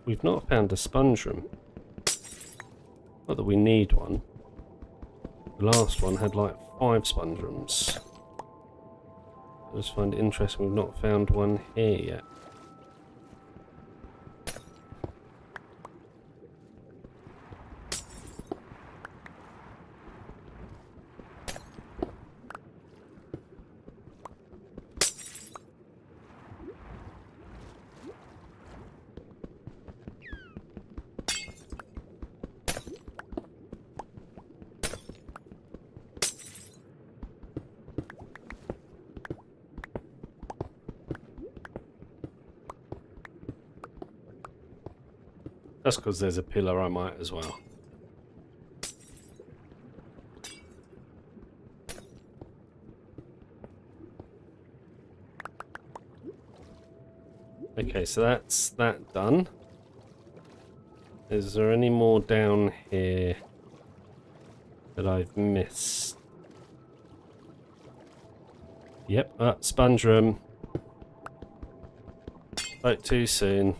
We've not found a sponge room. Not that we need one. The last one had like 5 sponge rooms. I just find it interesting we've not found one here yet. Just because there's a pillar, I might as well. Okay, so that's that done. Is there any more down here that I've missed? Yep, sponge room. Spoke too soon.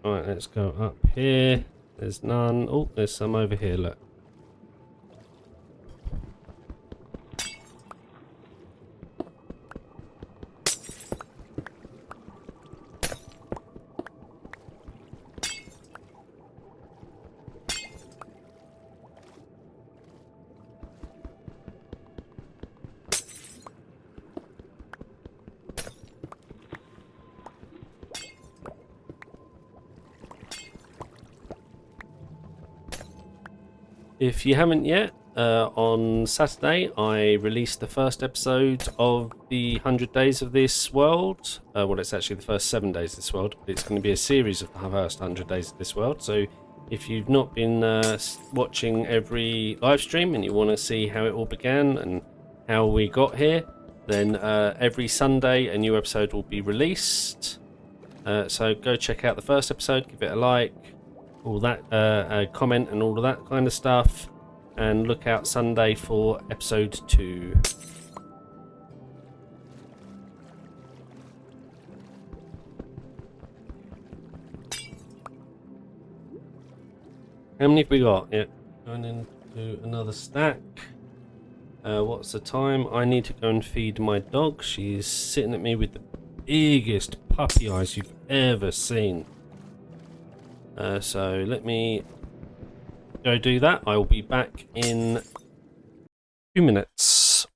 Right, let's go up here. There's none. Oh, there's some over here, look. If you haven't yet, on Saturday I released the first episode of the 100 Days of this world. Well, it's actually the first 7 days of this world, but it's going to be a series of the first 100 days of this world. So if you've not been watching every live stream and you want to see how it all began and how we got here, then every Sunday a new episode will be released. So go check out the first episode, give it a like, all that, comment and all of that kind of stuff, and look out Sunday for episode 2. How many have we got? Yeah, going into another stack. What's the time? I need to go and feed my dog. She's sitting at me with the biggest puppy eyes you've ever seen. So let me go do that. I will be back in 2 minutes.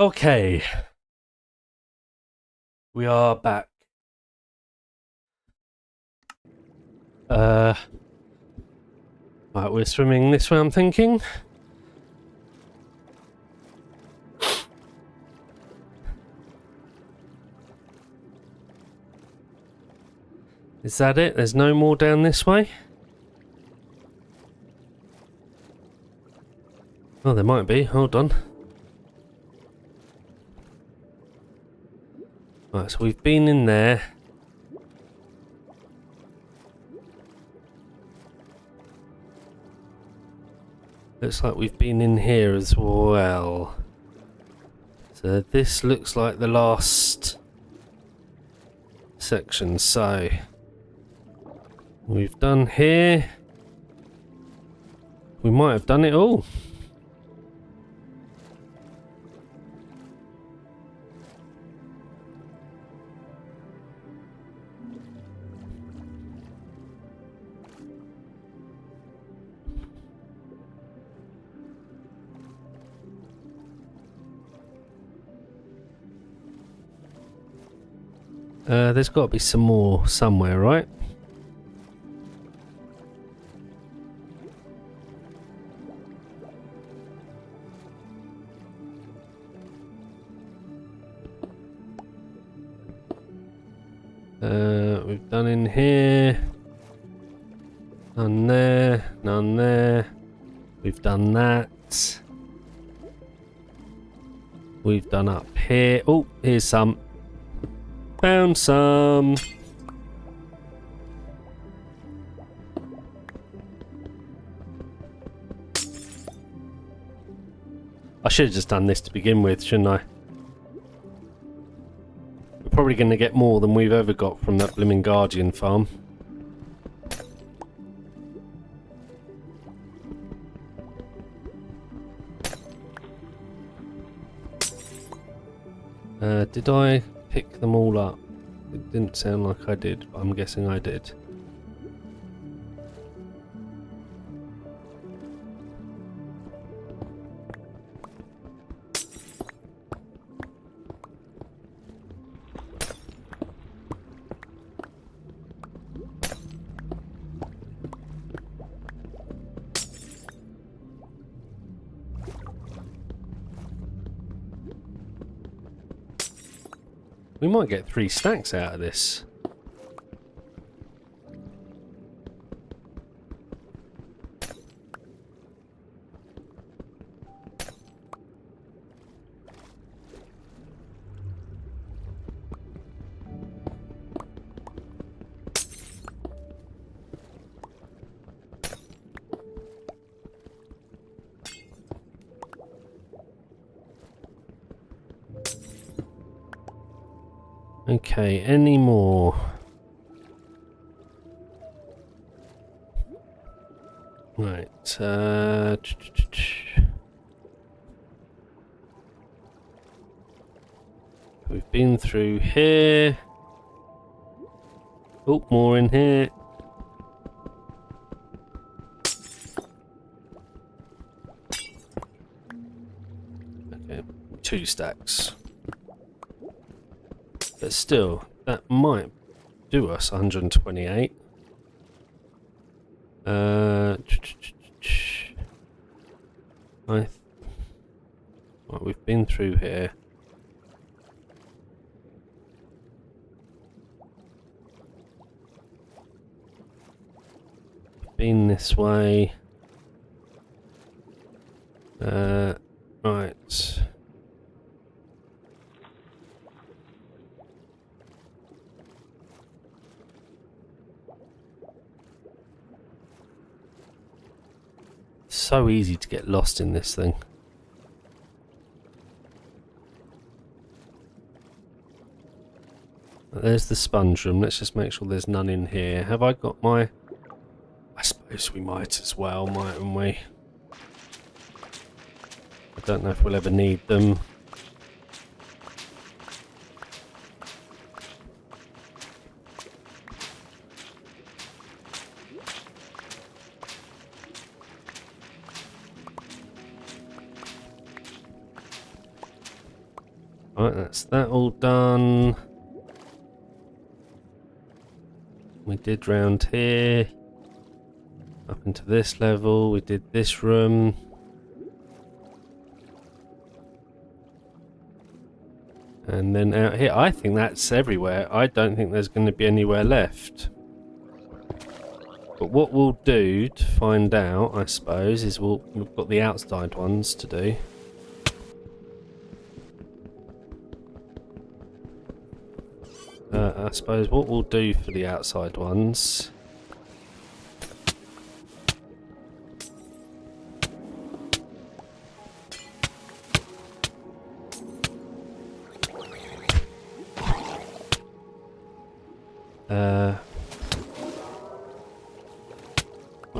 Okay. We are back. Right, we're swimming this way, I'm thinking. Is that it? There's no more down this way? Oh, there might be. Hold on. Right, so we've been in there. Looks like we've been in here as well. So this looks like the last section. So we've done here. We might have done it all. There's got to be some more somewhere, right? We've done in here. None there. None there. We've done that. We've done up here. Oh, here's some. Found some. I should have just done this to begin with, shouldn't I? We're probably going to get more than we've ever got from that blooming Guardian farm. Did I pick them all up? It didn't sound like I did, but I'm guessing I did. We might get 3 stacks out of this. Okay, any more? Right, we've been through here. Oh, more in here. Okay, 2 stacks. But still, that might do us 128. Right, we've been through here. Been this way. Right. So easy to get lost in this thing. There's the sponge room. Let's just make sure there's none in here. Have I got my... I suppose we might as well, mightn't we? I don't know if we'll ever need them. Right, that's that all done. We did round here. Up into this level. We did this room. And then out here. I think that's everywhere. I don't think there's going to be anywhere left. But what we'll do to find out, I suppose, is we've got the outside ones to do. I suppose what we'll do for the outside ones...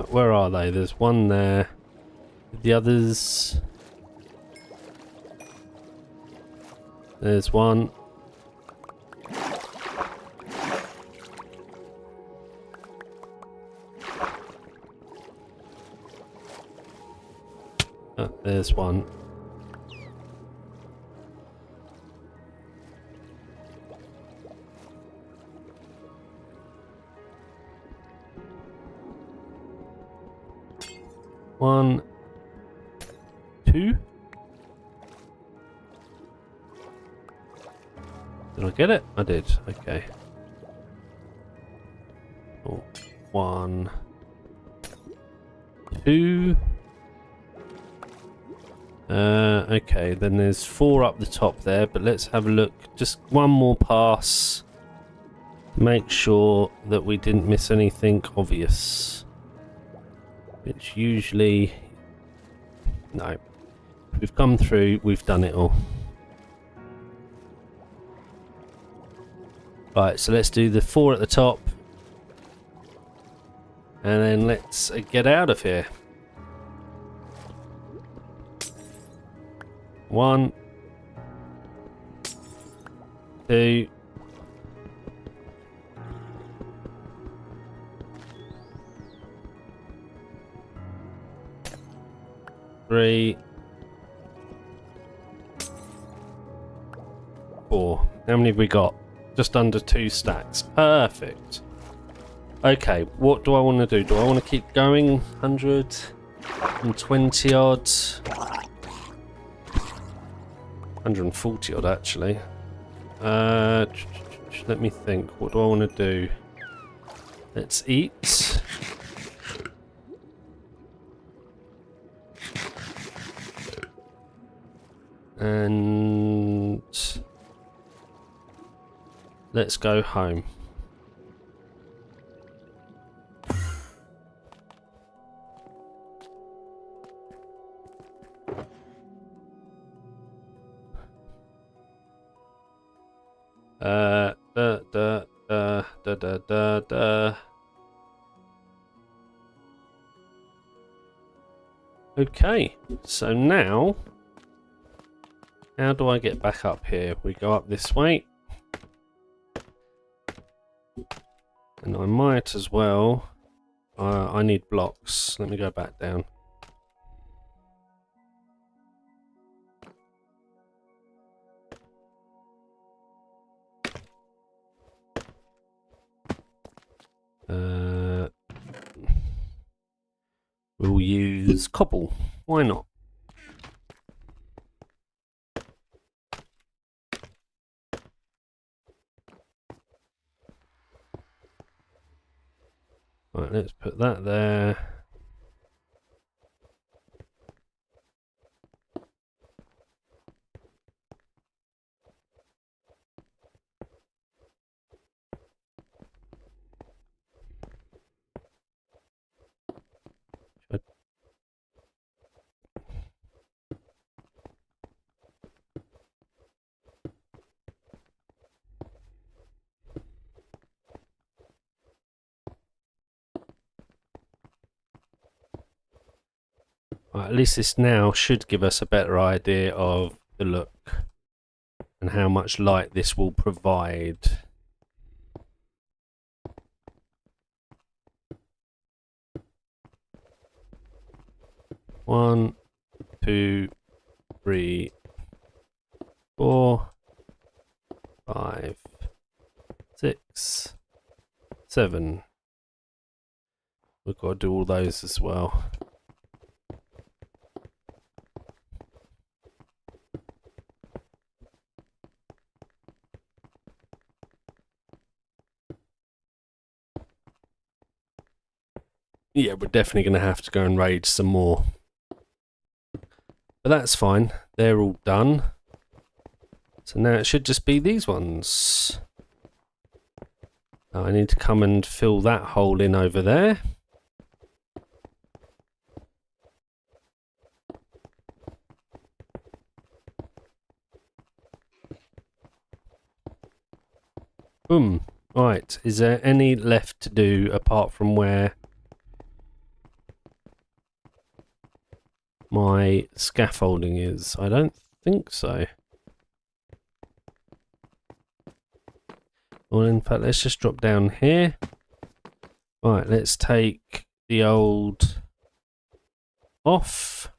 where are they? There's one there. The others... There's one. There's one. One, two. Did I get it? I did. Okay. Oh, one, two. Okay, then there's 4 up the top there, but let's have a look. Just one more pass. Make sure that we didn't miss anything obvious. Which usually... No. We've come through, we've done it all. Right, so let's do the 4 at the top. And then let's get out of here. 1, 2, 3, 4. How many have we got? Just under 2 stacks. Perfect. Okay, what do I want to do? Do I want to keep going? 120 odd. 140 odd actually. Let me think. What do I want to do? Let's eat. And let's go home. Okay, so now, how do I get back up here? We go up this way. And I might as well, I need blocks. Let me go back down. We'll use cobble. Why not? Right, let's put that there. Right, at least this now should give us a better idea of the look and how much light this will provide. One, 2, 3, 4. 5, 6, 7. We've got to do all those as well. Yeah, we're definitely going to have to go and raid some more. But that's fine. They're all done. So now it should just be these ones. Now I need to come and fill that hole in over there. Boom. Right, is there any left to do apart from where my scaffolding is? I don't think so. Well, in fact, let's just drop down here. Right, let's take the old off.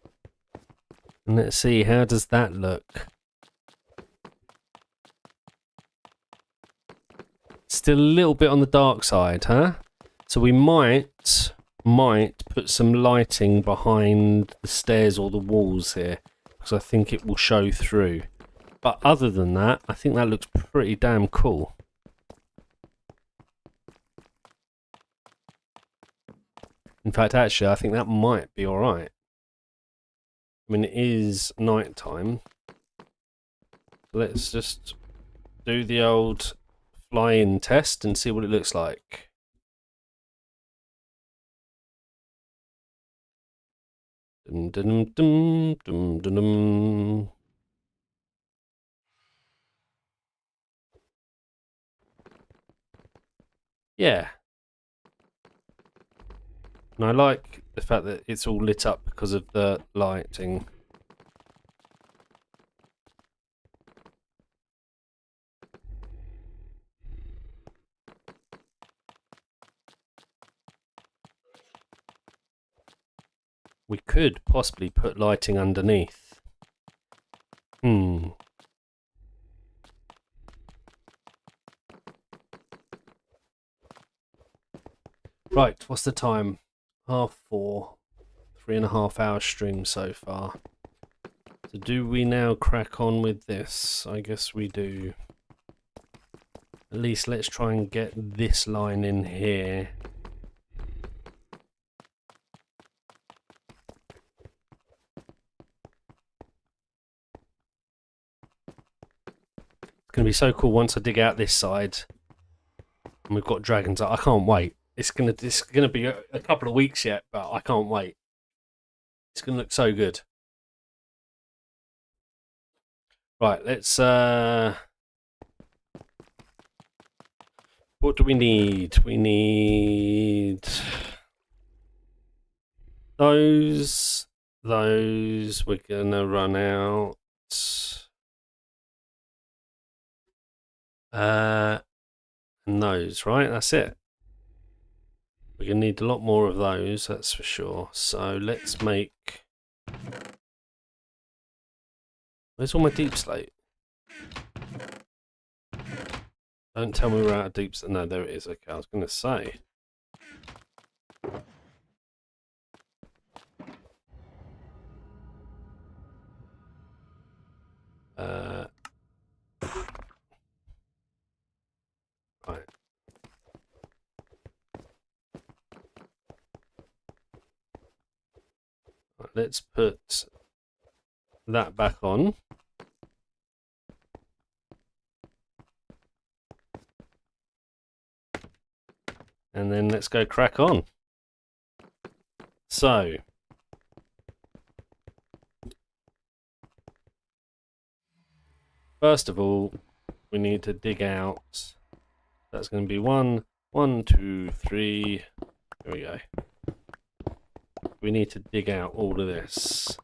And let's see, how does that look? Still a little bit on the dark side, huh? So we might put some lighting behind the stairs or the walls here, because I think it will show through. But other than that, I think that looks pretty damn cool. In fact, actually, I think that might be alright. I mean, it is night time. Let's just do the old fly-in test and see what it looks like. Dum, dum, dum, dum, dum, dum. Yeah. And I like the fact that it's all lit up because of the lighting. We could possibly put lighting underneath. Right, what's the time? 4:30. 3.5 hour stream so far. So do we now crack on with this? I guess we do. At least let's try and get this line in here. It's going to be so cool once I dig out this side. And we've got dragons. I can't wait. It's gonna be a couple of weeks yet, but I can't wait. It's gonna look so good. Right, let's what do we need? We need those. We're gonna run out. And those, right? That's it. We're gonna need a lot more of those, that's for sure. So let's make. Where's all my deep slate? Don't tell me we're out of deep slate. No, there it is. Okay, I was gonna say. Right. Let's put that back on. And then let's go crack on. So, first of all, we need to dig out. That's going to be 1, 2, 3. There we go. We need to dig out all of this.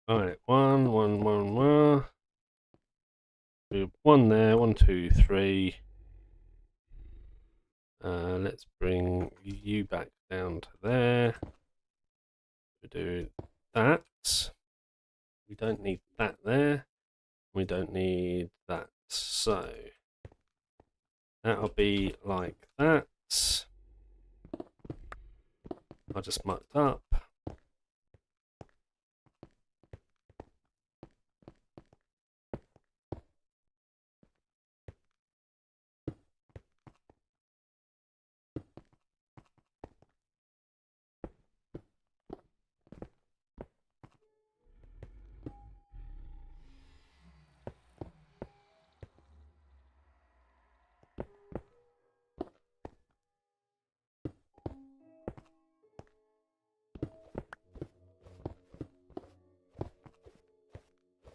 Alright, one. One there, 1, 2, 3. Let's bring you back down to there. We do that. We don't need that there. We don't need that. So that'll be like that. I just mucked up.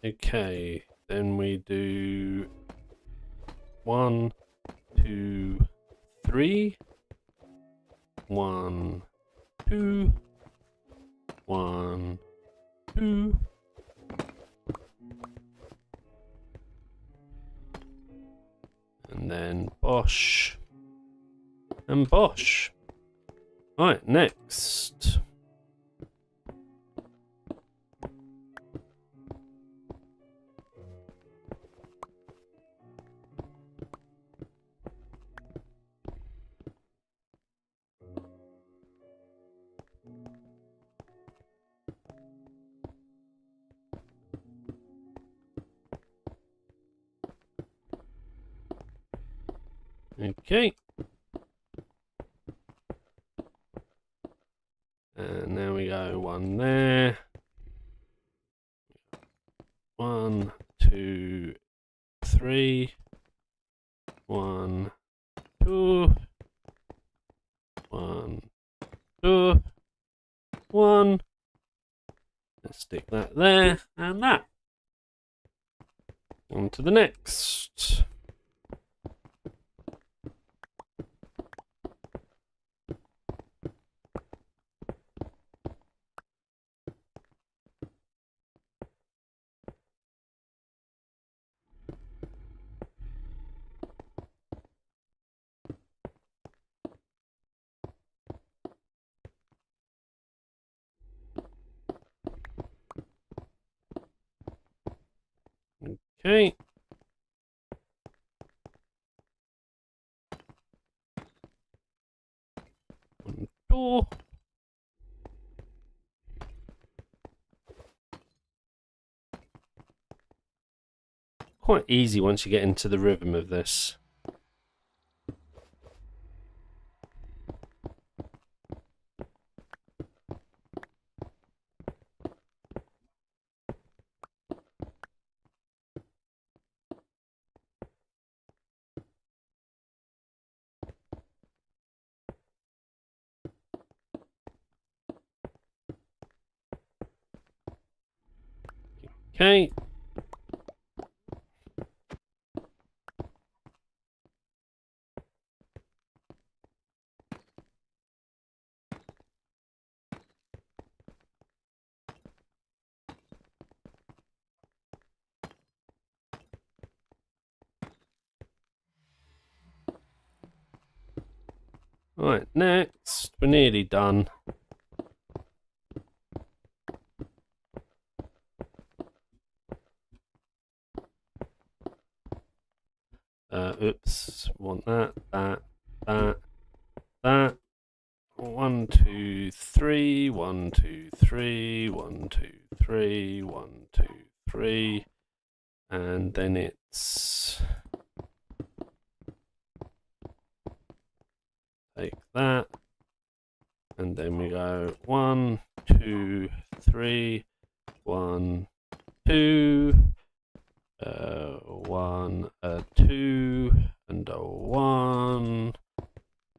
Okay, then we do 1, 2, 3. 1, 2. 1, 2. And then bosh. And bosh. Right, next. Okay. And now we go 1 there. 1, 2, 3. 1, 2. 1, 2. 1. Let's stick that there and that. On to the next. Okay. One door. Quite easy once you get into the rhythm of this. Okay. Right, next. We're nearly done. Oops. Want that. 1, 2, 3. 1, 2, 3. 1, 2, 3. 1, 2, 3. And then it's take that. And then we go 1, 2, 3. 1, 2. 1, 2, and a 1.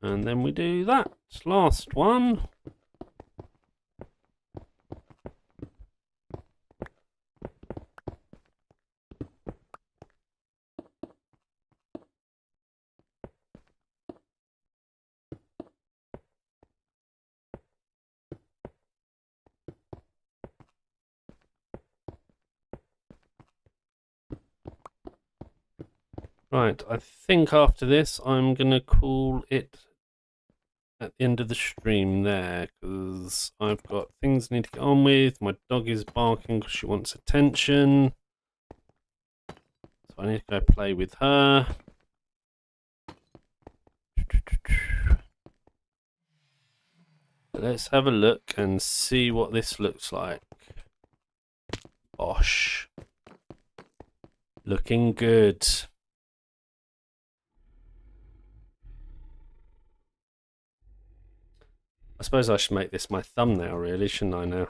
And then we do that. Last one. Right, I think after this I'm going to call it at the end of the stream there, because I've got things I need to get on with. My dog is barking because she wants attention. So I need to go play with her. Let's have a look and see what this looks like. Bosh. Looking good. I suppose I should make this my thumbnail, really, shouldn't I now?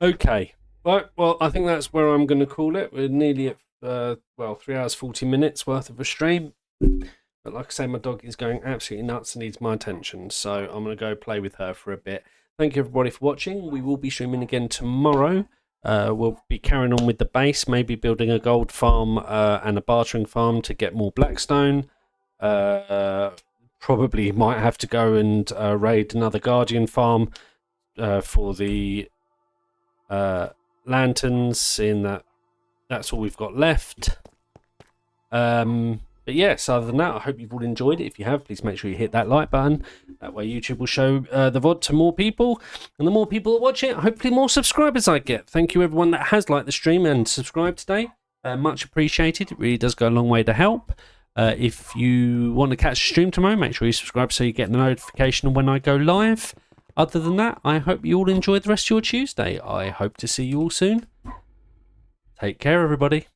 Okay. Right, well, I think that's where I'm going to call it. We're nearly at, 3 hours, 40 minutes worth of a stream. But like I say, my dog is going absolutely nuts and needs my attention. So I'm going to go play with her for a bit. Thank you, everybody, for watching. We will be streaming again tomorrow. We'll be carrying on with the base, maybe building a gold farm and a bartering farm to get more blackstone. Probably might have to go and raid another guardian farm for the lanterns, seeing that that's all we've got left. But yes, other than that, I hope you've all enjoyed it. If you have, please make sure you hit that like button. That way YouTube will show the VOD to more people. And the more people that watch it, hopefully more subscribers I get. Thank you everyone that has liked the stream and subscribed today. Much appreciated. It really does go a long way to help. If you want to catch the stream tomorrow, make sure you subscribe so you get the notification when I go live. Other than that, I hope you all enjoy the rest of your Tuesday. I hope to see you all soon. Take care, everybody.